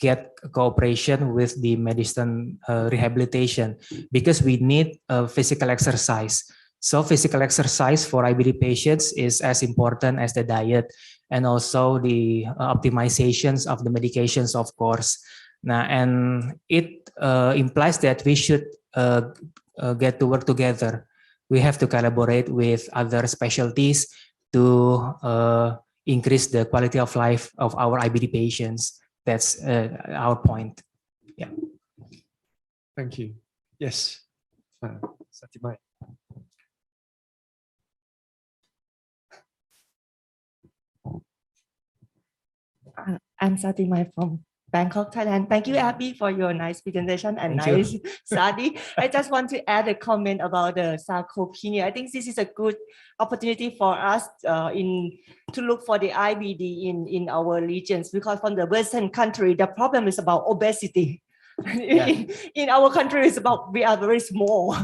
get cooperation with the medicine rehabilitation, because we need physical exercise. So physical exercise for IBD patients is as important as the diet, and also the optimizations of the medications, of course. Now, and it implies that we should get to work together. We have to collaborate with other specialties to increase the quality of life of our IBD patients. That's our point. Yeah. Thank you. Yes. Satimai. I'm Satimai from Bangkok, Thailand. Thank you, Abby, for your nice presentation and nice study. I just want to add a comment about the sarcopenia. I think this is a good opportunity for us to look for the IBD in our regions, because from the Western country, the problem is about obesity. In our country, it's about we are very small.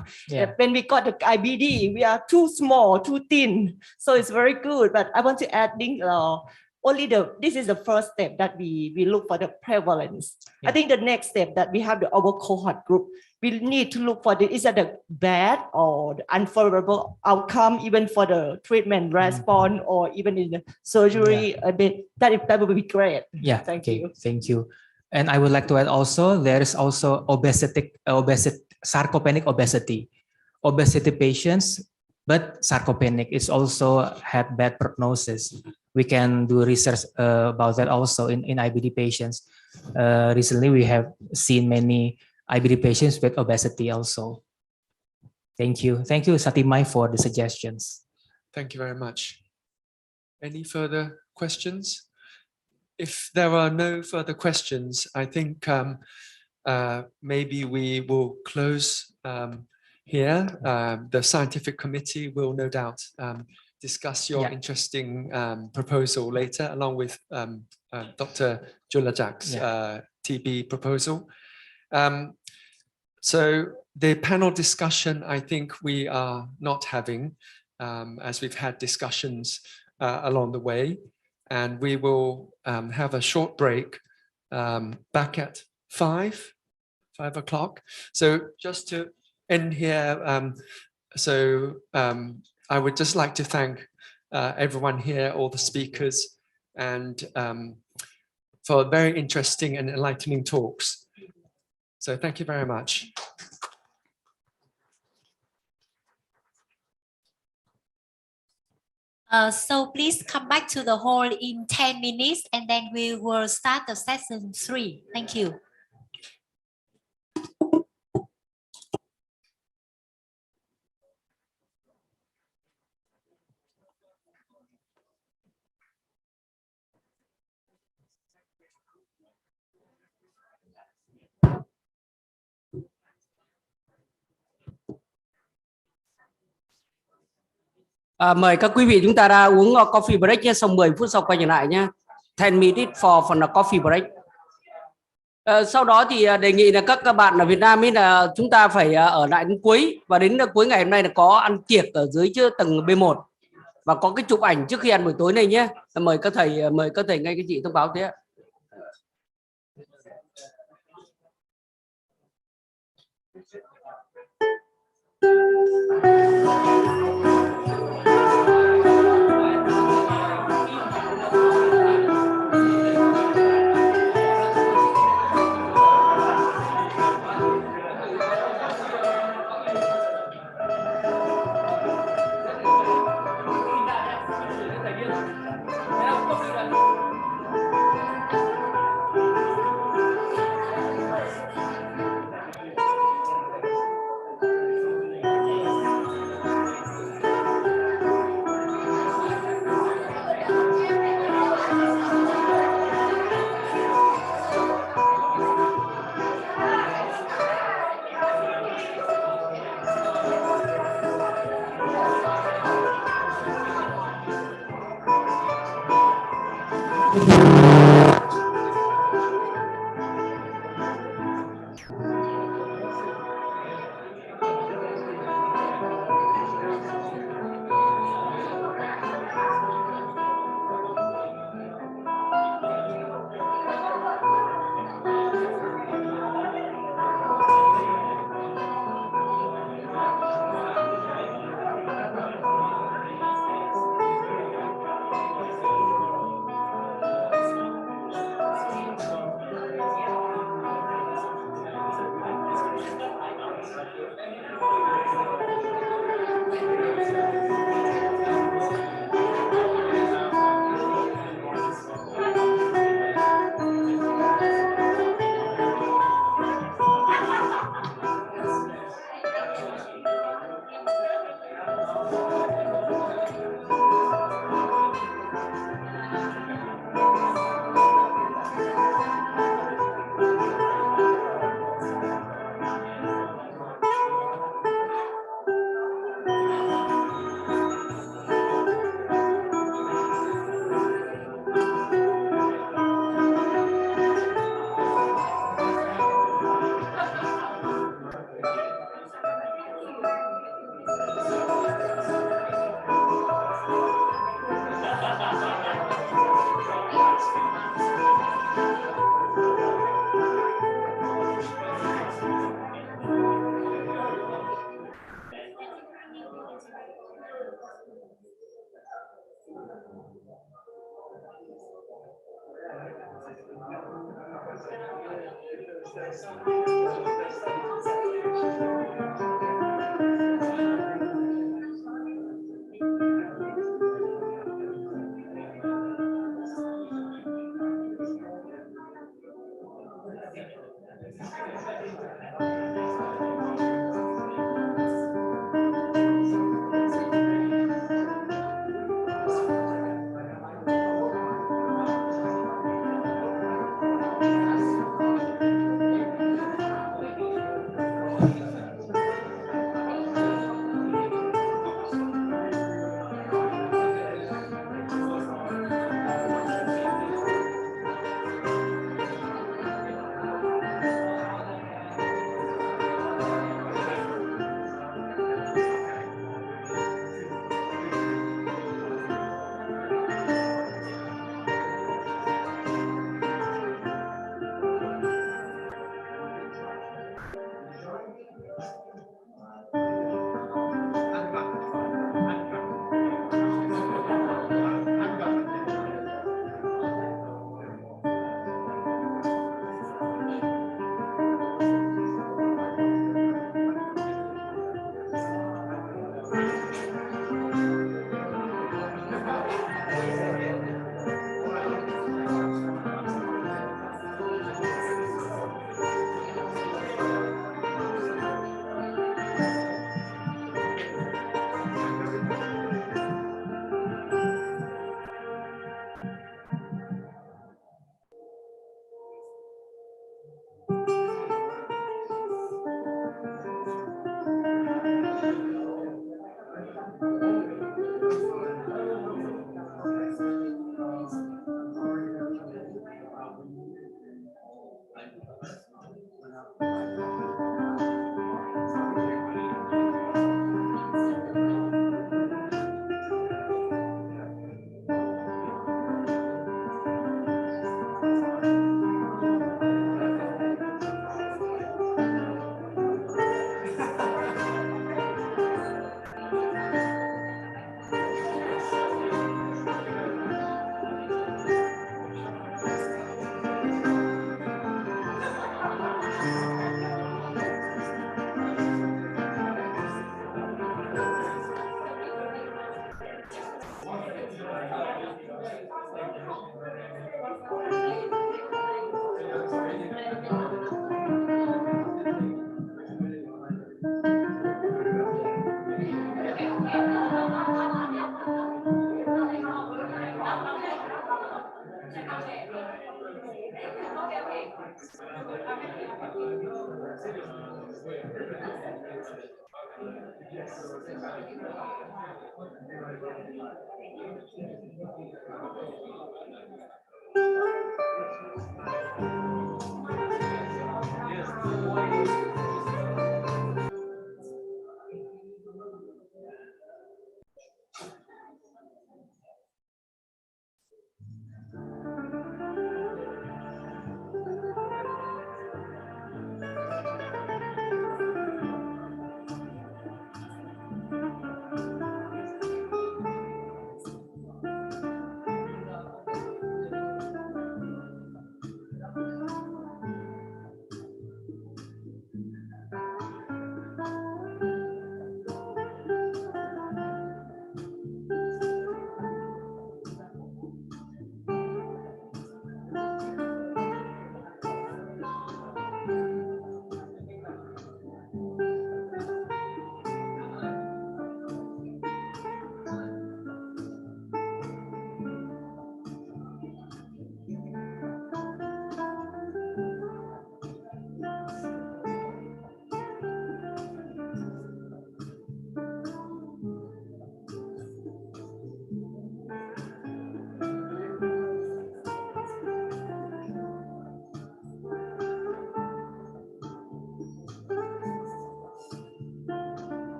When we got the IBD, we are too small, too thin. So it's very good. But I want to add this is the first step that we look for the prevalence. I think the next step that we have our cohort group, we need to look for is that the bad or the unfavorable outcome, even for the treatment response or even in the surgery a bit. That would be great. Yeah. Thank you. Thank you. And I would like to add also, there is also sarcopenic obesity. Obesity patients, but sarcopenic is also had bad prognosis. We can do research about that also in IBD patients. Recently, we have seen many IBD patients with obesity also. Thank you. Thank you, Satimai, for the suggestions. Thank you very much. Any further questions? If there are no further questions, I think maybe we will close here. The scientific committee will no doubt discuss your interesting proposal later, along with Dr. Julajak's TB proposal. So the panel discussion, I think we are not having, as we've had discussions along the way. And we will have a short break back at 5 o'clock. So just to end here, I would just like to thank everyone here, all the speakers, and for very interesting and enlightening talks. So thank you very much. So please come back to the hall in 10 minutes, and then we will start the session 3. Thank you. Mời các quý vị, chúng ta đã uống coffee break nhé, xong 10 phút sau quay trở lại nhé. 10 minutes for a coffee break. Sau đó thì đề nghị là các bạn ở Việt Nam ấy là chúng ta phải ở lại đến cuối, và đến cuối ngày hôm nay là có ăn tiệc ở dưới tầng B1 và có cái chụp ảnh trước khi ăn buổi tối này nhé. Mời các thầy ngay cái chị thông báo thế ạ.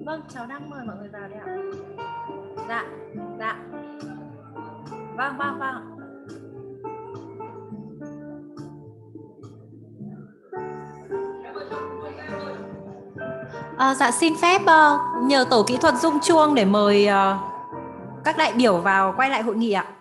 Vâng, cháu đang mời mọi người vào đây ạ. Dạ, dạ. Vâng, vâng, vâng. Dạ xin phép nhờ tổ kỹ thuật rung chuông để mời các đại biểu vào quay lại hội nghị ạ.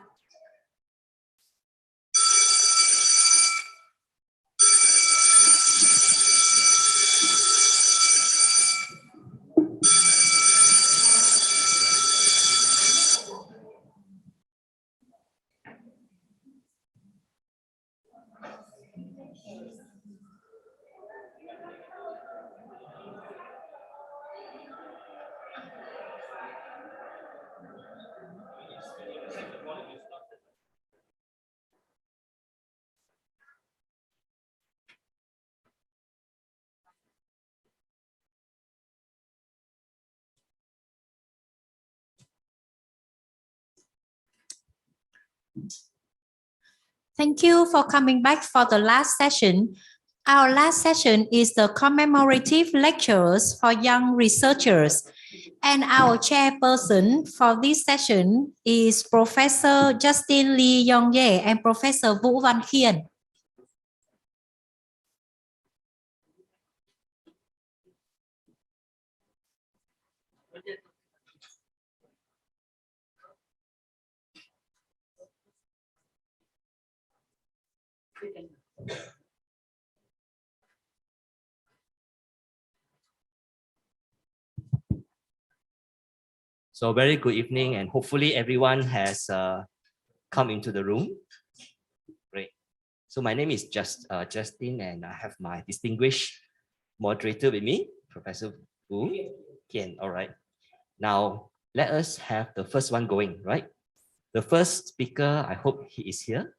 Thank you for coming back for the last session. Our last session is the commemorative lectures for young researchers. And our chairperson for this session is Professor Justin Lee Yong-ye and Professor Vũ Văn Khiên. So very good evening, and hopefully everyone has come into the room. Great. So my name is Justin, and I have my distinguished moderator with me, Professor Vũ Khiên. All right. Now let us have the first one going, right? The first speaker, I hope he is here.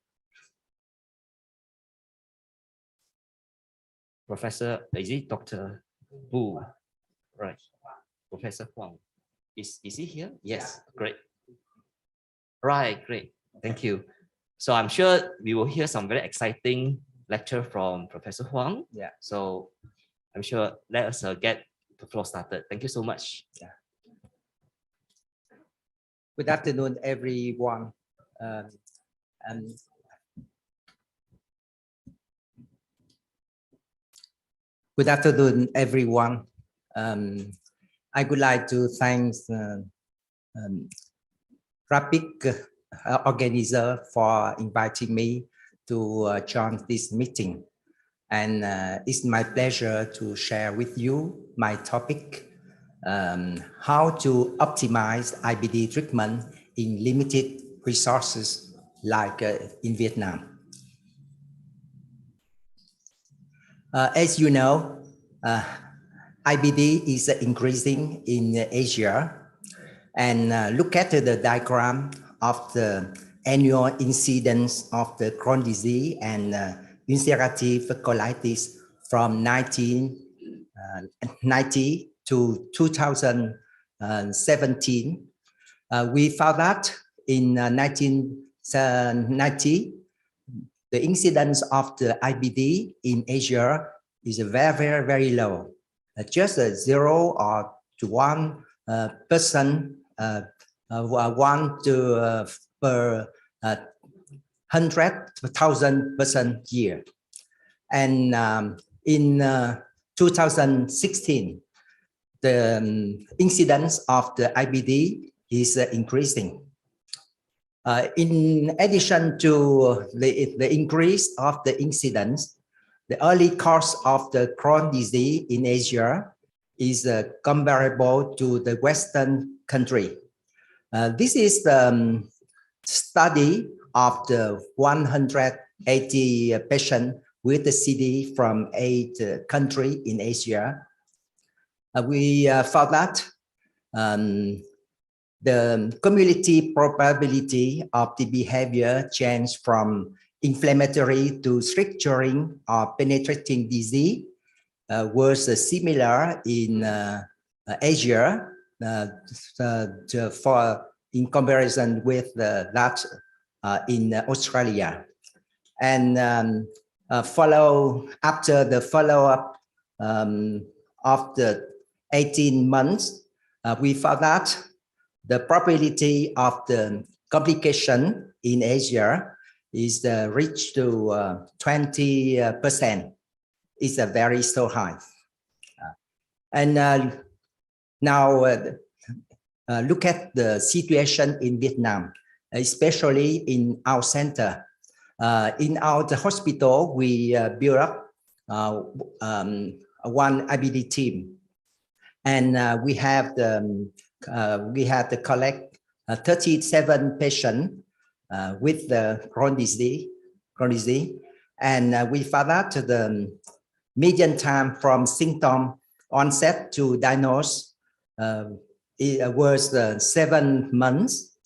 Professor, is it Dr. Vũ? Right. Professor Huang. Is he here? Yes, great. Right, great. Thank you. So I'm sure we will hear some very exciting lecture from Professor Huang. Yeah. So I'm sure let us get the floor started. Thank you so much. Yeah. Good afternoon, everyone. Good afternoon, everyone. I would like to thank Rapid organizer for inviting me to join this meeting. And it's my pleasure to share with you my topic, how to optimize IBD treatment in limited resources like in Vietnam. As you know, IBD is increasing in Asia, and look at the diagram of the annual incidence of the Crohn's disease and ulcerative colitis from 1990 to 2017. We found that in 1990, the incidence of the IBD in Asia is very low, just 0 or to 1 person, 1 to per 100,000 person year. And in 2016, the incidence of the IBD is increasing. In addition to the increase of the incidence, the early course of the Crohn's disease in Asia is comparable to the Western country. This is the study of the 180 patients with the CD from 8 countries in Asia. We found that the cumulative probability of the behavior change from inflammatory to stricturing or penetrating disease was similar in Asia in comparison with that in Australia. And after the follow-up of the 18 months, we found that the probability of the complication in Asia is reached to 20%. It's very so high. And now look at the situation in Vietnam, especially in our center. In our hospital, we built up one IBD team, and we have to collect 37 patients with the Crohn's disease, and we found out the median time from symptom onset to diagnose it was 7 months.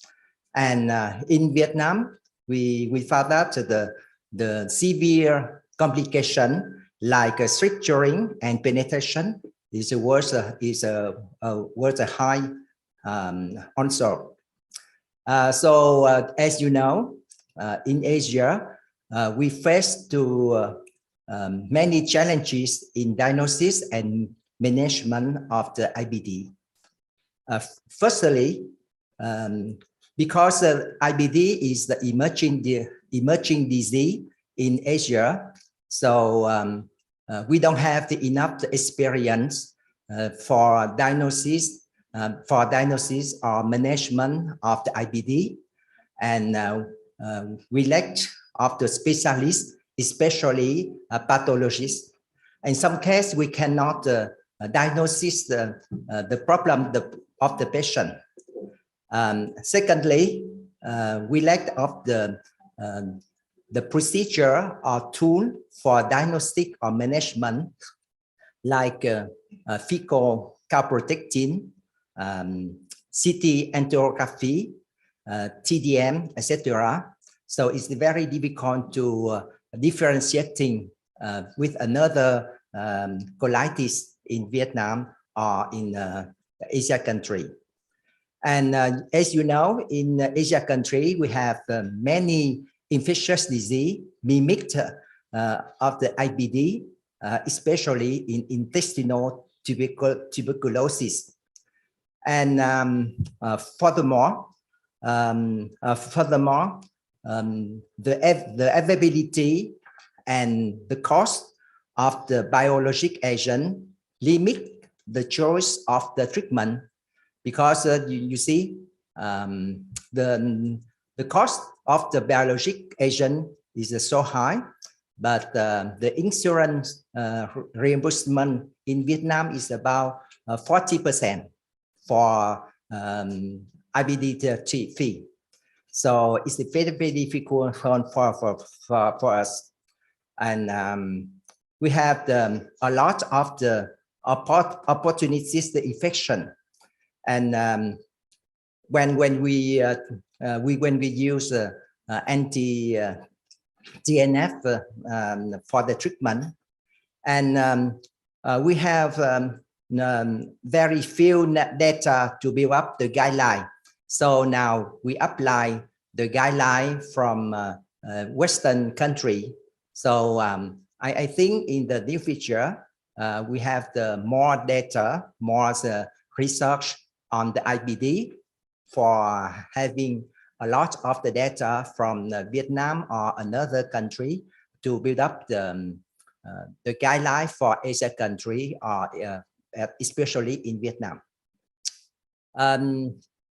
And in Vietnam, we found out the severe complication like stricturing and penetration is worse high also. So as you know, in Asia, we face to many challenges in diagnosis and management of the IBD. Firstly, because IBD is the emerging disease in Asia, so we don't have enough experience for diagnosis or management of the IBD, and we lack of the specialists, especially pathologists. In some cases, we cannot diagnose the problem of the patient. Secondly, we lack of the procedure or tool for diagnostic or management, like fecal calprotectin, CT enterography, TDM, etc. So it's very difficult to differentiating with another colitis in Vietnam or in Asia country. And as you know, in Asia country, we have many infectious disease mimicked of the IBD, especially in intestinal tuberculosis. And furthermore, the availability and the cost of the biologic agent limit the choice of the treatment, because you see the cost of the biologic agent is so high, but the insurance reimbursement in Vietnam is about 40% for IBD fee. So it's very difficult for us. And we have a lot of the opportunities, the infection. And when we use anti-TNF for the treatment. And we have very few data to build up the guideline. So now we apply the guideline from Western country. So I think in the near future, we have the more data, more research on the IBD for having a lot of the data from Vietnam or another country to build up the guideline for Asia country or especially in Vietnam.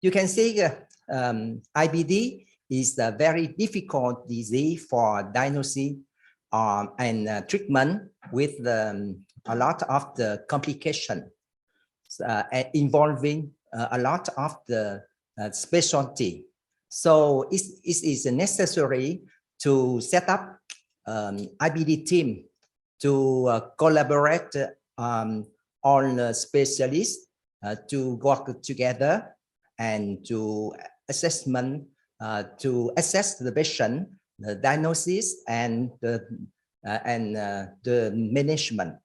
You can see IBD is a very difficult disease for diagnosis and treatment with a lot of the complication involving a lot of the specialty. So it is necessary to set up IBD team to collaborate all specialists to work together and to assess the patient, the diagnosis and the management.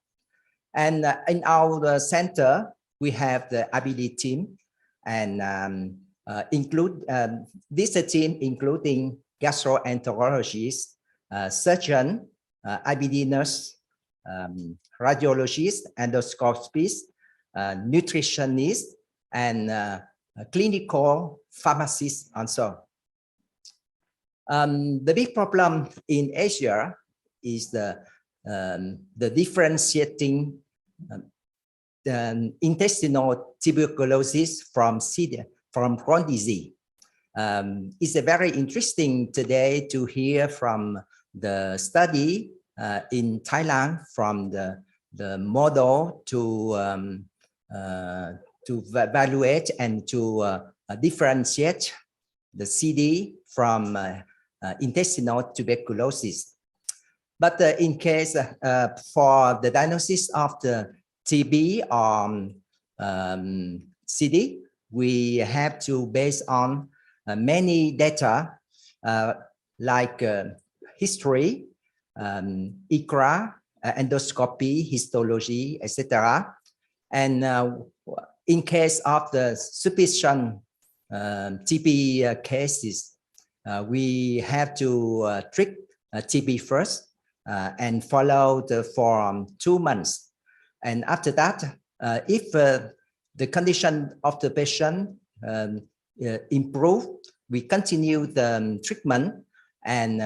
And in our center, we have the IBD team and this team including gastroenterologist, surgeon, IBD nurse, radiologist, endoscopist, nutritionist, and clinical pharmacist also. The big problem in Asia is the differentiating intestinal tuberculosis from Crohn's disease. It's very interesting today to hear from the study in Thailand from the model to evaluate and to differentiate the CD from intestinal tuberculosis. But in case for the diagnosis of the TB or CD, we have to base on many data like history, ICRA, endoscopy, histology, etc. And in case of the suspicion TB cases, we have to treat TB first and follow for 2 months. And after that, if the condition of the patient improve, we continue the treatment. And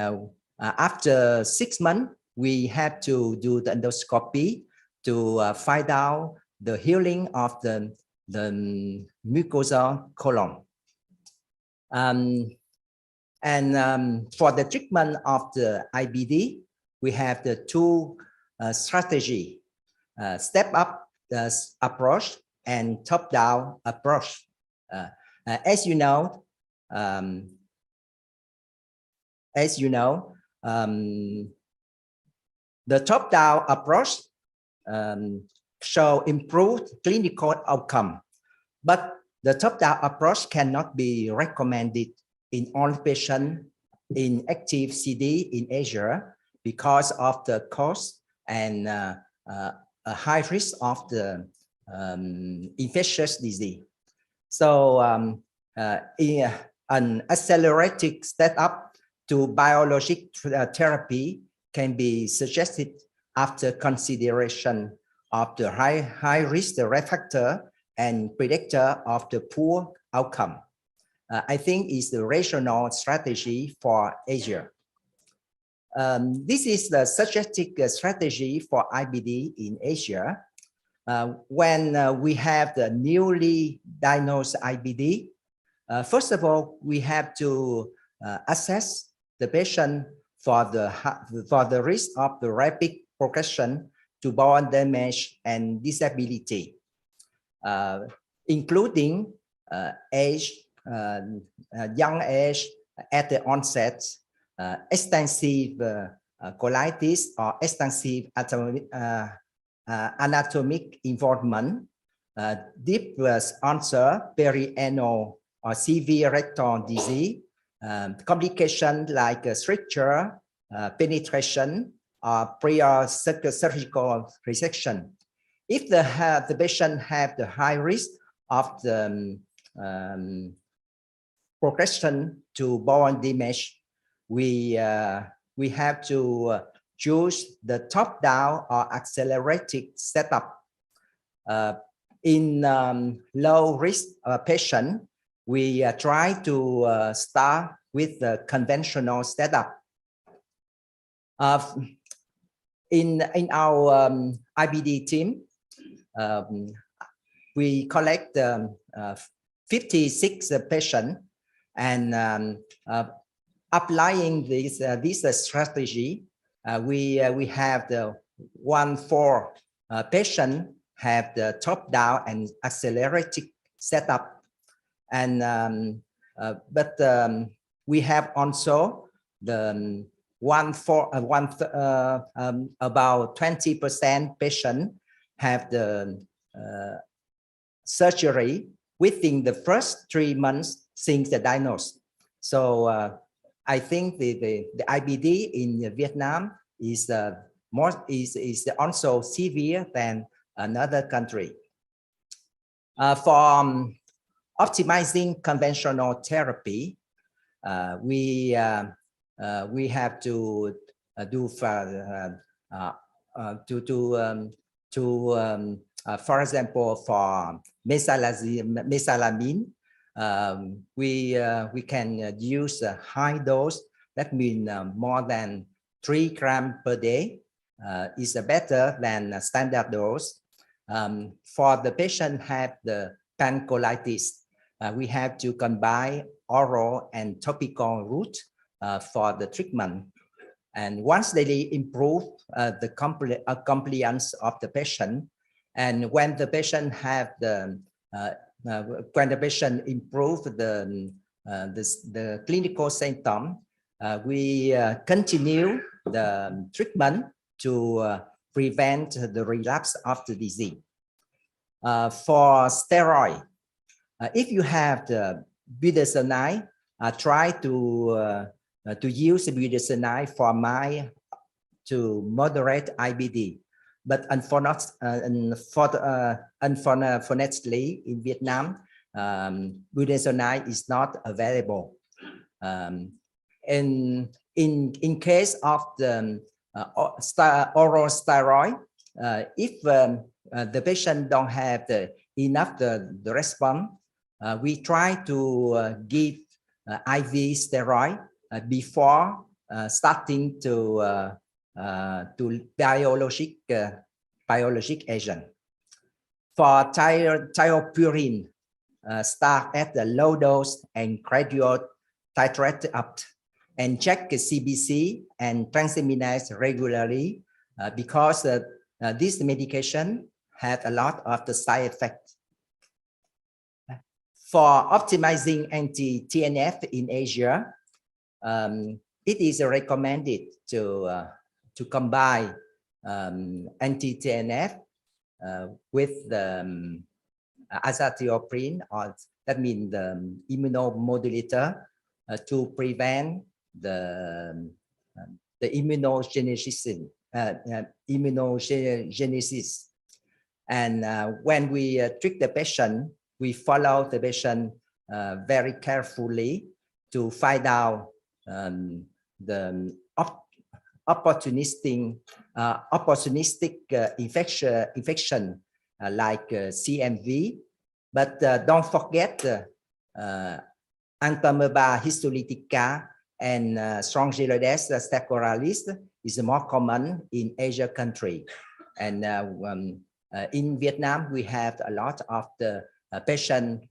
after 6 months, we have to do the endoscopy to find out the healing of the mucosa colon. For the treatment of the IBD, we have the two strategy, step up approach and top down approach. As you know, the top down approach show improved clinical outcome, but the top down approach cannot be recommended in all patients in active CD in Asia because of the cost and a high risk of the infectious disease. So an accelerated setup to biologic therapy can be suggested after consideration of the high risk factor and predictor of the poor outcome. I think is the rational strategy for Asia. This is the suggested strategy for IBD in Asia. When we have the newly diagnosed IBD, first of all, we have to assess the patient for the risk of the rapid progression to bone damage and disability, including age, young age at the onset, extensive colitis or extensive anatomic involvement, deep ulcer, perianal or severe rectal disease, complication like stricture, penetration, or prior surgical resection. If the patient have the high risk of the progression to bone damage, we have to choose the top-down or accelerated setup. In low-risk patient, we try to start with the conventional setup. In our IBD team, we collect 56 patients, and applying this strategy, we have the 1/4 patient have the top-down and accelerated setup, and we have also the about 20% patient have the surgery within the first 3 months since the diagnosis. So I think the IBD in Vietnam is also severe than another country. For optimizing conventional therapy, we have to for example, for mesalamine, we can use a high dose. That means more than 3 grams per day is better than a standard dose. For the patient have the pancreatitis, we have to combine oral and topical route for the treatment. And once they improve the compliance of the patient, and when the patient have the when the patient improve the clinical symptom, we continue the treatment to prevent the relapse of the disease. For steroid, if you have the budesonide, try to use budesonide for mild to moderate IBD. But unfortunately, in Vietnam, budesonide is not available. In case of the oral steroid, if the patient don't have enough the response, we try to give IV steroid before starting to biologic agent. For thiopurine, start at the low dose and gradual titrate up, and check the CBC and transaminase regularly because this medication had a lot of the side effects. For optimizing anti-TNF in Asia, it is recommended to combine anti-TNF with the azathioprine, or that means the immunomodulator, to prevent the immunogenesis. And when we treat the patient, we follow the patient very carefully to find out the opportunistic infection like CMV, but don't forget Entamoeba histolytica and Strongyloides staphylococcus is more common in Asia country. And in Vietnam, we have a lot of the patient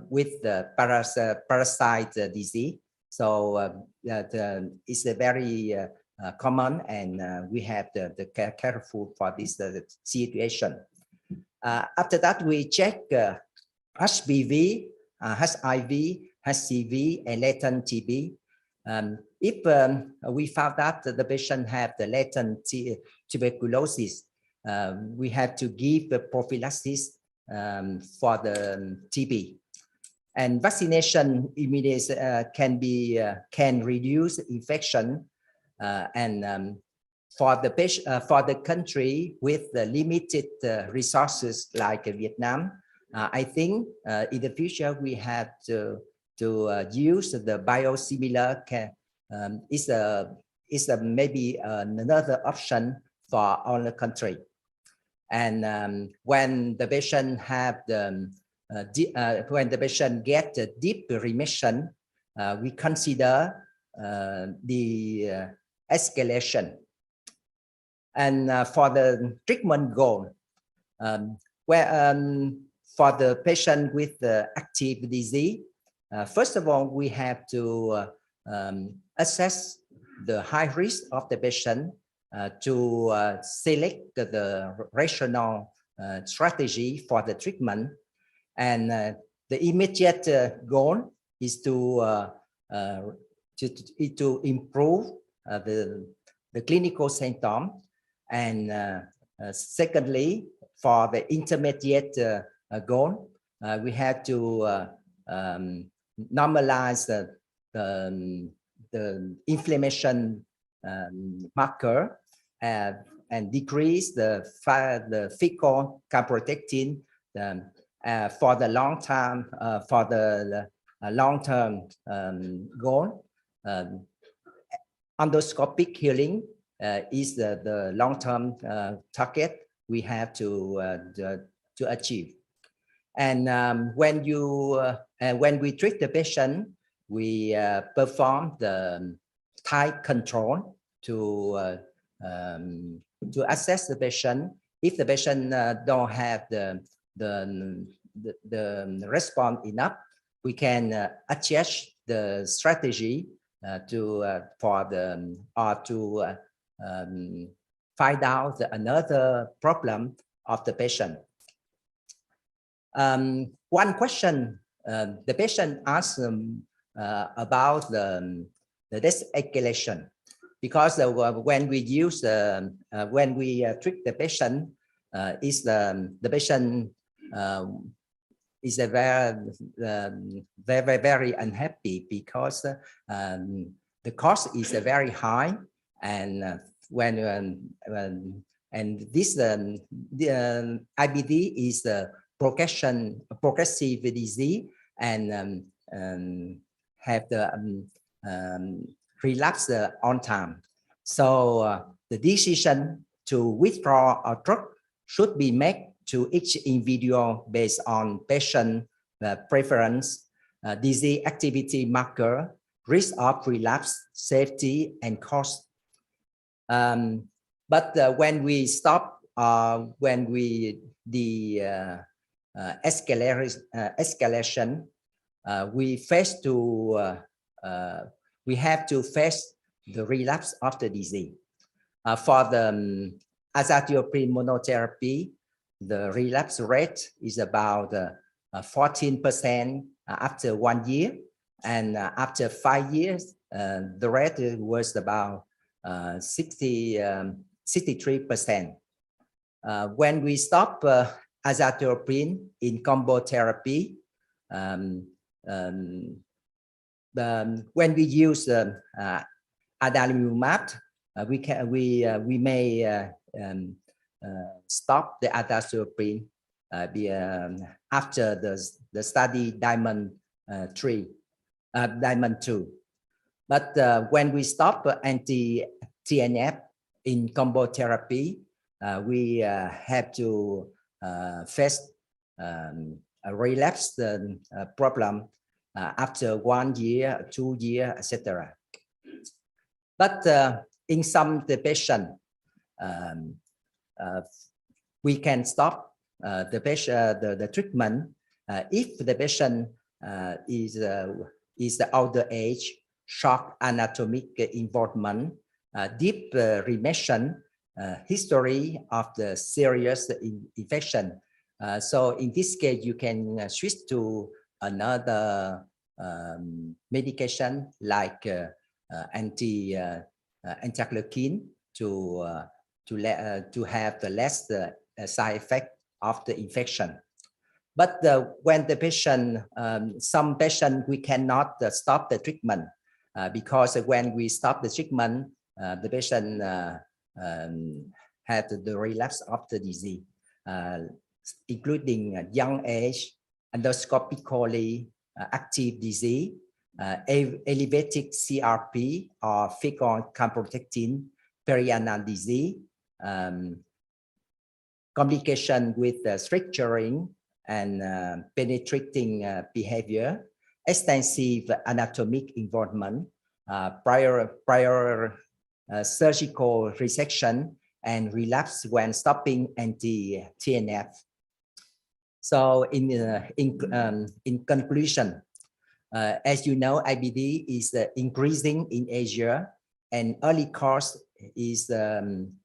with the parasite disease. So it's a very common, and we have the careful for this situation. After that, we check HPV, HIV, HCV, and latent TB. If we found that the patient have the latent tuberculosis, we have to give the prophylaxis for the TB. And vaccination can reduce infection, and for the country with the limited resources like Vietnam, I think in the future we have to use the biosimilar. Is maybe another option for our country. And when the patient have when the patient get a deep remission, we consider the escalation. And for the treatment goal, for the patient with the active disease, first of all, we have to assess the high risk of the patient to select the rational strategy for the treatment. And the immediate goal is to improve the clinical symptom. And secondly, for the intermediate goal, we have to normalize the inflammation marker and decrease the fecal calprotectin for the long term goal. Endoscopic healing is the long-term target we have to achieve. And when we treat the patient, we perform the tight control to assess the patient. If the patient don't have the response enough, we can adjust the strategy to find out another problem of the patient. One question the patient asked about the escalation, because when we use when we treat the patient, the patient is very unhappy because the cost is very high, and this the IBD is a progressive disease, and have the relapse on time. So the decision to withdraw a drug should be made to each individual based on patient preference, disease activity marker, risk of relapse, safety, and cost. But when we stop, when we escalation, we have to face the relapse of the disease. For the azathioprine monotherapy, the relapse rate is about 14% after 1 year, and after 5 years, the rate was about 63%. When we stop azathioprine in combo therapy, when we use adalimumab, we may stop the azathioprine after the study Diamond 2. But when we stop anti-TNF in combo therapy, we have to face a relapse problem after 1 year, 2 years, etc. But in some the patient, we can stop the treatment if the patient is the older age, short anatomic involvement, deep remission, history of the serious infection. So in this case, you can switch to another medication like anti-glycan to have the less side effect of the infection. But when the patient, some patient, we cannot stop the treatment because when we stop the treatment, the patient had the relapse of the disease, including young age, endoscopically active disease, elevated CRP or fecal calprotectin, perianal disease, complication with structuring and penetrating behavior, extensive anatomic involvement, prior surgical resection, and relapse when stopping anti-TNF. So in conclusion, as you know, IBD is increasing in Asia, and early course is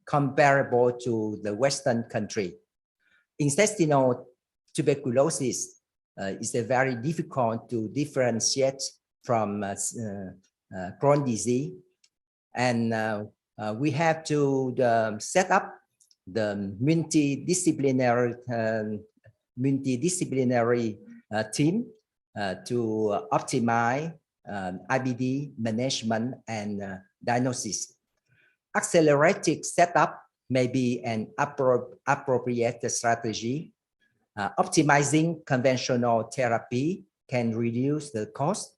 comparable to the Western country. Intestinal tuberculosis is very difficult to differentiate from Crohn's disease, and we have to set up the multidisciplinary team to optimize IBD management and diagnosis. Accelerated setup may be an appropriate strategy. Optimizing conventional therapy can reduce the cost.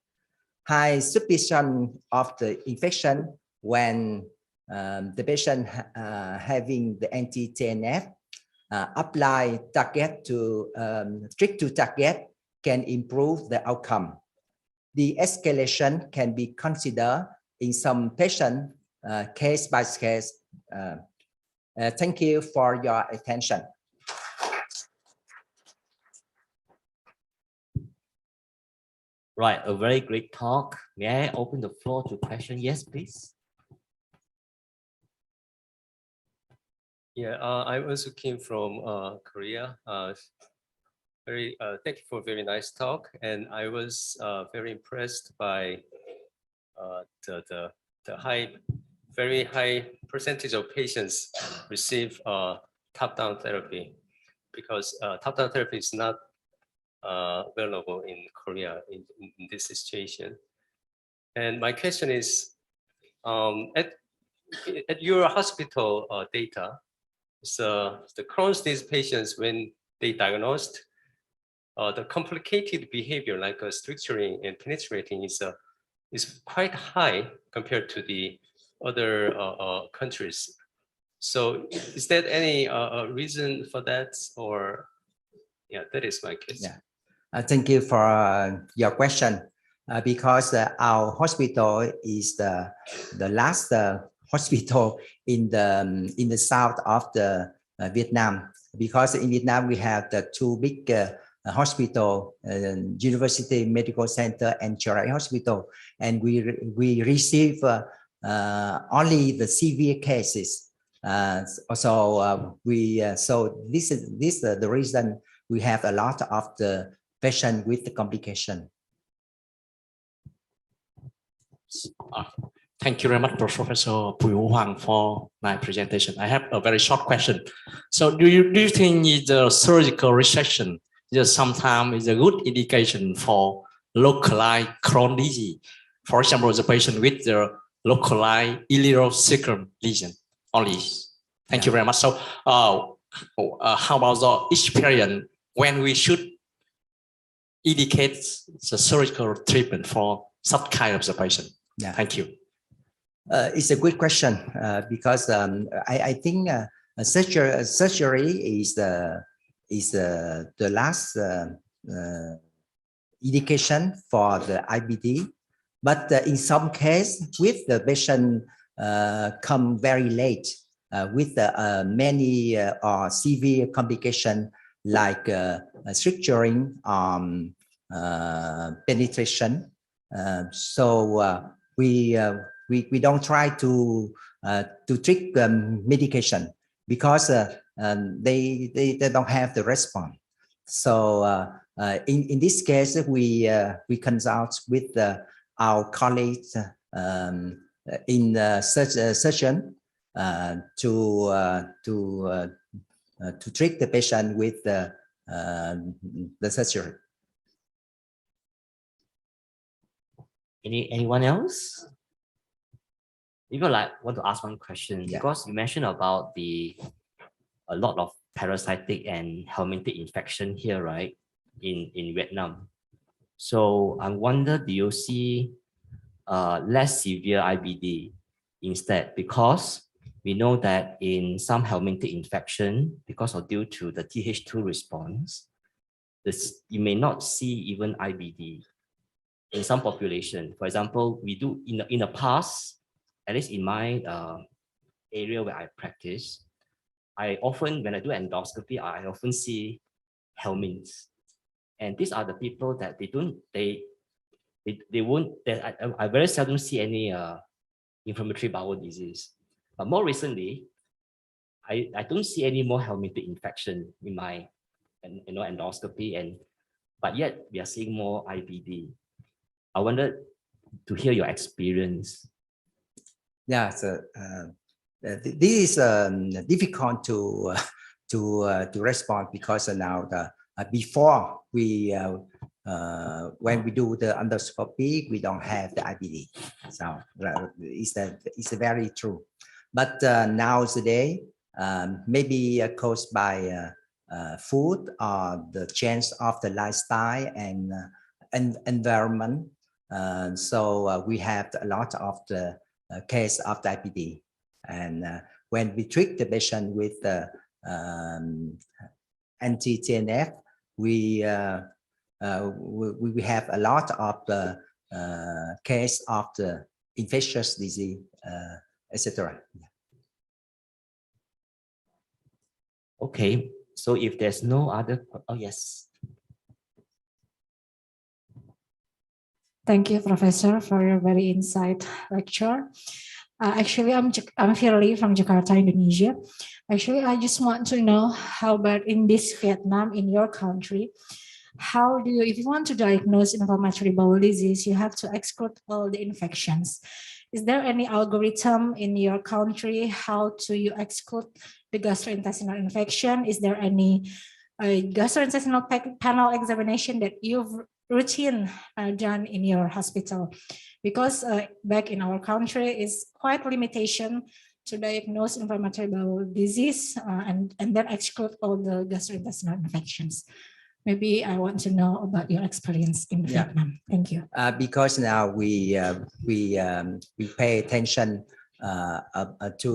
High suspicion of the infection when the patient having the anti-TNF, apply target to strict to target can improve the outcome. The escalation can be considered in some patient case by case. Thank you for your attention. Right, a very great talk. May I open the floor to question? Yes, please. Yeah, I also came from Korea. Thank you for a very nice talk, and I was very impressed by the very high percentage of patients receive top-down therapy, because top-down therapy is not available in Korea in this situation. And my question is, at your hospital data, so the Crohn's disease patients, when they diagnosed, the complicated behavior like structuring and penetrating is quite high compared to the other countries. So is there any reason for that, or yeah, that is my question. Yeah. Thank you for your question, because our hospital is the last hospital in the south of the Vietnam, because in Vietnam we have the two big hospital, University Medical Center and Giải Hospital, and we receive only the severe cases. So this is the reason we have a lot of the patient with the complication. Thank you very much, Professor Bùi Hoàng, for my presentation. I have a very short question. So do you think the surgical resection sometimes is a good indication for localized Crohn's disease? For example, the patient with the localized ileocecal lesion only. Thank you very much. So how about the experience when we should indicate the surgical treatment for such kind of the patient? Yeah. Thank you. It's a good question, because I think surgery is the last indication for the IBD, but in some case, with the patient come very late with many or severe complication like structuring, penetration. So we don't try to treat medication because they don't have the response. So in this case, we consult with our colleagues in surgeon to treat the patient with the surgery. Anyone else? Even like want to ask one question, because you mentioned about a lot of parasitic and helminthic infection here, right? In Vietnam. So I wonder, do you see less severe IBD instead? Because we know that in some helminthic infection, because of due to the Th2 response, you may not see even IBD in some population. For example, we do in the past, at least in my area where I practice, I often, when I do endoscopy, I often see helminths. And these are the people that I very seldom see any inflammatory bowel disease. But more recently, I don't see any more helminthic infection in my endoscopy, but yet we are seeing more IBD. I wanted to hear your experience. Yeah, so this is difficult to respond, because now before we when we do the endoscopy, we don't have the IBD. So it's very true. But nowadays, maybe caused by food or the change of the lifestyle and environment. So we have a lot of the case of the IBD. And when we treat the patient with the anti-TNF, we have a lot of the case of the infectious disease, etc. Okay, so if there's no other, oh yes. Thank you, Professor, for your very insight lecture. Actually, I'm Firly from Jakarta, Indonesia. Actually, I just want to know how about in this Vietnam, in your country, how do you, if you want to diagnose inflammatory bowel disease, you have to exclude all the infections. Is there any algorithm in your country how to you exclude the gastrointestinal infection? Is there any gastrointestinal panel examination that you've routine done in your hospital? Because back in our country is quite limitation to diagnose inflammatory bowel disease and then exclude all the gastrointestinal infections. Maybe I want to know about your experience in Vietnam. Thank you. Because now we pay attention to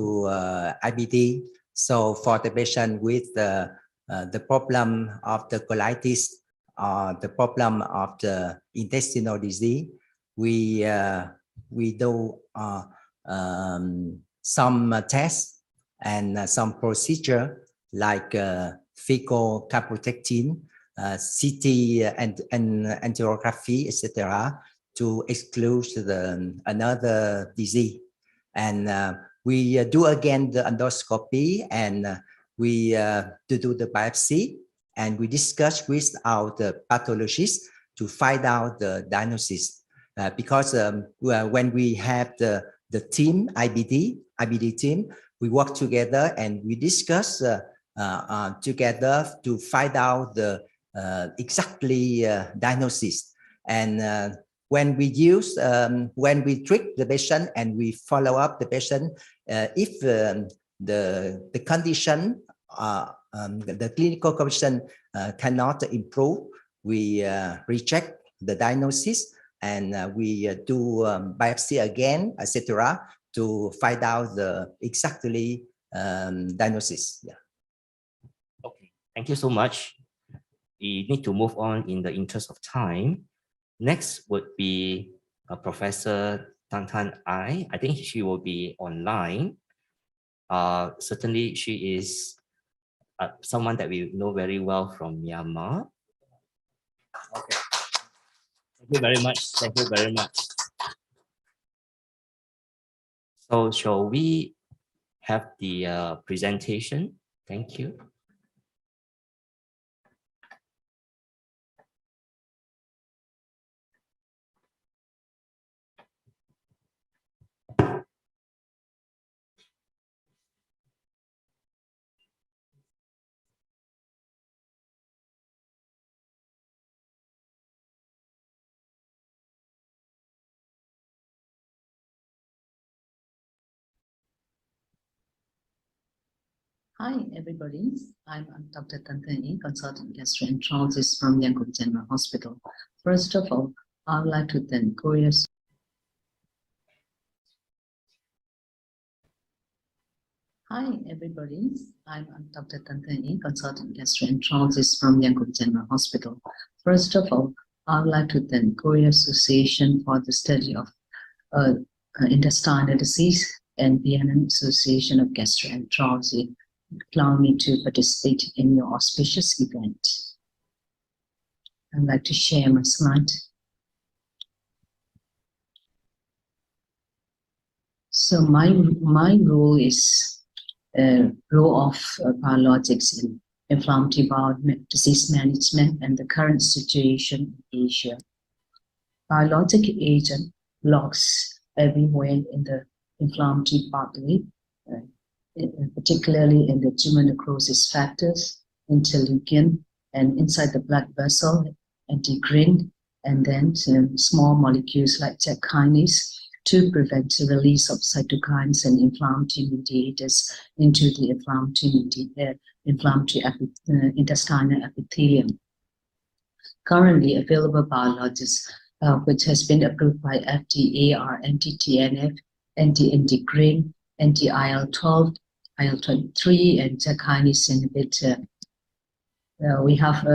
IBD. So for the patient with the problem of the colitis, the problem of the intestinal disease, we do some tests and some procedure like fecal calprotectin, CT and angiography, etc., to exclude another disease. And we do again the endoscopy, and we do the biopsy, and we discuss with our pathologist to find out the diagnosis. Because when we have the team, IBD team, we work together and we discuss together to find out the exactly diagnosis. And when we treat the patient and we follow up the patient, if the condition, the clinical condition cannot improve, we reject the diagnosis, and we do biopsy again, etc., to find out the exactly diagnosis. Yeah. Okay, thank you so much. We need to move on in the interest of time. Next would be Professor Tan I. I think she will be online. Certainly, she is someone that we know very well from Myanmar. Okay. Thank you very much. Thank you very much. So shall we have the presentation? Thank you. Hi, everybody. I'm Dr. Tantani, consultant gastroenterologist from Yangon General Hospital. First of all, I would like to thank Korea's. Hi, everybody. I'm Dr. Tantani, consultant gastroenterologist from Yangon General Hospital. First of all, I would like to thank Korea Association for the study of intestinal disease and Vienna Association of Gastroenterology allowing me to participate in your auspicious event. I'd like to share my slide. So my role is role of biologics in inflammatory bowel disease management and the current situation in Asia. Biologic agent blocks everywhere in the inflammatory pathway, particularly in the tumor necrosis factors, interleukin, and inside the blood vessel, integrin, and then small molecules like JAK kinase to prevent the release of cytokines and inflammatory mediators into the inflammatory intestinal epithelium. Currently available biologics, which has been approved by FDA, are anti-TNF, anti-integrin, anti-IL-12, IL-23, and JAK kinase inhibitor. We have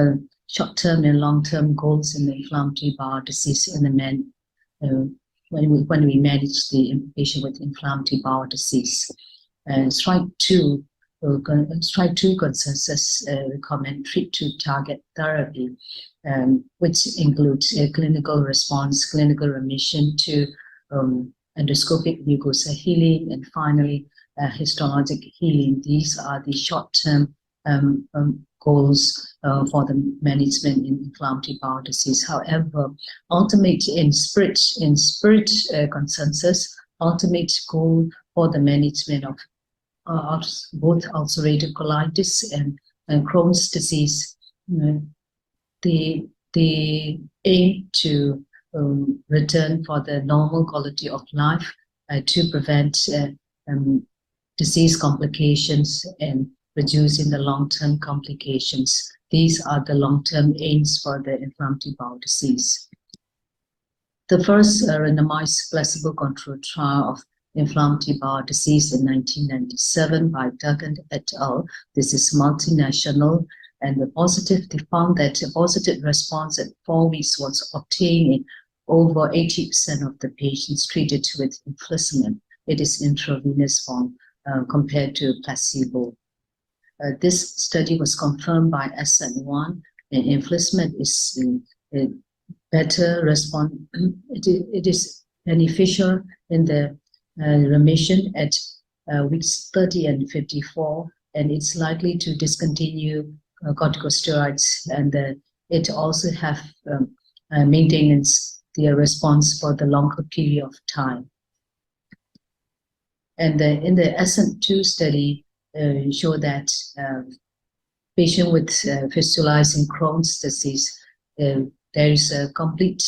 short-term and long-term goals in the inflammatory bowel disease in the men when we manage the patient with inflammatory bowel disease. Strike 2 consensus recommend treat to target therapy, which includes clinical response, clinical remission to endoscopic mucosa healing, and finally histologic healing. These are the short-term goals for the management in inflammatory bowel disease. However, ultimate in spirit consensus, ultimate goal for the management of both ulcerative colitis and Crohn's disease, they aim to return for the normal quality of life to prevent disease complications and reducing the long-term complications. These are the long-term aims for the inflammatory bowel disease. The first randomized placebo-controlled trial of inflammatory bowel disease in 1997 by Duggan et al. This is multinational, and they found that a positive response at 4 weeks was obtained in over 80% of the patients treated with infliximab. It is intravenous form compared to placebo. This study was confirmed by SN1, and infliximab is better response. It is beneficial in the remission at weeks 30 and 54, and it's likely to discontinue corticosteroids, and it also have maintenance the response for the longer period of time. And in the SN2 study, show that patient with fistulizing Crohn's disease, there is a complete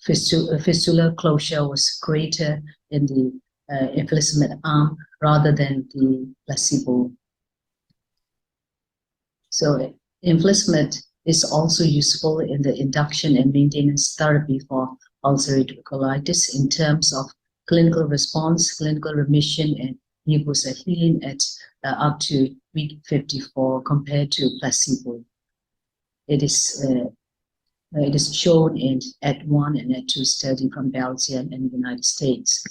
fistula closure was greater in the infliximab arm rather than the placebo. So infliximab is also useful in the induction and maintenance therapy for ulcerative colitis in terms of clinical response, clinical remission, and mucosa healing at up to week 54 compared to placebo. It is shown in AD1 and AD2 study from Belgium and the United States.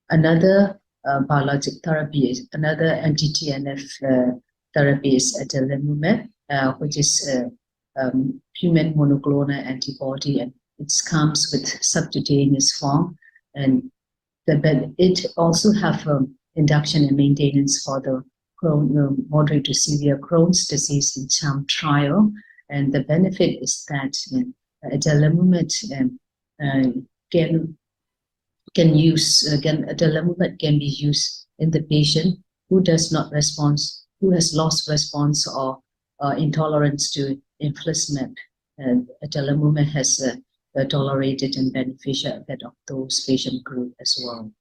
Another biologic therapy is another anti-TNF therapy is adalimumab, which is a human monoclonal antibody, and it comes with subcutaneous form, and it also have induction and maintenance for the moderate to severe Crohn's disease in CHARM trial. And the benefit is that adalimumab adalimumab can be used in the patient who does not respond, who has lost response or intolerance to infliximab. Adalimumab has a tolerated and beneficial effect of those patient group as well.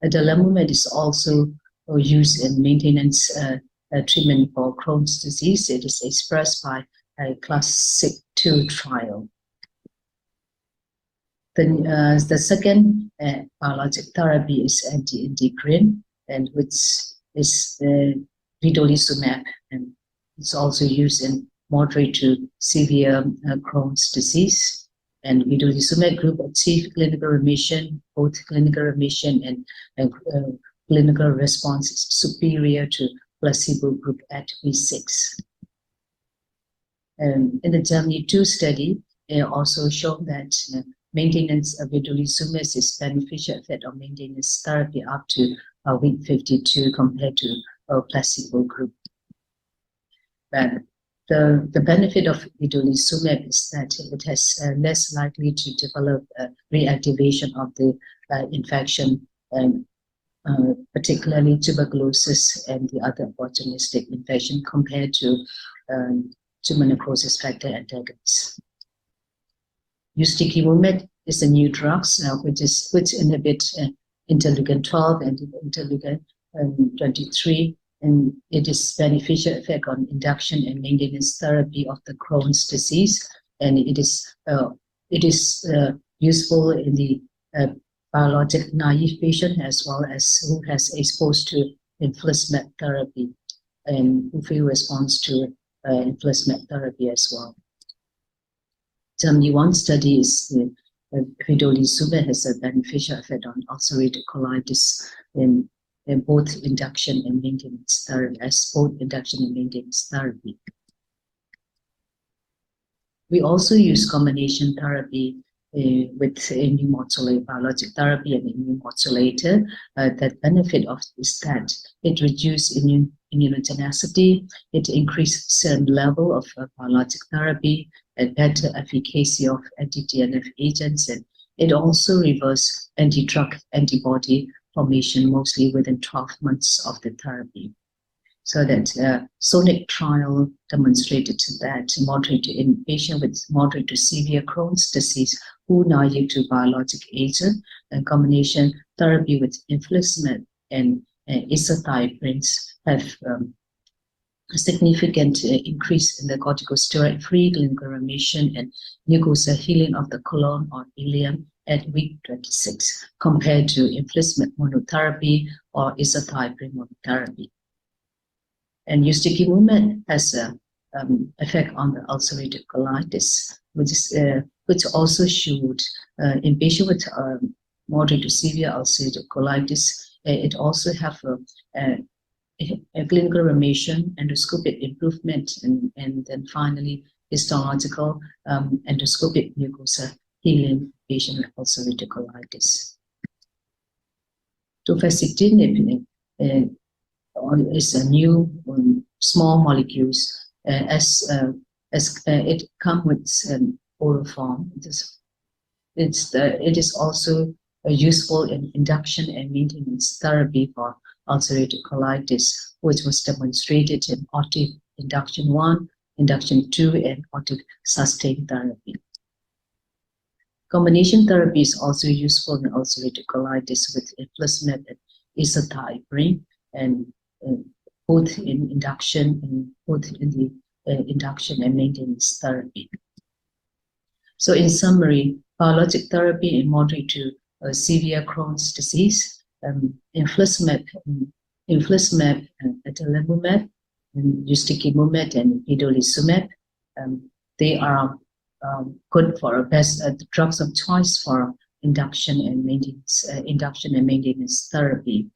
Adalimumab is also used in maintenance treatment for Crohn's disease. It is expressed by a classic 2 trial. The second biologic therapy is anti-integrin, and which is vedolizumab, and it's also used in moderate to severe Crohn's disease. And vedolizumab group achieved clinical remission, both clinical remission and clinical response is superior to placebo group at week 6. In the Germany 2 study, it also showed that maintenance of vedolizumab is beneficial effect of maintenance therapy up to week 52 compared to a placebo group. But the benefit of vedolizumab is that it has less likely to develop reactivation of the infection, particularly tuberculosis and the other opportunistic infection compared to tumor necrosis factor antagonists. Ustekinumab is a new drug which inhibit interleukin 12 and interleukin 23, and it is beneficial effect on induction and maintenance therapy of the Crohn's disease, and it is useful in the biologic naive patient as well as who has exposed to infliximab therapy and who feel response to infliximab therapy as well. Germany 1 study is vedolizumab has a beneficial effect on ulcerative colitis in both induction and maintenance therapy, as both induction and maintenance therapy. We also use combination therapy with immune modulator, biologic therapy and immune modulator. The benefit of is that it reduces immunogenicity, it increases certain level of biologic therapy, and better efficacy of anti-TNF agents, and it also reverses anti-drug antibody formation mostly within 12 months of the therapy. So that SONIC trial demonstrated that in patients with moderate to severe Crohn's disease who naive to biologic agent and combination therapy with infliximab and azathioprines have a significant increase in the corticosteroid-free clinical remission and mucosal healing of the colon or ileum at week 26 compared to infliximab monotherapy or azathioprine monotherapy. And ustekinumab has an effect on the ulcerative colitis, which also showed in patients with moderate to severe ulcerative colitis, it also have a clinical remission, endoscopic improvement, and then finally histological endoscopic mucosal healing patient with ulcerative colitis. Tofacitinib is a new small molecules as it comes with an oral form. It is also useful in induction and maintenance therapy for ulcerative colitis, which was demonstrated in OTIF induction 1, induction 2, and OTIF sustained therapy. Combination therapy is also useful in ulcerative colitis with infliximab and azathioprine, and both in induction and maintenance therapy. So in summary, biologic therapy in moderate to severe Crohn's disease, infliximab, adalimumab, ustekinumab, and vedolizumab, they are good for best drugs of choice for induction and maintenance therapy.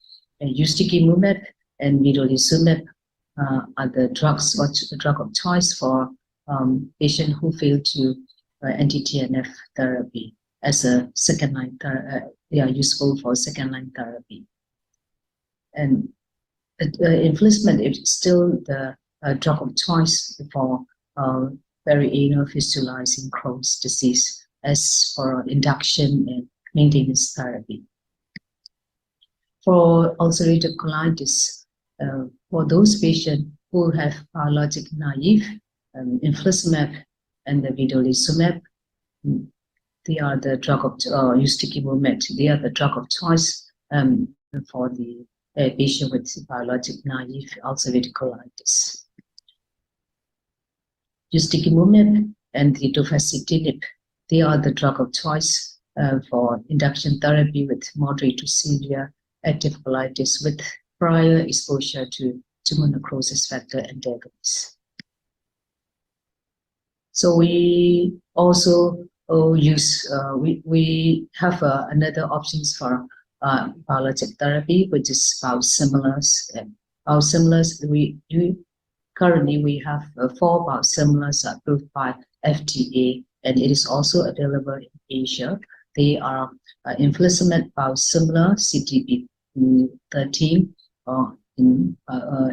Ustekinumab and vedolizumab are the drug of choice for patients who fail to anti-TNF therapy as a second-line therapy. They are useful for second-line therapy. And infliximab is still the drug of choice for perianal fistulizing Crohn's disease as for induction and maintenance therapy. For ulcerative colitis, for those patients who have biologic naive, infliximab and the vedolizumab, they are the drug of ustekinumab. They are the drug of choice for the patient with biologic naive ulcerative colitis. Ustekinumab and the tofacitinib, they are the drug of choice for induction therapy with moderate to severe active colitis with prior exposure to tumor necrosis factor antagonists. So we also use, we have another options for biologic therapy, which is biosimilars. And biosimilars, currently we have 4 biosimilars approved by FDA, and it is also available in Asia. They are infliximab biosimilar CTP13,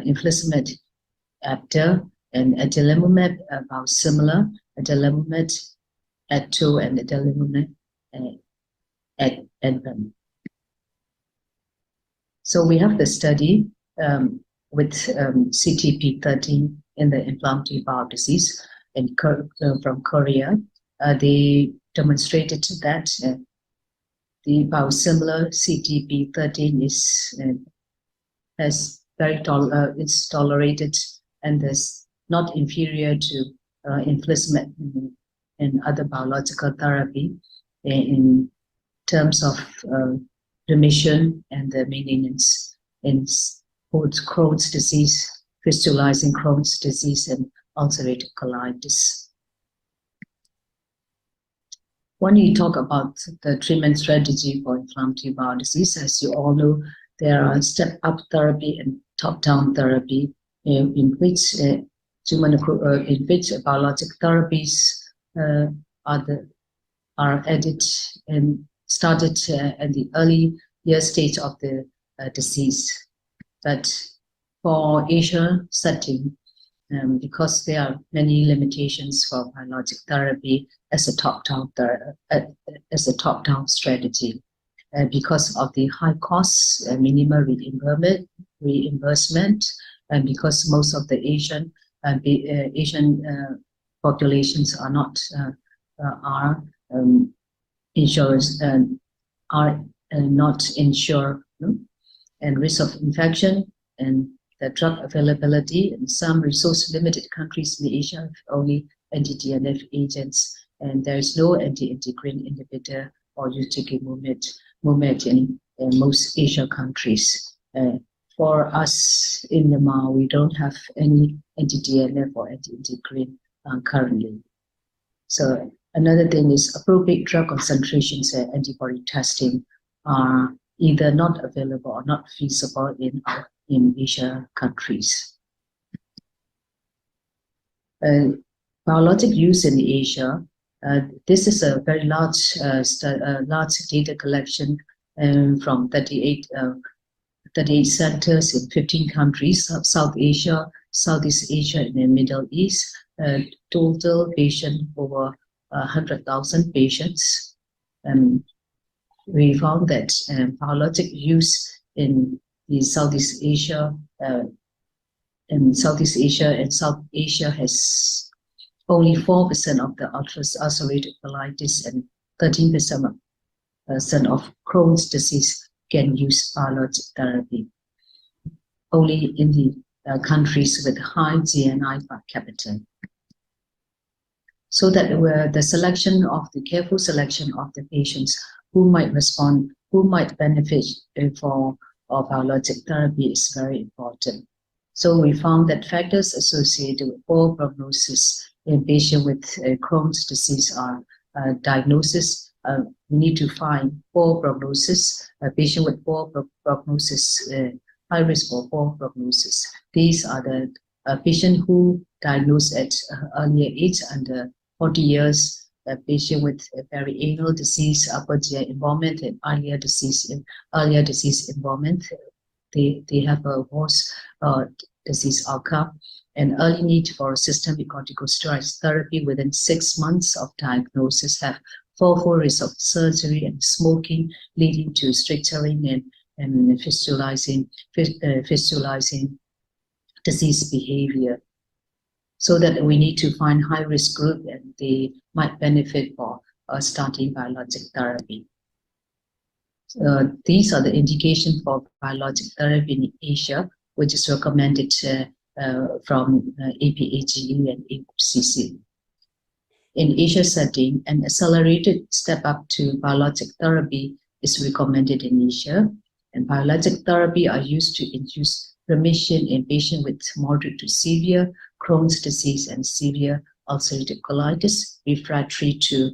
infliximab after, and adalimumab biosimilar, adalimumab Atto and adalimumab advan. So we have the study with CTP13 in the inflammatory bowel disease from Korea. They demonstrated that the biosimilar CTP13 is it's tolerated and is not inferior to infliximab and other biological therapy in terms of remission and the maintenance in both Crohn's disease, fistulizing Crohn's disease, and ulcerative colitis. When you talk about the treatment strategy for inflammatory bowel disease, as you all know, there are step-up therapy and top-down therapy in which biologic therapies are added and started at the early year stage of the disease. But for Asia setting, because there are many limitations for biologic therapy as a top-down strategy, because of the high costs, minimal reimbursement, and because most of the Asian populations are not not insured, and risk of infection and the drug availability in some resource-limited countries in Asia have only anti-TNF agents, and there is no anti-integrin inhibitor or ustekinumab in most Asian countries. For us in Myanmar, we don't have any anti-TNF or anti-integrin currently. So another thing is appropriate drug concentrations and antibody testing are either not available or not feasible in Asia countries. Biologic use in Asia, this is a very large data collection from 38 centers in 15 countries, South Asia, Southeast Asia, and the Middle East. Total patient over 100,000 patients. We found that biologic use in the Southeast Asia and South Asia has only 4% of the ulcerative colitis and 13% of Crohn's disease can use biologic therapy. Only in the countries with high GNI per capita. So that the careful selection of the patients who might respond, who might benefit for biologic therapy is very important. So we found that factors associated with poor prognosis in patients with Crohn's disease are diagnosis. We need to find poor prognosis, a patient with poor prognosis, high risk for poor prognosis. These are the patient who diagnosed at earlier age, under 40 years, a patient with a perianal disease, upper GI involvement, and earlier disease involvement. They have a worse disease outcome, and early need for systemic corticosteroid therapy within 6 months of diagnosis, have 4-fold risk of surgery and smoking, leading to stricturing and fistulizing disease behavior. So that we need to find high-risk group, and they might benefit for starting biologic therapy. These are the indications for biologic therapy in Asia, which is recommended from APAGE and AOCC. In Asia setting, an accelerated step up to biologic therapy is recommended in Asia, and biologic therapy are used to induce remission in patients with moderate to severe Crohn's disease and severe ulcerative colitis refractory to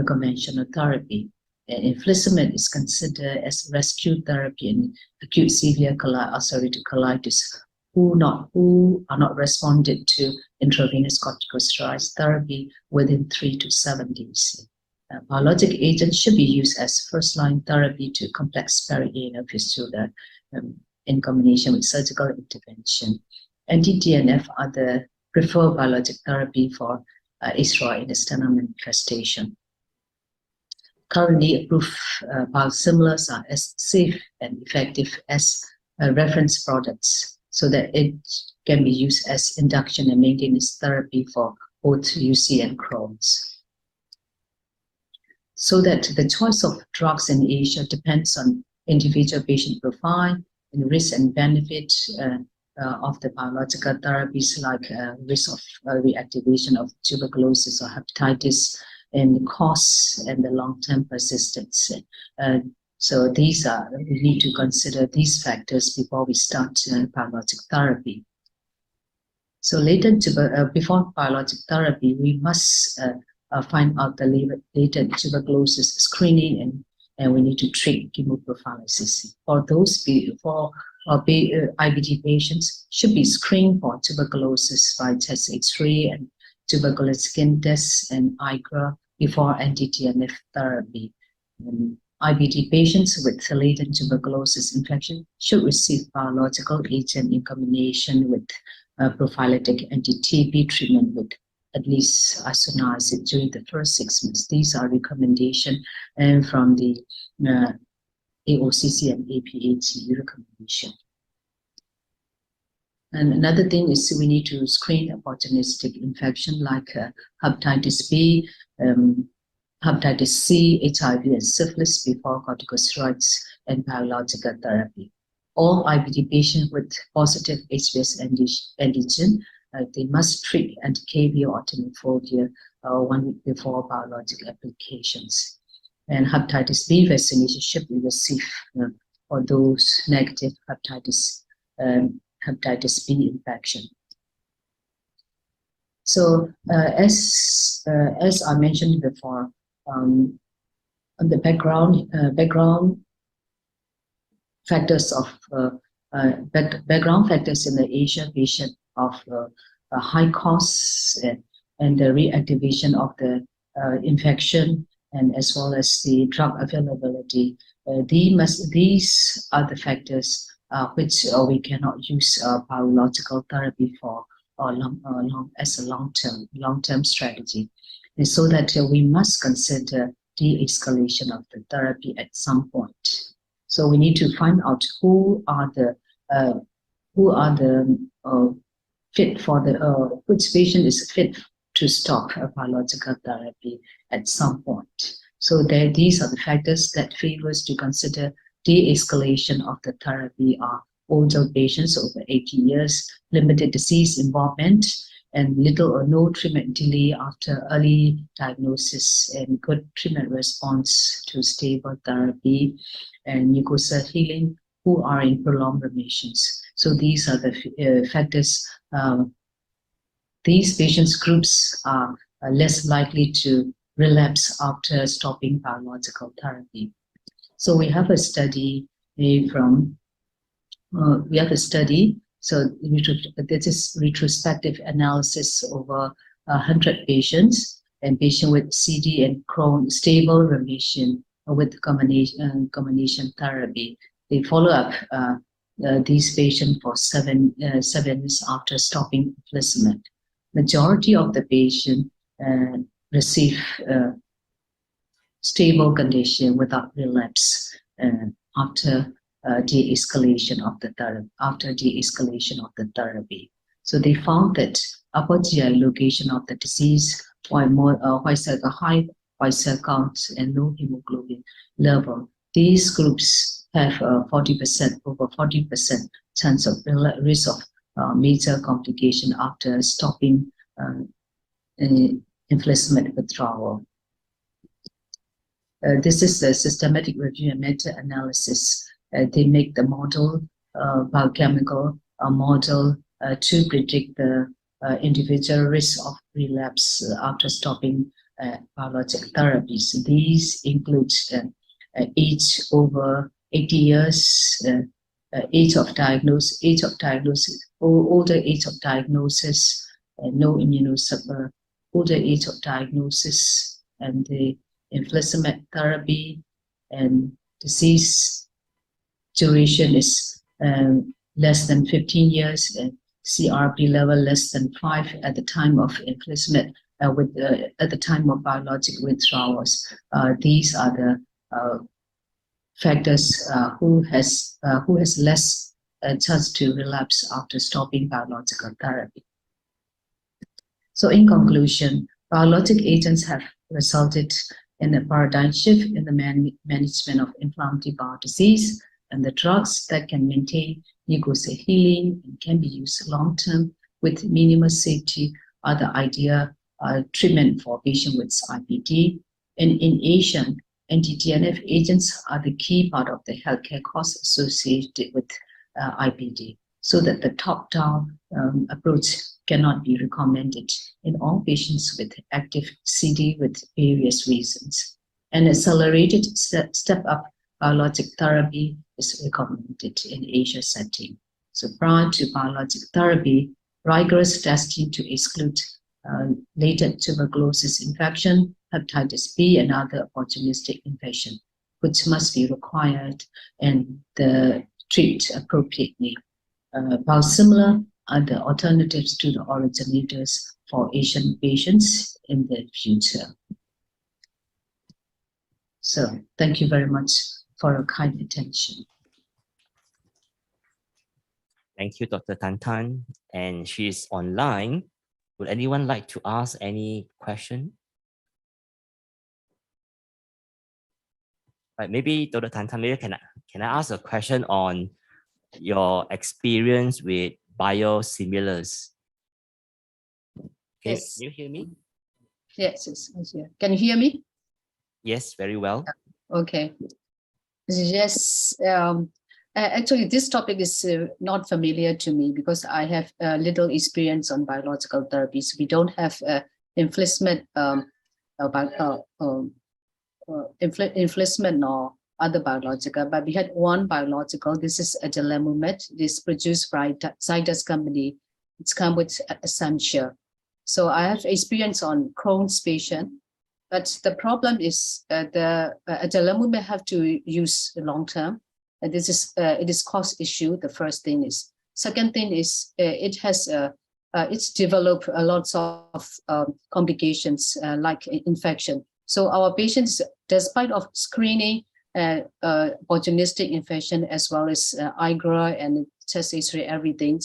conventional therapy. And infliximab is considered as rescue therapy in acute severe ulcerative colitis who are not responded to intravenous corticosteroid therapy within 3 to 7 days. Biologic agents should be used as first-line therapy to complex perianal fistula in combination with surgical intervention. Anti-TNF are the preferred biologic therapy for extraintestinal manifestation. Currently approved biosimilars are as safe and effective as reference products, so that it can be used as induction and maintenance therapy for both UC and Crohn's. So that the choice of drugs in Asia depends on individual patient profile and risk and benefit of the biological therapies, like risk of reactivation of tuberculosis or hepatitis, and costs and the long-term persistence. So these are, we need to consider these factors before we start biologic therapy. So before biologic therapy, we must find out the latent tuberculosis screening, and we need to treat chemoprophylaxis. For those IBD patients should be screened for tuberculosis by chest X-ray and tuberculosis skin tests and IGRA before anti-TNF therapy. IBD patients with latent tuberculosis infection should receive biological agent in combination with prophylactic anti-TB treatment with at least isoniazid during the first 6 months. These are recommendations from the AOCC and APAGE recommendation. And another thing is we need to screen opportunistic infection like hepatitis B, hepatitis C, HIV, and syphilis before corticosteroids and biological therapy. All IBD patients with positive HBs antigen, they must treat anti-KB or tenofovir 1 week before biologic applications. And hepatitis B vaccination should be received for those negative hepatitis B infection. So as I mentioned before, on the background factors of background factors in the Asian patient of high costs and the reactivation of the infection, and as well as the drug availability. These are the factors which we cannot use biological therapy for as a long-term strategy. And so that we must consider de-escalation of the therapy at some point. So we need to find out who are the fit for the which patient is fit to stop a biological therapy at some point. So these are the factors that favors to consider de-escalation of the therapy are older patients over 80 years, limited disease involvement, and little or no treatment delay after early diagnosis, and good treatment response to stable therapy, and mucosal healing who are in prolonged remissions. So these are the factors. These patients groups are less likely to relapse after stopping biological therapy. So we have a study So this is retrospective analysis over 100 patients, and patients with CD and Crohn stable remission with combination therapy. They follow up these patients for 7 months after stopping infliximab. Majority of the patients receive stable condition without relapse after de-escalation of the therapy. So they found that upper GI location of the disease, high white cell count and low hemoglobin level these groups have 40%, over 40% chance of risk of major complication after stopping inflation withdrawal. This is a systematic review and meta-analysis. They make the model, biochemical model to predict the individual risk of relapse after stopping biologic therapies. These include age over 80 years, age of diagnosis, older age of diagnosis, no immunosuppressant, older age of diagnosis, and the infliximab therapy, and disease duration is less than 15 years, and CRP level less than 5 at the time of infliximab, at the time of biologic withdrawals. These are the factors who has less chance to relapse after stopping biological therapy. So in conclusion, biologic agents have resulted in a paradigm shift in the management of inflammatory bowel disease, and the drugs that can maintain mucosal healing and can be used long-term with minimal safety are the ideal treatment for patients with IBD. And in Asia, anti-TNF agents are the key part of the healthcare costs associated with IBD, so that the top-down approach cannot be recommended in all patients with active CD with various reasons. An accelerated step-up biologic therapy is recommended in Asia setting. So prior to biologic therapy, rigorous testing to exclude latent tuberculosis infection, hepatitis B, and other opportunistic infection, which must be required and treat appropriately. Biosimilar are the alternatives to the originators for Asian patients in the future. So thank you very much for your kind attention. Thank you, Dr. Tan Tan. And she's online. Would anyone like to ask any question? Right, maybe Dr. Tan Tan, maybe can I ask a question on your experience with biosimilars? Yes. Can you hear me? Yes, can you hear me? Yes, very well. Okay. Yes. Actually, this topic is not familiar to me because I have little experience on biological therapies. We don't have infliximab, infliximab or other biological, but we had one biological. This is adalimumab. This produced by Zydus company. It's come with Essential. So I have experience on Crohn's patient, but the problem is the adalimumab have to use long term. And this is it is cost issue. The first thing is. Second thing is it has it's developed a lot of complications like infection. So our patients, despite of screening opportunistic infection as well as IGRA and chest X-ray, everything,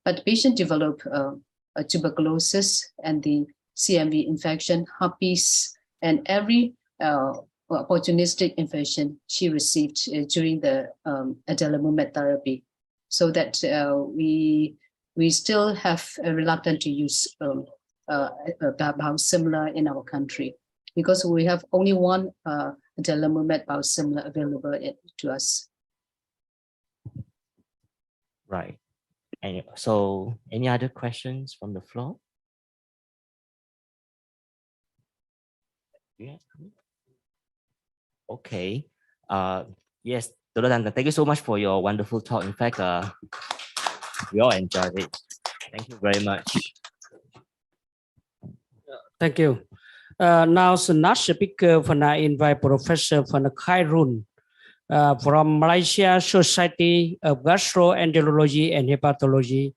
but patient develop tuberculosis and the CMV infection, herpes, and every opportunistic infection she received during the adalimumab therapy, so that we still have reluctant to use biosimilar in our country because we have only one adalimumab biosimilar available to us. Right. And so, any other questions from the floor? Yeah. Okay. Yes, Dr. Tan, thank you so much for your wonderful talk. In fact, we all enjoyed it. Thank you very much. Thank you. Now, the next speaker, I invite Professor Khai from Malaysia Society of Gastroenterology and Hepatology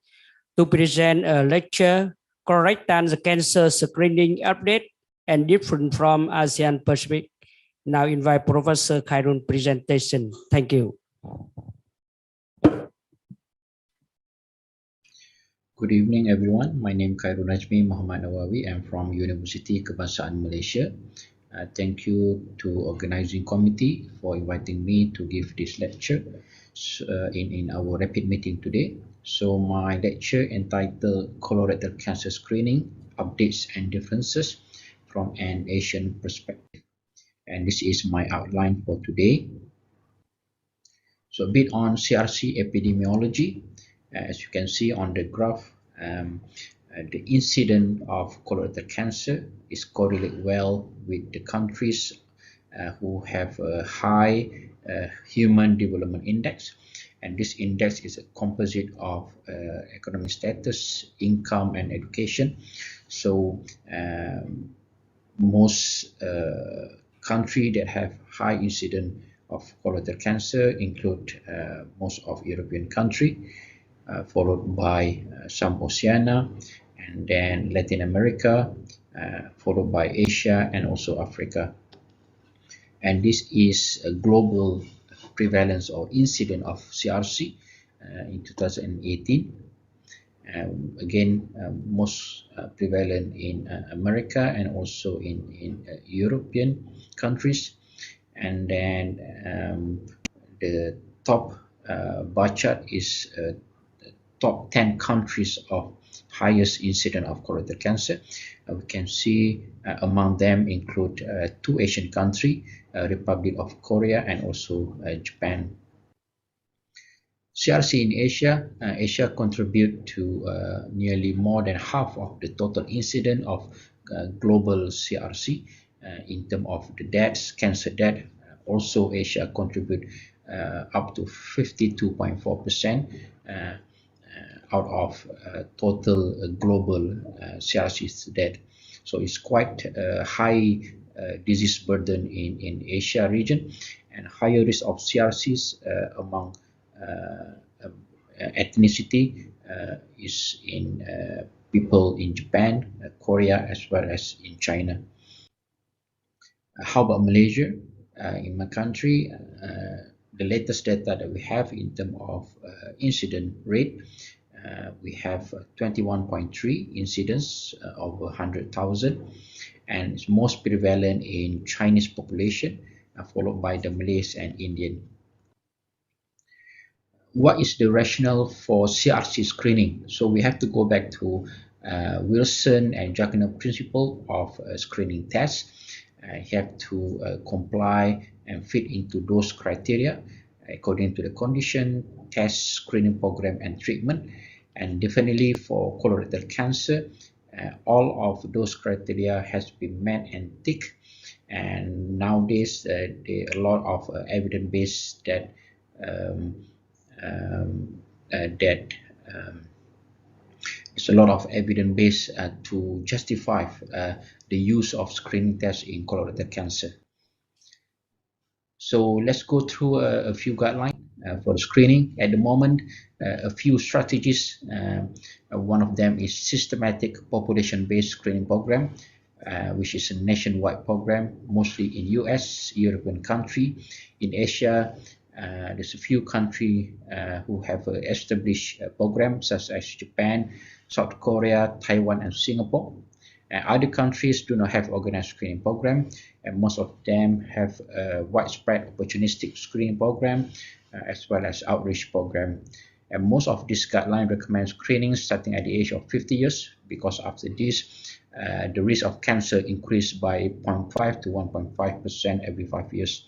to present a lecture, Colorectal Cancer Screening Update and Different from ASEAN Pacific. Now invite Professor Khai presentation. Thank you. Good evening, everyone. My name is Khairul Najmi Muhammad Nawawi. I'm from University Kebangsaan Malaysia. Thank you to organizing committee for inviting me to give this lecture in our rapid meeting today. So my lecture entitled Colorectal Cancer Screening, Updates and Differences from an Asian Perspective. And this is my outline for today. So a bit on CRC epidemiology. As you can see on the graph, the incidence of colorectal cancer is correlated well with the countries who have a high human development index, and this index is a composite of economic status, income, and education. So most countries that have high incidence of colorectal cancer include most of European countries, followed by some Oceania, and then Latin America, followed by Asia and also Africa. And this is a global prevalence or incidence of CRC in 2018. Again, most prevalent in America and also in European countries. And then the top bar chart is top 10 countries of highest incidence of colorectal cancer. We can see among them include 2 Asian countries, Republic of Korea and also Japan. CRC in Asia, Asia contribute to nearly more than half of the total incidence of global CRC in terms of the deaths, cancer death. Also, Asia contribute up to 52.4% out of total global CRC death. So it's quite a high disease burden in Asia region, and higher risk of CRCs among ethnicity is in people in Japan, Korea, as well as in China. How about Malaysia? In my country, the latest data that we have in terms of incident rate, we have 21.3 incidents over 100,000, and it's most prevalent in Chinese population, followed by the Malays and Indian. What is the rationale for CRC screening? So we have to go back to Wilson and Jacob principle of screening tests. You have to comply and fit into those criteria according to the condition, test, screening program, and treatment. And definitely for colorectal cancer, all of those criteria has been met and ticked. And nowadays, there are a lot of evidence based that there's a lot of evidence base to justify the use of screening tests in colorectal cancer. So let's go through a few guidelines for screening. At the moment, a few strategies. One of them is systematic population-based screening program, which is a nationwide program, mostly in US, European country. In Asia, there's a few countries who have established programs such as Japan, South Korea, Taiwan, and Singapore. Other countries do not have organized screening program, and most of them have a widespread opportunistic screening program as well as outreach program. And most of these guidelines recommend screening starting at the age of 50 years, because after this, the risk of cancer increased by 0.5 to 1.5% every 5 years.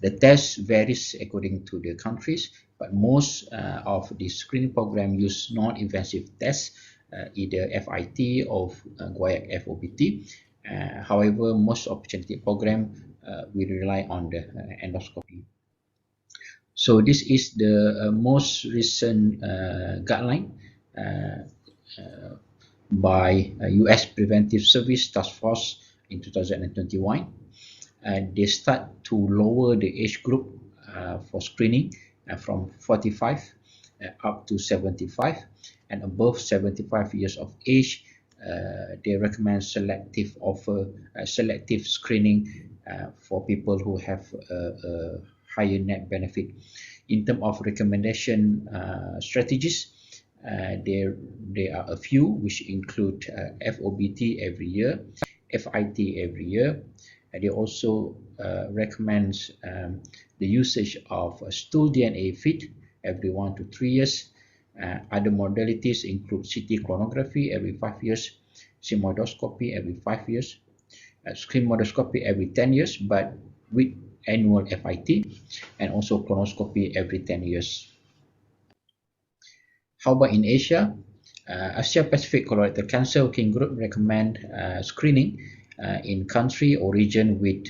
The test varies according to the countries, but most of the screening program use non-invasive tests, either FIT or guaiac FOBT. However, most opportunity program will rely on the endoscopy. So this is the most recent guideline by US Preventive Service Task Force in 2021. They start to lower the age group for screening from 45 up to 75, and above 75 years of age, they recommend selective screening for people who have a higher net benefit. In terms of recommendation strategies, there are a few which include FOBT every year, FIT every year, They also recommend the usage of stool DNA FIT every 1 to 3 years. Other modalities include CT chronography every 5 years, sigmoidoscopy every 5 years, sphygmodoscopy every 10 years, but with annual FIT, and also colonoscopy every 10 years. How about in Asia? Asia Pacific Colorectal Cancer Working Group recommend screening in country or region with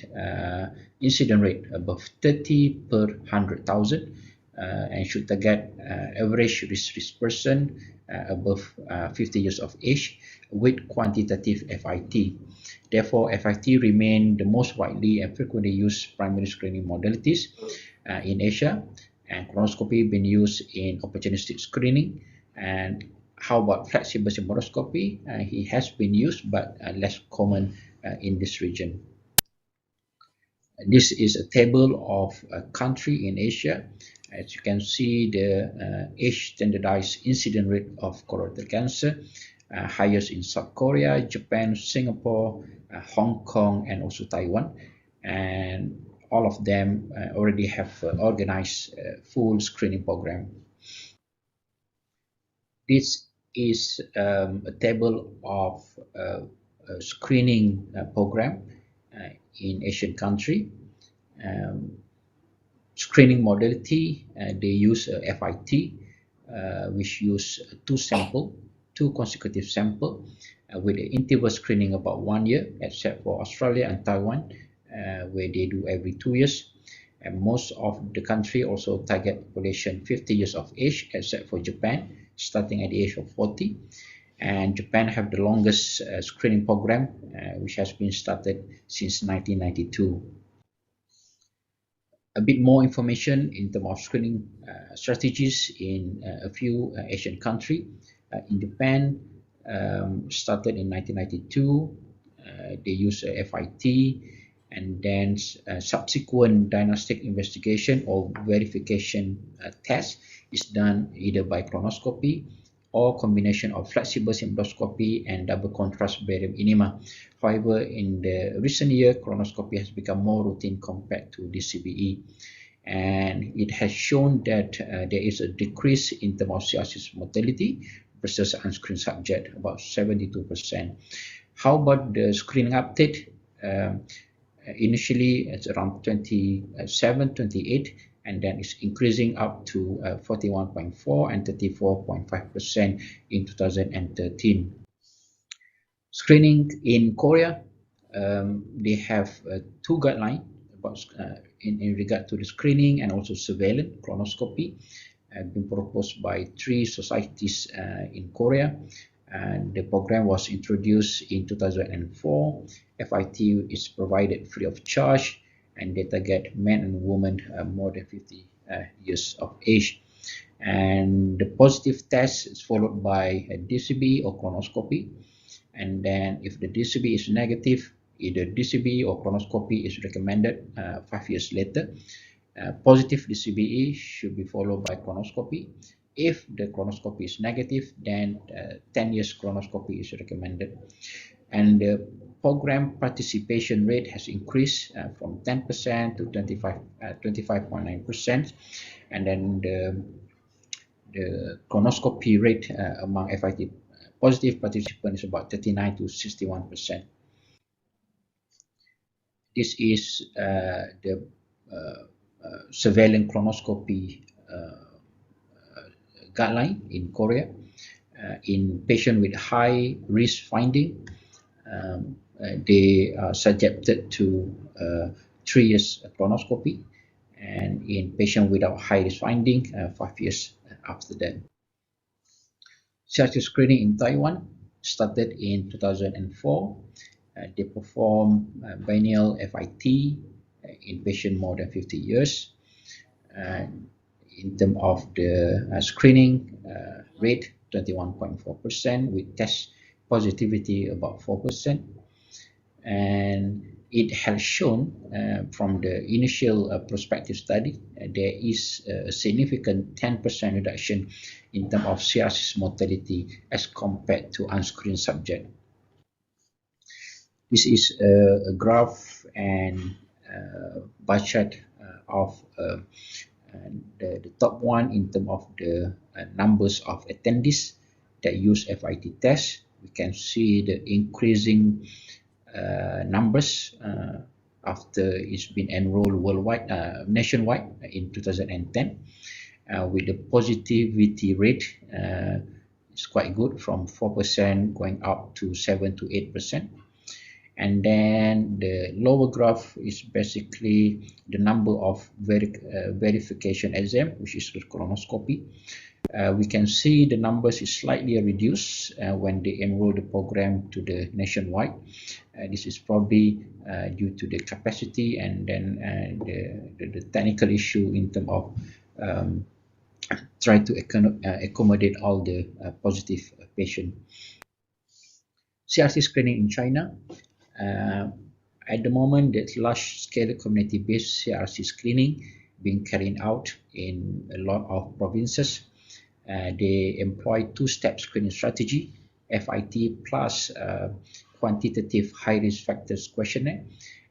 incident rate above 30 per 100,000 and should target average risk person above 50 years of age with quantitative FIT. Therefore, FIT remain the most widely and frequently used primary screening modalities in Asia, and colonoscopy been used in opportunistic screening. And how about flexible sigmoidoscopy? It has been used but less common in this region. This is a table of a country in Asia. As you can see, the age standardized incident rate of colorectal cancer, highest in South Korea, Japan, Singapore, Hong Kong, and also Taiwan. And all of them already have organized full screening program. This is a table of a screening program in Asian country. Screening modality, they use FIT, which use two consecutive sample with the interval screening about 1 year, except for Australia and Taiwan, where they do every 2 years. And most of the country also target population 50 years of age, except for Japan, starting at the age of 40. And Japan have the longest screening program, which has been started since 1992. A bit more information in terms of screening strategies in a few Asian countries. In Japan, started in 1992, they use FIT, and then subsequent diagnostic investigation or verification test is done either by colonoscopy or combination of flexible sigmoidoscopy and double contrast barium enema. However, in the recent year, colonoscopy has become more routine compared to DCBE, and it has shown that there is a decrease in terms of CRC mortality versus unscreened subject, about 72%. How about the screening update? Initially, it's around 27, 28, and then it's increasing up to 41.4 and 34.5% in 2013. Screening in Korea, they have two guidelines about in regard to the screening and also surveillance colonoscopy, been proposed by 3 societies in Korea. And the program was introduced in 2004. FIT is provided free of charge, and they target men and women more than 50 years of age. And the positive test is followed by a DCB or colonoscopy. And then if the DCB is negative, either DCB or colonoscopy is recommended 5 years later. Positive DCBE should be followed by colonoscopy. If the colonoscopy is negative, then 10 years colonoscopy is recommended. And the program participation rate has increased from 10% to 25.9%. And then the colonoscopy rate among FIT positive participants is about 39 to 61%. This is the surveillance colonoscopy guideline in Korea. In patients with high risk finding, they are subjected to 3 years colonoscopy, and in patients without high risk finding, 5 years after that. CRC screening in Taiwan started in 2004. They perform biennial FIT in patients more than 50 years. In terms of the screening rate, 21.4%, with test positivity about 4%. And it has shown from the initial prospective study, there is a significant 10% reduction in terms of CRC mortality as compared to unscreened subject. This is a graph and bar chart of the top one in terms of the numbers of attendees that use FIT test. We can see the increasing numbers after it's been enrolled worldwide, nationwide in 2010, with the positivity rate is quite good, from 4% going up to 7 to 8%. And then the lower graph is basically the number of verification exam, which is the colonoscopy. We can see the numbers is slightly reduced when they enroll the program to the nationwide. This is probably due to the capacity and then the technical issue in terms of try to accommodate all the positive patient. CRC screening in China. At the moment, there's large-scale community-based CRC screening being carried out in a lot of provinces. They employ two-step screening strategy, FIT plus quantitative high-risk factors questionnaire,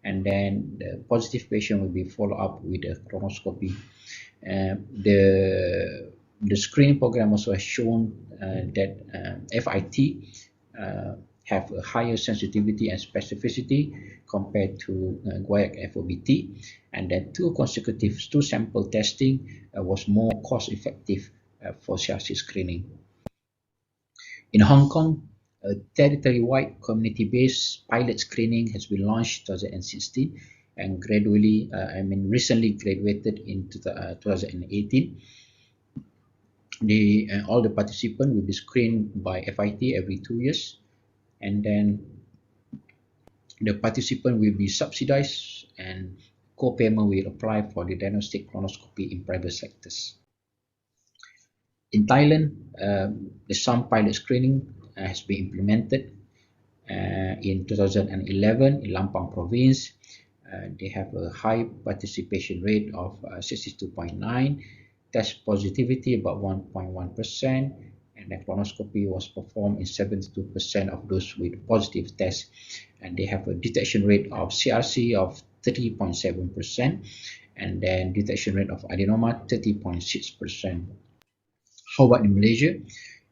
and then the positive patient will be followed up with a colonoscopy. The screening program also has shown that FIT have a higher sensitivity and specificity compared to guaiac FOBT, and that two sample testing was more cost effective for CRC screening. In Hong Kong, a territory-wide community-based pilot screening has been launched in 2016 and gradually, recently graduated in 2018. All the participants will be screened by FIT every 2 years, and then the participant will be subsidized and co-payment will apply for the diagnostic colonoscopy in private sectors. In Thailand, some pilot screening has been implemented in 2011 in Lampang province. They have a high participation rate of 62.9%, test positivity about 1.1%, and the colonoscopy was performed in 72% of those with positive tests, and they have a detection rate of CRC of 30.7%, and then detection rate of adenoma 30.6%. How about in Malaysia?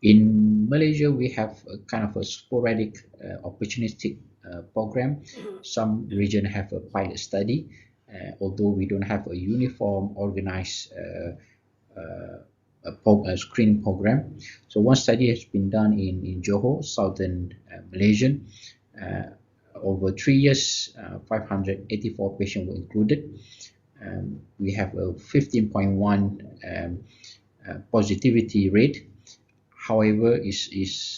In Malaysia, we have a kind of a sporadic opportunistic program. Some region have a pilot study, although we don't have a uniform organized screening program. So one study has been done in Johor, southern Malaysia. Over 3 years, 584 patients were included. We have a 15.1 positivity rate. However, is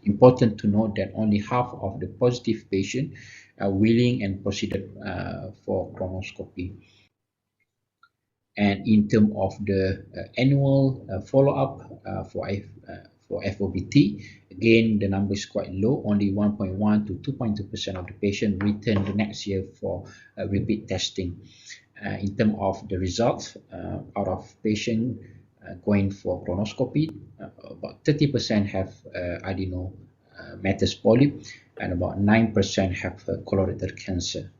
important to note that only half of the positive patients are willing and proceeded for colonoscopy. And in terms of the annual follow-up for FOBT, again, the number is quite low. Only 1.1 to 2.2% of the patients return the next year for repeat testing. In terms of the results, out of patients going for colonoscopy, about 30% have adenomatous polyp, and about 9% have colorectal cancer.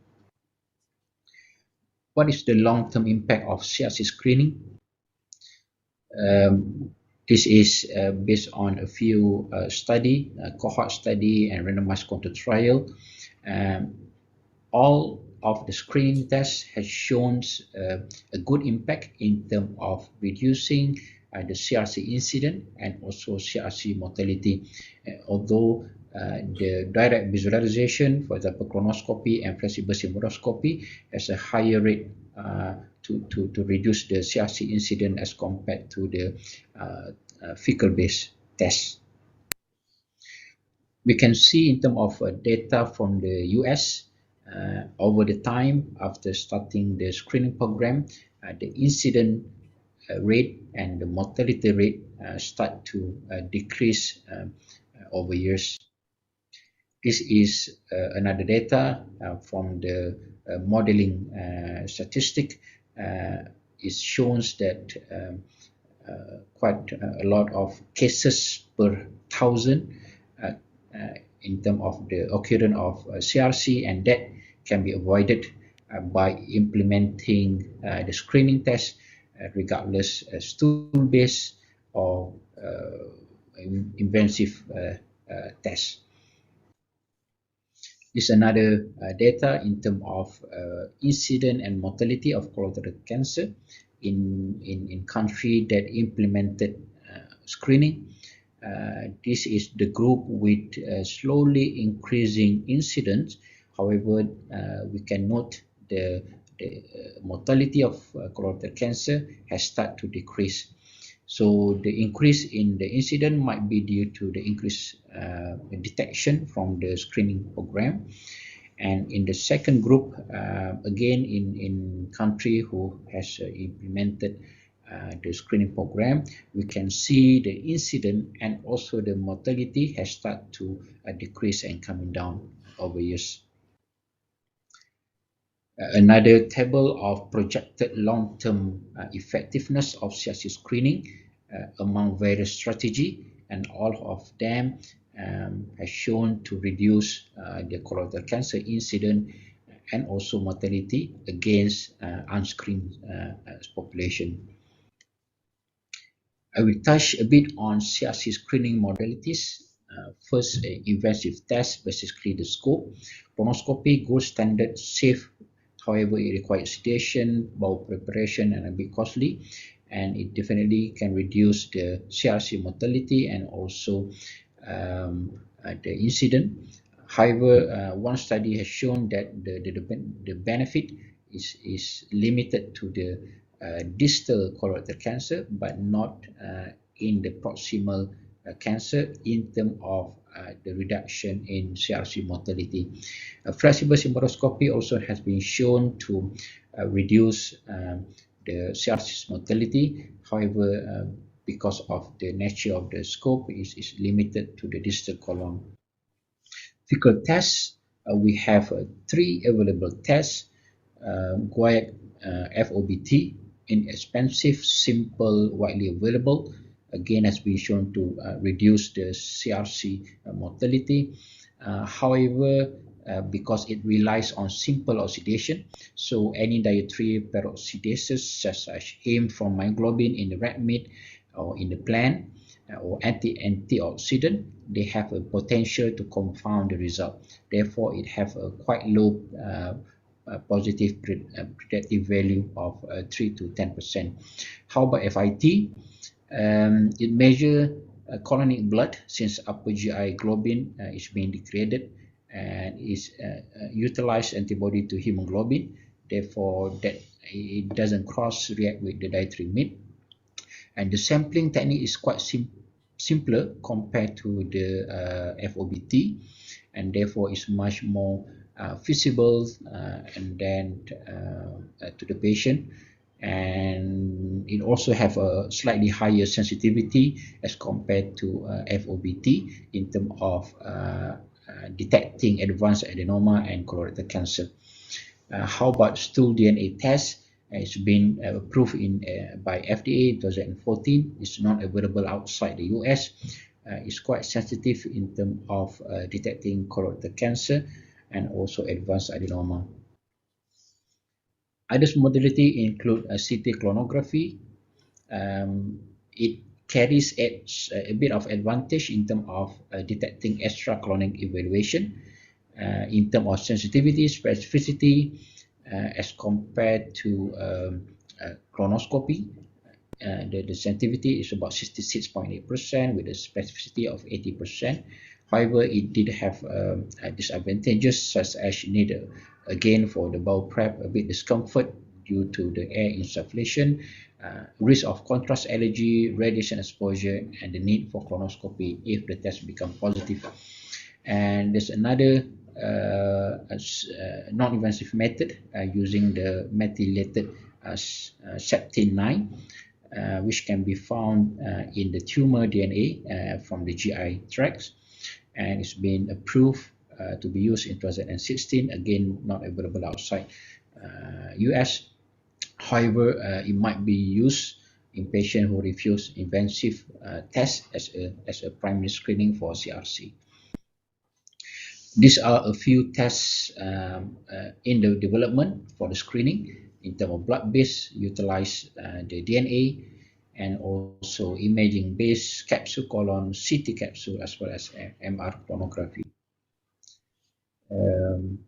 What is the long-term impact of CRC screening? This is based on a few study, cohort study and randomized control trial. All of the screening tests has shown a good impact in terms of reducing the CRC incident and also CRC mortality. Although the direct visualization, for example, colonoscopy and flexible sigmoidoscopy, has a higher rate to reduce the CRC incident as compared to the fecal-based tests. We can see in terms of data from the US, over the time after starting the screening program, the incident rate and the mortality rate start to decrease over years. This is another data from the modeling statistic. It shows that quite a lot of cases per 1,000 in terms of the occurrence of CRC, and that can be avoided by implementing the screening test, regardless stool-based or invasive test. This is another data in terms of incidence and mortality of colorectal cancer in country that implemented screening. This is the group with slowly increasing incidence. However, we can note the mortality of colorectal cancer has started to decrease. So the increase in the incidence might be due to the increased detection from the screening program. And in the second group, again in country who has implemented the screening program, we can see the incidence and also the mortality has started to decrease and coming down over years. Another table of projected long-term effectiveness of CRC screening among various strategies, and all of them has shown to reduce the colorectal cancer incidence and also mortality against unscreened population. I will touch a bit on CRC screening modalities. First, invasive test, basically the scope. Colonoscopy, gold standard, safe. However, it requires sedation, bowel preparation, and a bit costly. And it definitely can reduce the CRC mortality and also the incidence. However, one study has shown that the benefit is limited to the distal colorectal cancer, but not in the proximal cancer in terms of the reduction in CRC mortality. Flexible symbolonoscopy also has been shown to reduce the CRC mortality. However, because of the nature of the scope, is limited to the distal colon. Fecal tests, we have 3 available tests. Guaiac FOBT, inexpensive, simple, widely available. Again, has been shown to reduce the CRC mortality. However, because it relies on simple oxidation, so any dietary peroxidases such as heme from myoglobin in the red meat or in the plant or antioxidant, they have a potential to confound the result. Therefore, it have a quite low positive predictive value of 3 to 10%. How about FIT? It measures colonic blood, since upper GI globin is being degraded and is utilize antibody to hemoglobin. Therefore, that it doesn't cross-react with the dietary meat. And the sampling technique is quite simpler compared to the FOBT, and therefore is much more feasible and then to the patient. And it also have a slightly higher sensitivity as compared to FOBT in terms of detecting advanced adenoma and colorectal cancer. How about stool DNA test? It's been approved by FDA in 2014. It's not available outside the US. It's quite sensitive in terms of detecting colorectal cancer and also advanced adenoma. Other modality include CT clonography. It carries a bit of advantage in terms of detecting extra clonic evaluation in terms of sensitivity, specificity, as compared to colonoscopy. The sensitivity is about 66.8% with a specificity of 80%. However, it did have disadvantages such as need again for the bowel prep a bit discomfort due to the air insufflation, risk of contrast allergy, radiation exposure, and the need for colonoscopy if the test become positive. And there's another non-invasive method using the methylated septin-9, which can be found in the tumor DNA from the GI tracts, and it's been approved to be used in 2016. Again, not available outside US. However, it might be used in patients who refuse invasive tests as a primary screening for CRC. These are a few tests in the development for the screening. In terms of blood-based, utilize the DNA and also imaging-based capsule colon, CT capsule, as well as MR chronography.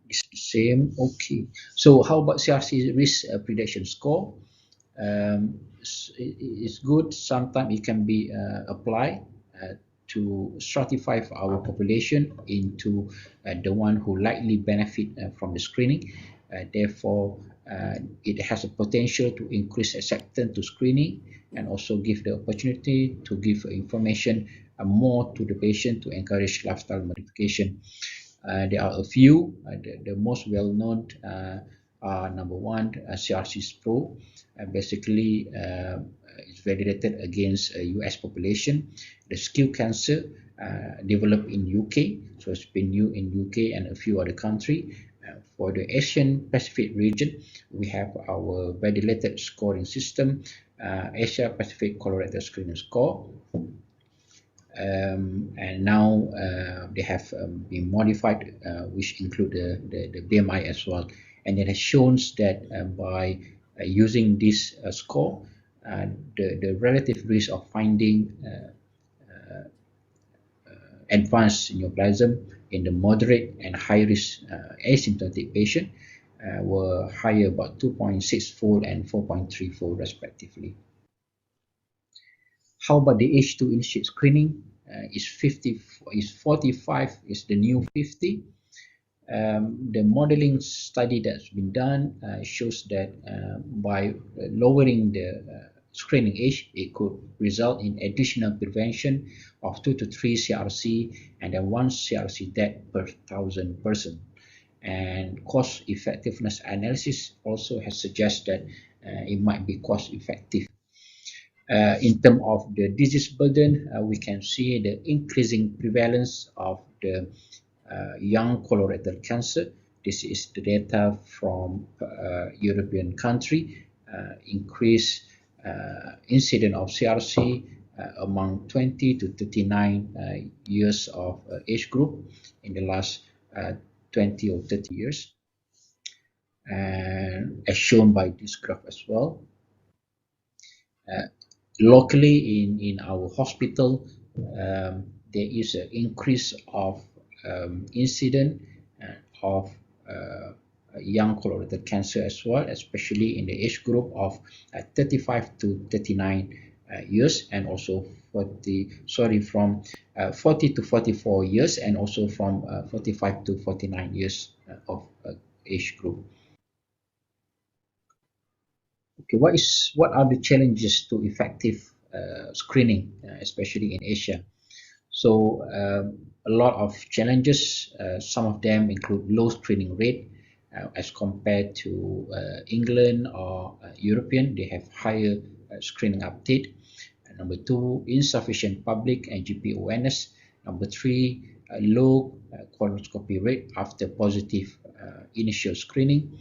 It's the same. Okay. So how about CRC risk prediction score? It's good. Sometimes it can be applied to stratify our population into the one who likely benefit from the screening. Therefore, it has a potential to increase acceptance to screening and also give the opportunity to give information more to the patient to encourage lifestyle modification. There are a few. The most well-known are number one, CRC Pro. Basically, it's validated against a US population. The skin cancer developed in UK, so it's been used in UK and a few other countries. For the Asian Pacific region, we have our validated scoring system, Asia Pacific Colorectal Screening Score. And now they have been modified, which include the BMI as well. And it has shown that by using this score, the relative risk of finding advanced neoplasm in the moderate and high risk asymptomatic patient were higher, about 2.6-fold and 4.3-fold respectively. How about the age to initiate screening? Is 45 is the new 50. The modeling study that's been done shows that by lowering the screening age, it could result in additional prevention of 2 to 3 CRC and then 1 CRC death per 1,000 person. And cost effectiveness analysis also has suggested that it might be cost effective. In terms of the disease burden, we can see the increasing prevalence of the young colorectal cancer. This is the data from European country. Increased incidence of CRC among 20 to 39 years of age group in the last 20 or 30 years, and as shown by this graph as well. Locally in our hospital, there is an increase of incidence of young colorectal cancer as well, especially in the age group of 35 to 39 years, and also from 40 to 44 years, and also from 45 to 49 years of age group. Okay, what are the challenges to effective screening, especially in Asia? So a lot of challenges. Some of them include low screening rate as compared to England or European. They have higher screening uptake. Number 2, insufficient public and GP awareness. Number 3, low colonoscopy rate after positive initial screening.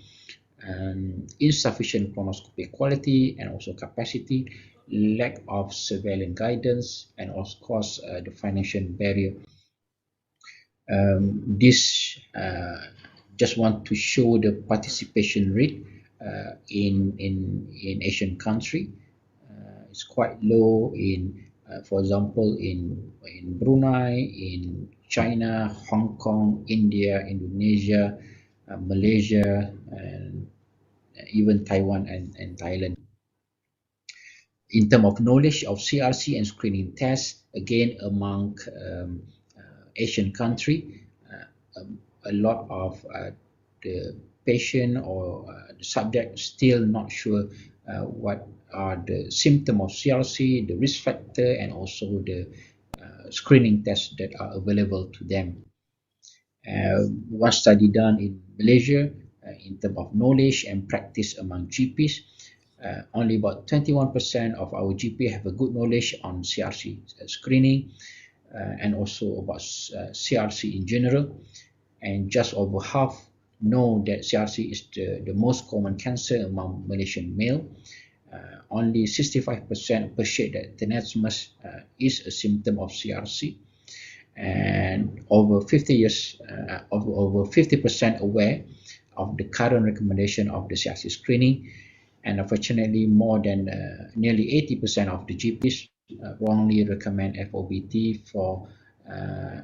Insufficient colonoscopy quality and also capacity, lack of surveillance guidance, and of course the financial barrier. This just want to show the participation rate in Asian country. It's quite low in, for example, in Brunei, in China, Hong Kong, India, Indonesia, Malaysia, and even Taiwan and Thailand. In terms of knowledge of CRC and screening tests, again among Asian country, a lot of the patient or the subject still not sure what are the symptoms of CRC, the risk factor, and also the screening tests that are available to them. One study done in Malaysia, in terms of knowledge and practice among GPs, only about 21% of our GP have a good knowledge on CRC screening and also about CRC in general, and just over half know that CRC is the most common cancer among Malaysian male. Only 65% appreciate that tenesmus is a symptom of CRC, and over 50% aware of the current recommendation of the CRC screening, and unfortunately more than nearly 80% of the GPs wrongly recommend FOBT for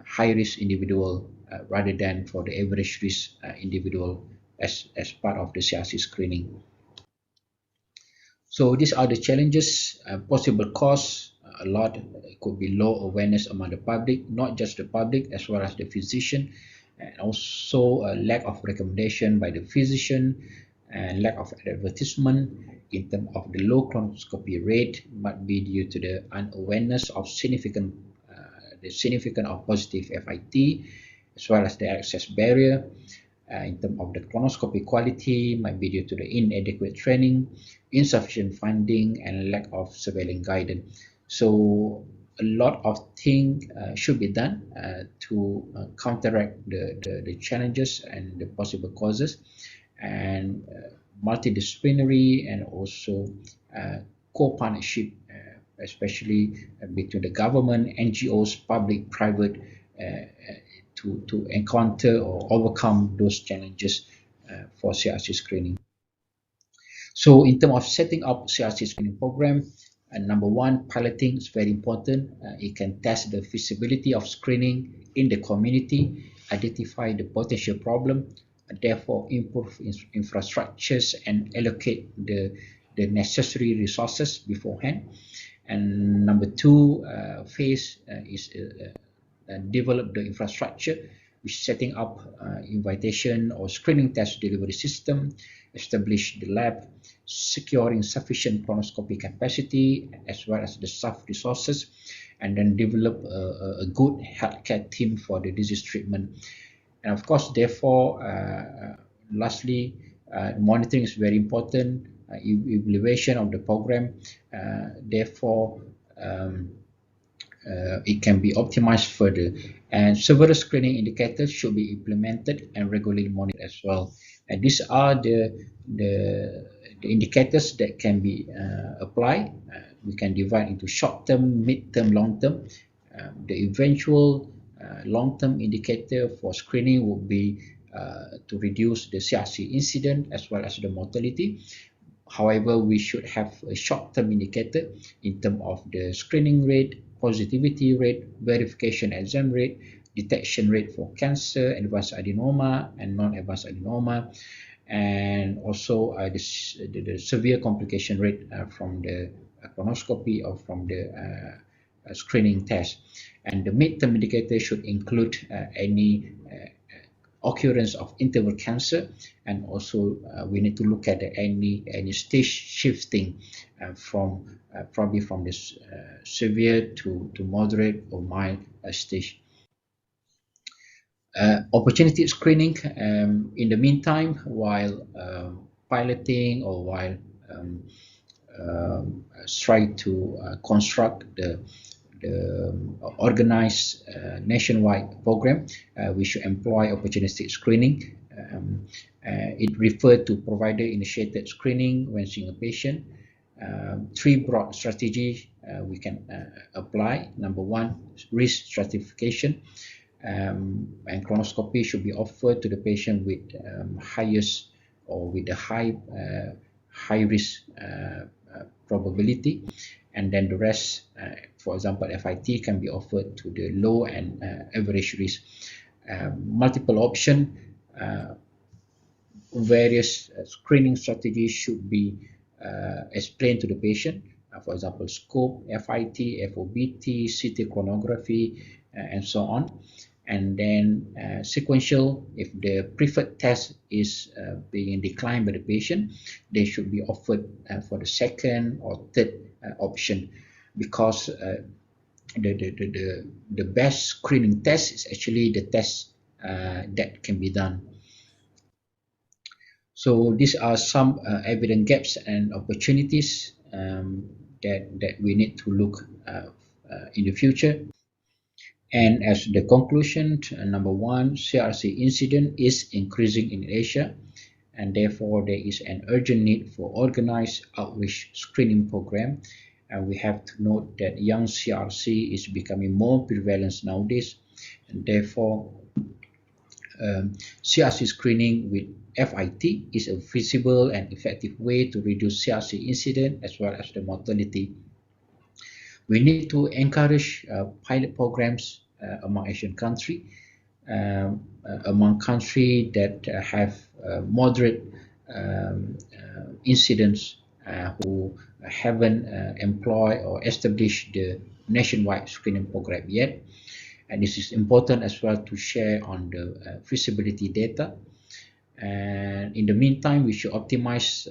high risk individual rather than for the average risk individual as part of the CRC screening. So these are the challenges, possible cause. A lot could be low awareness among the public, not just the public as well as the physician, and also a lack of recommendation by the physician and lack of advertisement in terms of the low colonoscopy rate might be due to the unawareness of significant of positive FIT as well as the access barrier. In terms of the colonoscopy quality might be due to the inadequate training, insufficient funding, and lack of surveillance guidance. So a lot of things should be done to counteract the challenges and the possible causes, and multidisciplinary and also co-partnership, especially between the government, NGOs, public, private, to encounter or overcome those challenges for CRC screening. So in terms of setting up CRC screening program, number one, piloting is very important. It can test the feasibility of screening in the community, identify the potential problem, therefore improve infrastructures and allocate the necessary resources beforehand. And number two phase is develop the infrastructure, which is setting up invitation or screening test delivery system, establish the lab, securing sufficient colonoscopy capacity as well as the staff resources, and then develop a good healthcare team for the disease treatment. And of course, therefore, lastly, monitoring is very important, evaluation of the program, therefore it can be optimized further, and several screening indicators should be implemented and regularly monitored as well. And these are the indicators that can be applied. We can divide into short-term, mid-term, long-term. The eventual long-term indicator for screening would be to reduce the CRC incident as well as the mortality. However, we should have a short-term indicator in terms of the screening rate, positivity rate, verification exam rate, detection rate for cancer, advanced adenoma and non-advanced adenoma, and also the severe complication rate from the colonoscopy or from the screening test. And the midterm indicator should include any occurrence of interval cancer, and also we need to look at any stage shifting from probably from this severe to moderate or mild stage. Opportunity screening, in the meantime, while piloting or while trying to construct the organized nationwide program, we should employ opportunistic screening. It refers to provider-initiated screening when seeing a patient. Three broad strategies we can apply. Number one, risk stratification, and colonoscopy should be offered to the patient with highest or with the high risk probability, and then the rest, for example, FIT can be offered to the low and average risk. Multiple option, various screening strategies should be explained to the patient. For example, scope, FIT, FOBT, CT chronography, and so on. And then sequential, if the preferred test is being declined by the patient, they should be offered for the second or third option, because the best screening test is actually the test that can be done. So these are some evident gaps and opportunities that we need to look in the future. And as the conclusion, number one, CRC incident is increasing in Asia, and therefore there is an urgent need for organized outreach screening program, And we have to note that young CRC is becoming more prevalent nowadays, and therefore CRC screening with FIT is a feasible and effective way to reduce CRC incident as well as the mortality. We need to encourage pilot programs among Asian countries, among countries that have moderate incidents who haven't employed or established the nationwide screening program yet. And this is important as well to share on the feasibility data. And in the meantime, we should optimize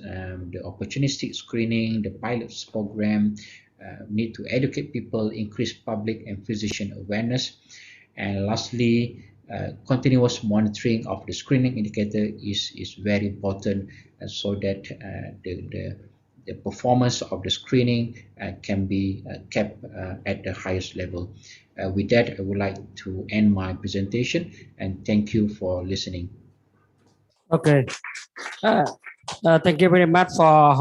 the opportunistic screening, the pilots program, need to educate people, increase public and physician awareness. And lastly, continuous monitoring of the screening indicator is very important, so that the performance of the screening can be kept at the highest level. With that, I would like to end my presentation and thank you for listening. Okay. Thank you very much for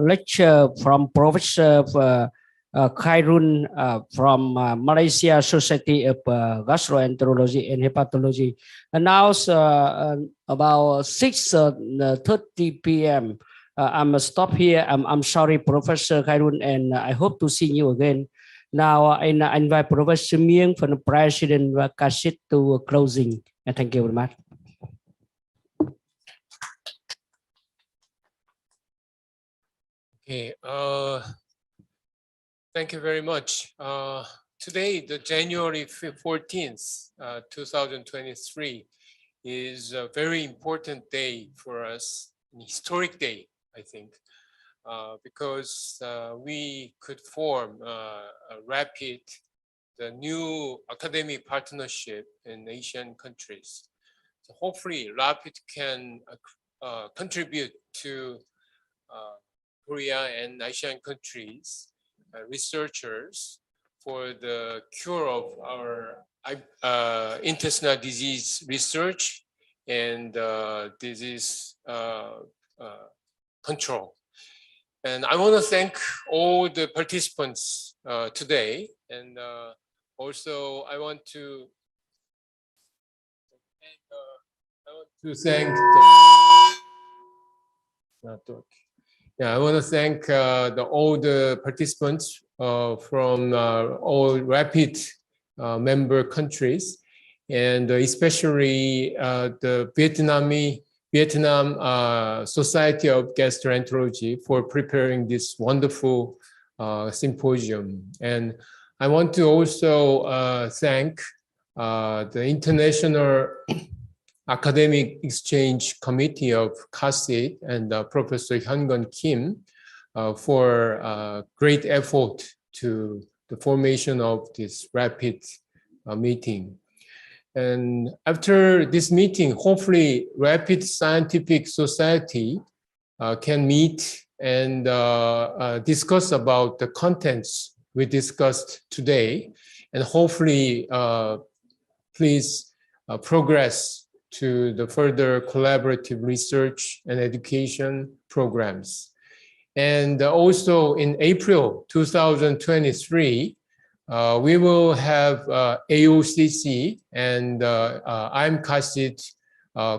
lecture from Professor Hyun from Malaysia Society of Gastroenterology and Hepatology. And now about 6:30 p.m. I'm stop here. I'm sorry, Professor Hyun, and I hope to see you again. Now I invite Professor Myung from the President Kasit to closing. And thank you very much. Okay. Thank you very much. Today, the January 14th, 2023, is a very important day for us, an historic day, I think, because we could form a rapid, the new academic partnership in Asian countries. So hopefully, RAPID can contribute to Korea and Asian countries, researchers, for the cure of our intestinal disease research and disease control. And I want to thank all the participants today, and also I want to thank I want to thank all the participants from all RAPID member countries, and especially the Vietnam Society of Gastroenterology for preparing this wonderful symposium. And I want to also thank the International Academic Exchange Committee of CASIT and Professor Hyun Gun Kim for great effort to the formation of this RAPID meeting. And after this meeting, hopefully RAPID Scientific Society can meet and discuss about the contents we discussed today, and hopefully please progress to the further collaborative research and education programs. And also in April 2023, we will have AOCC and IMCASIT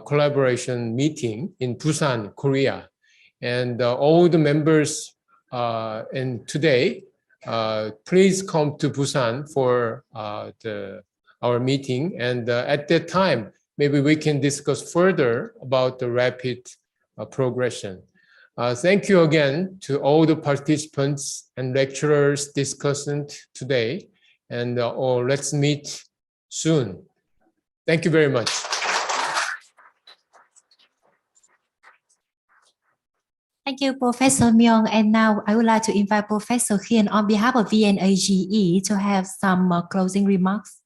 collaboration meeting in Busan, Korea. And all the members today, please come to Busan for our meeting. And at that time, maybe we can discuss further about the RAPID progression. Thank you again to all the participants and lecturers discussing today, and let's meet soon. Thank you very much. Thank you, Professor Myung. And now I would like to invite Professor Hyun on behalf of VNAGE to have some closing remarks.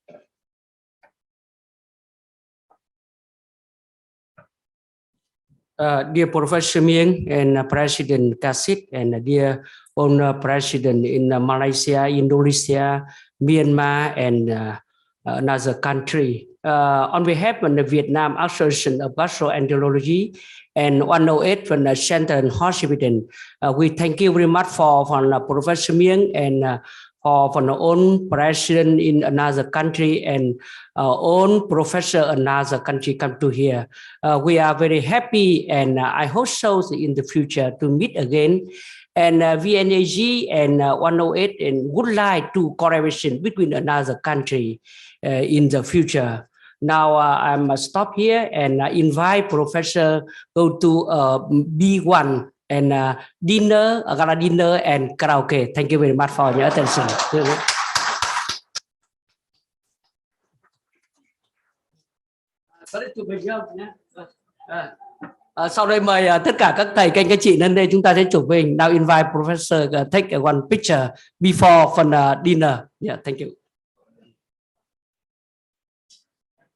Dear Professor Myung and President Kasit, and dear own President in Malaysia, Indonesia, Myanmar, and another country. On behalf of the Vietnam Association of Gastroenterology and 108 from the Center Hospital. We thank you very much for Prof.Seung and for the own president in another country and own professor in another country come to here. We are very happy, and I hope so in the future to meet again. And VNAG and 108 and would like to collaboration between another country in the future. Now I'm stop here and invite Professor go to B1 and dinner, gala dinner and karaoke. Thank you very much for your attention. Sau đây mời tất cả các thầy các anh các chị lên đây, chúng ta sẽ chụp hình. Now invite Professor take one picture before phần dinner. Yeah, thank you.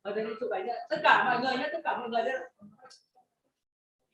Tất cả mọi người nhé, tất cả mọi người nhé.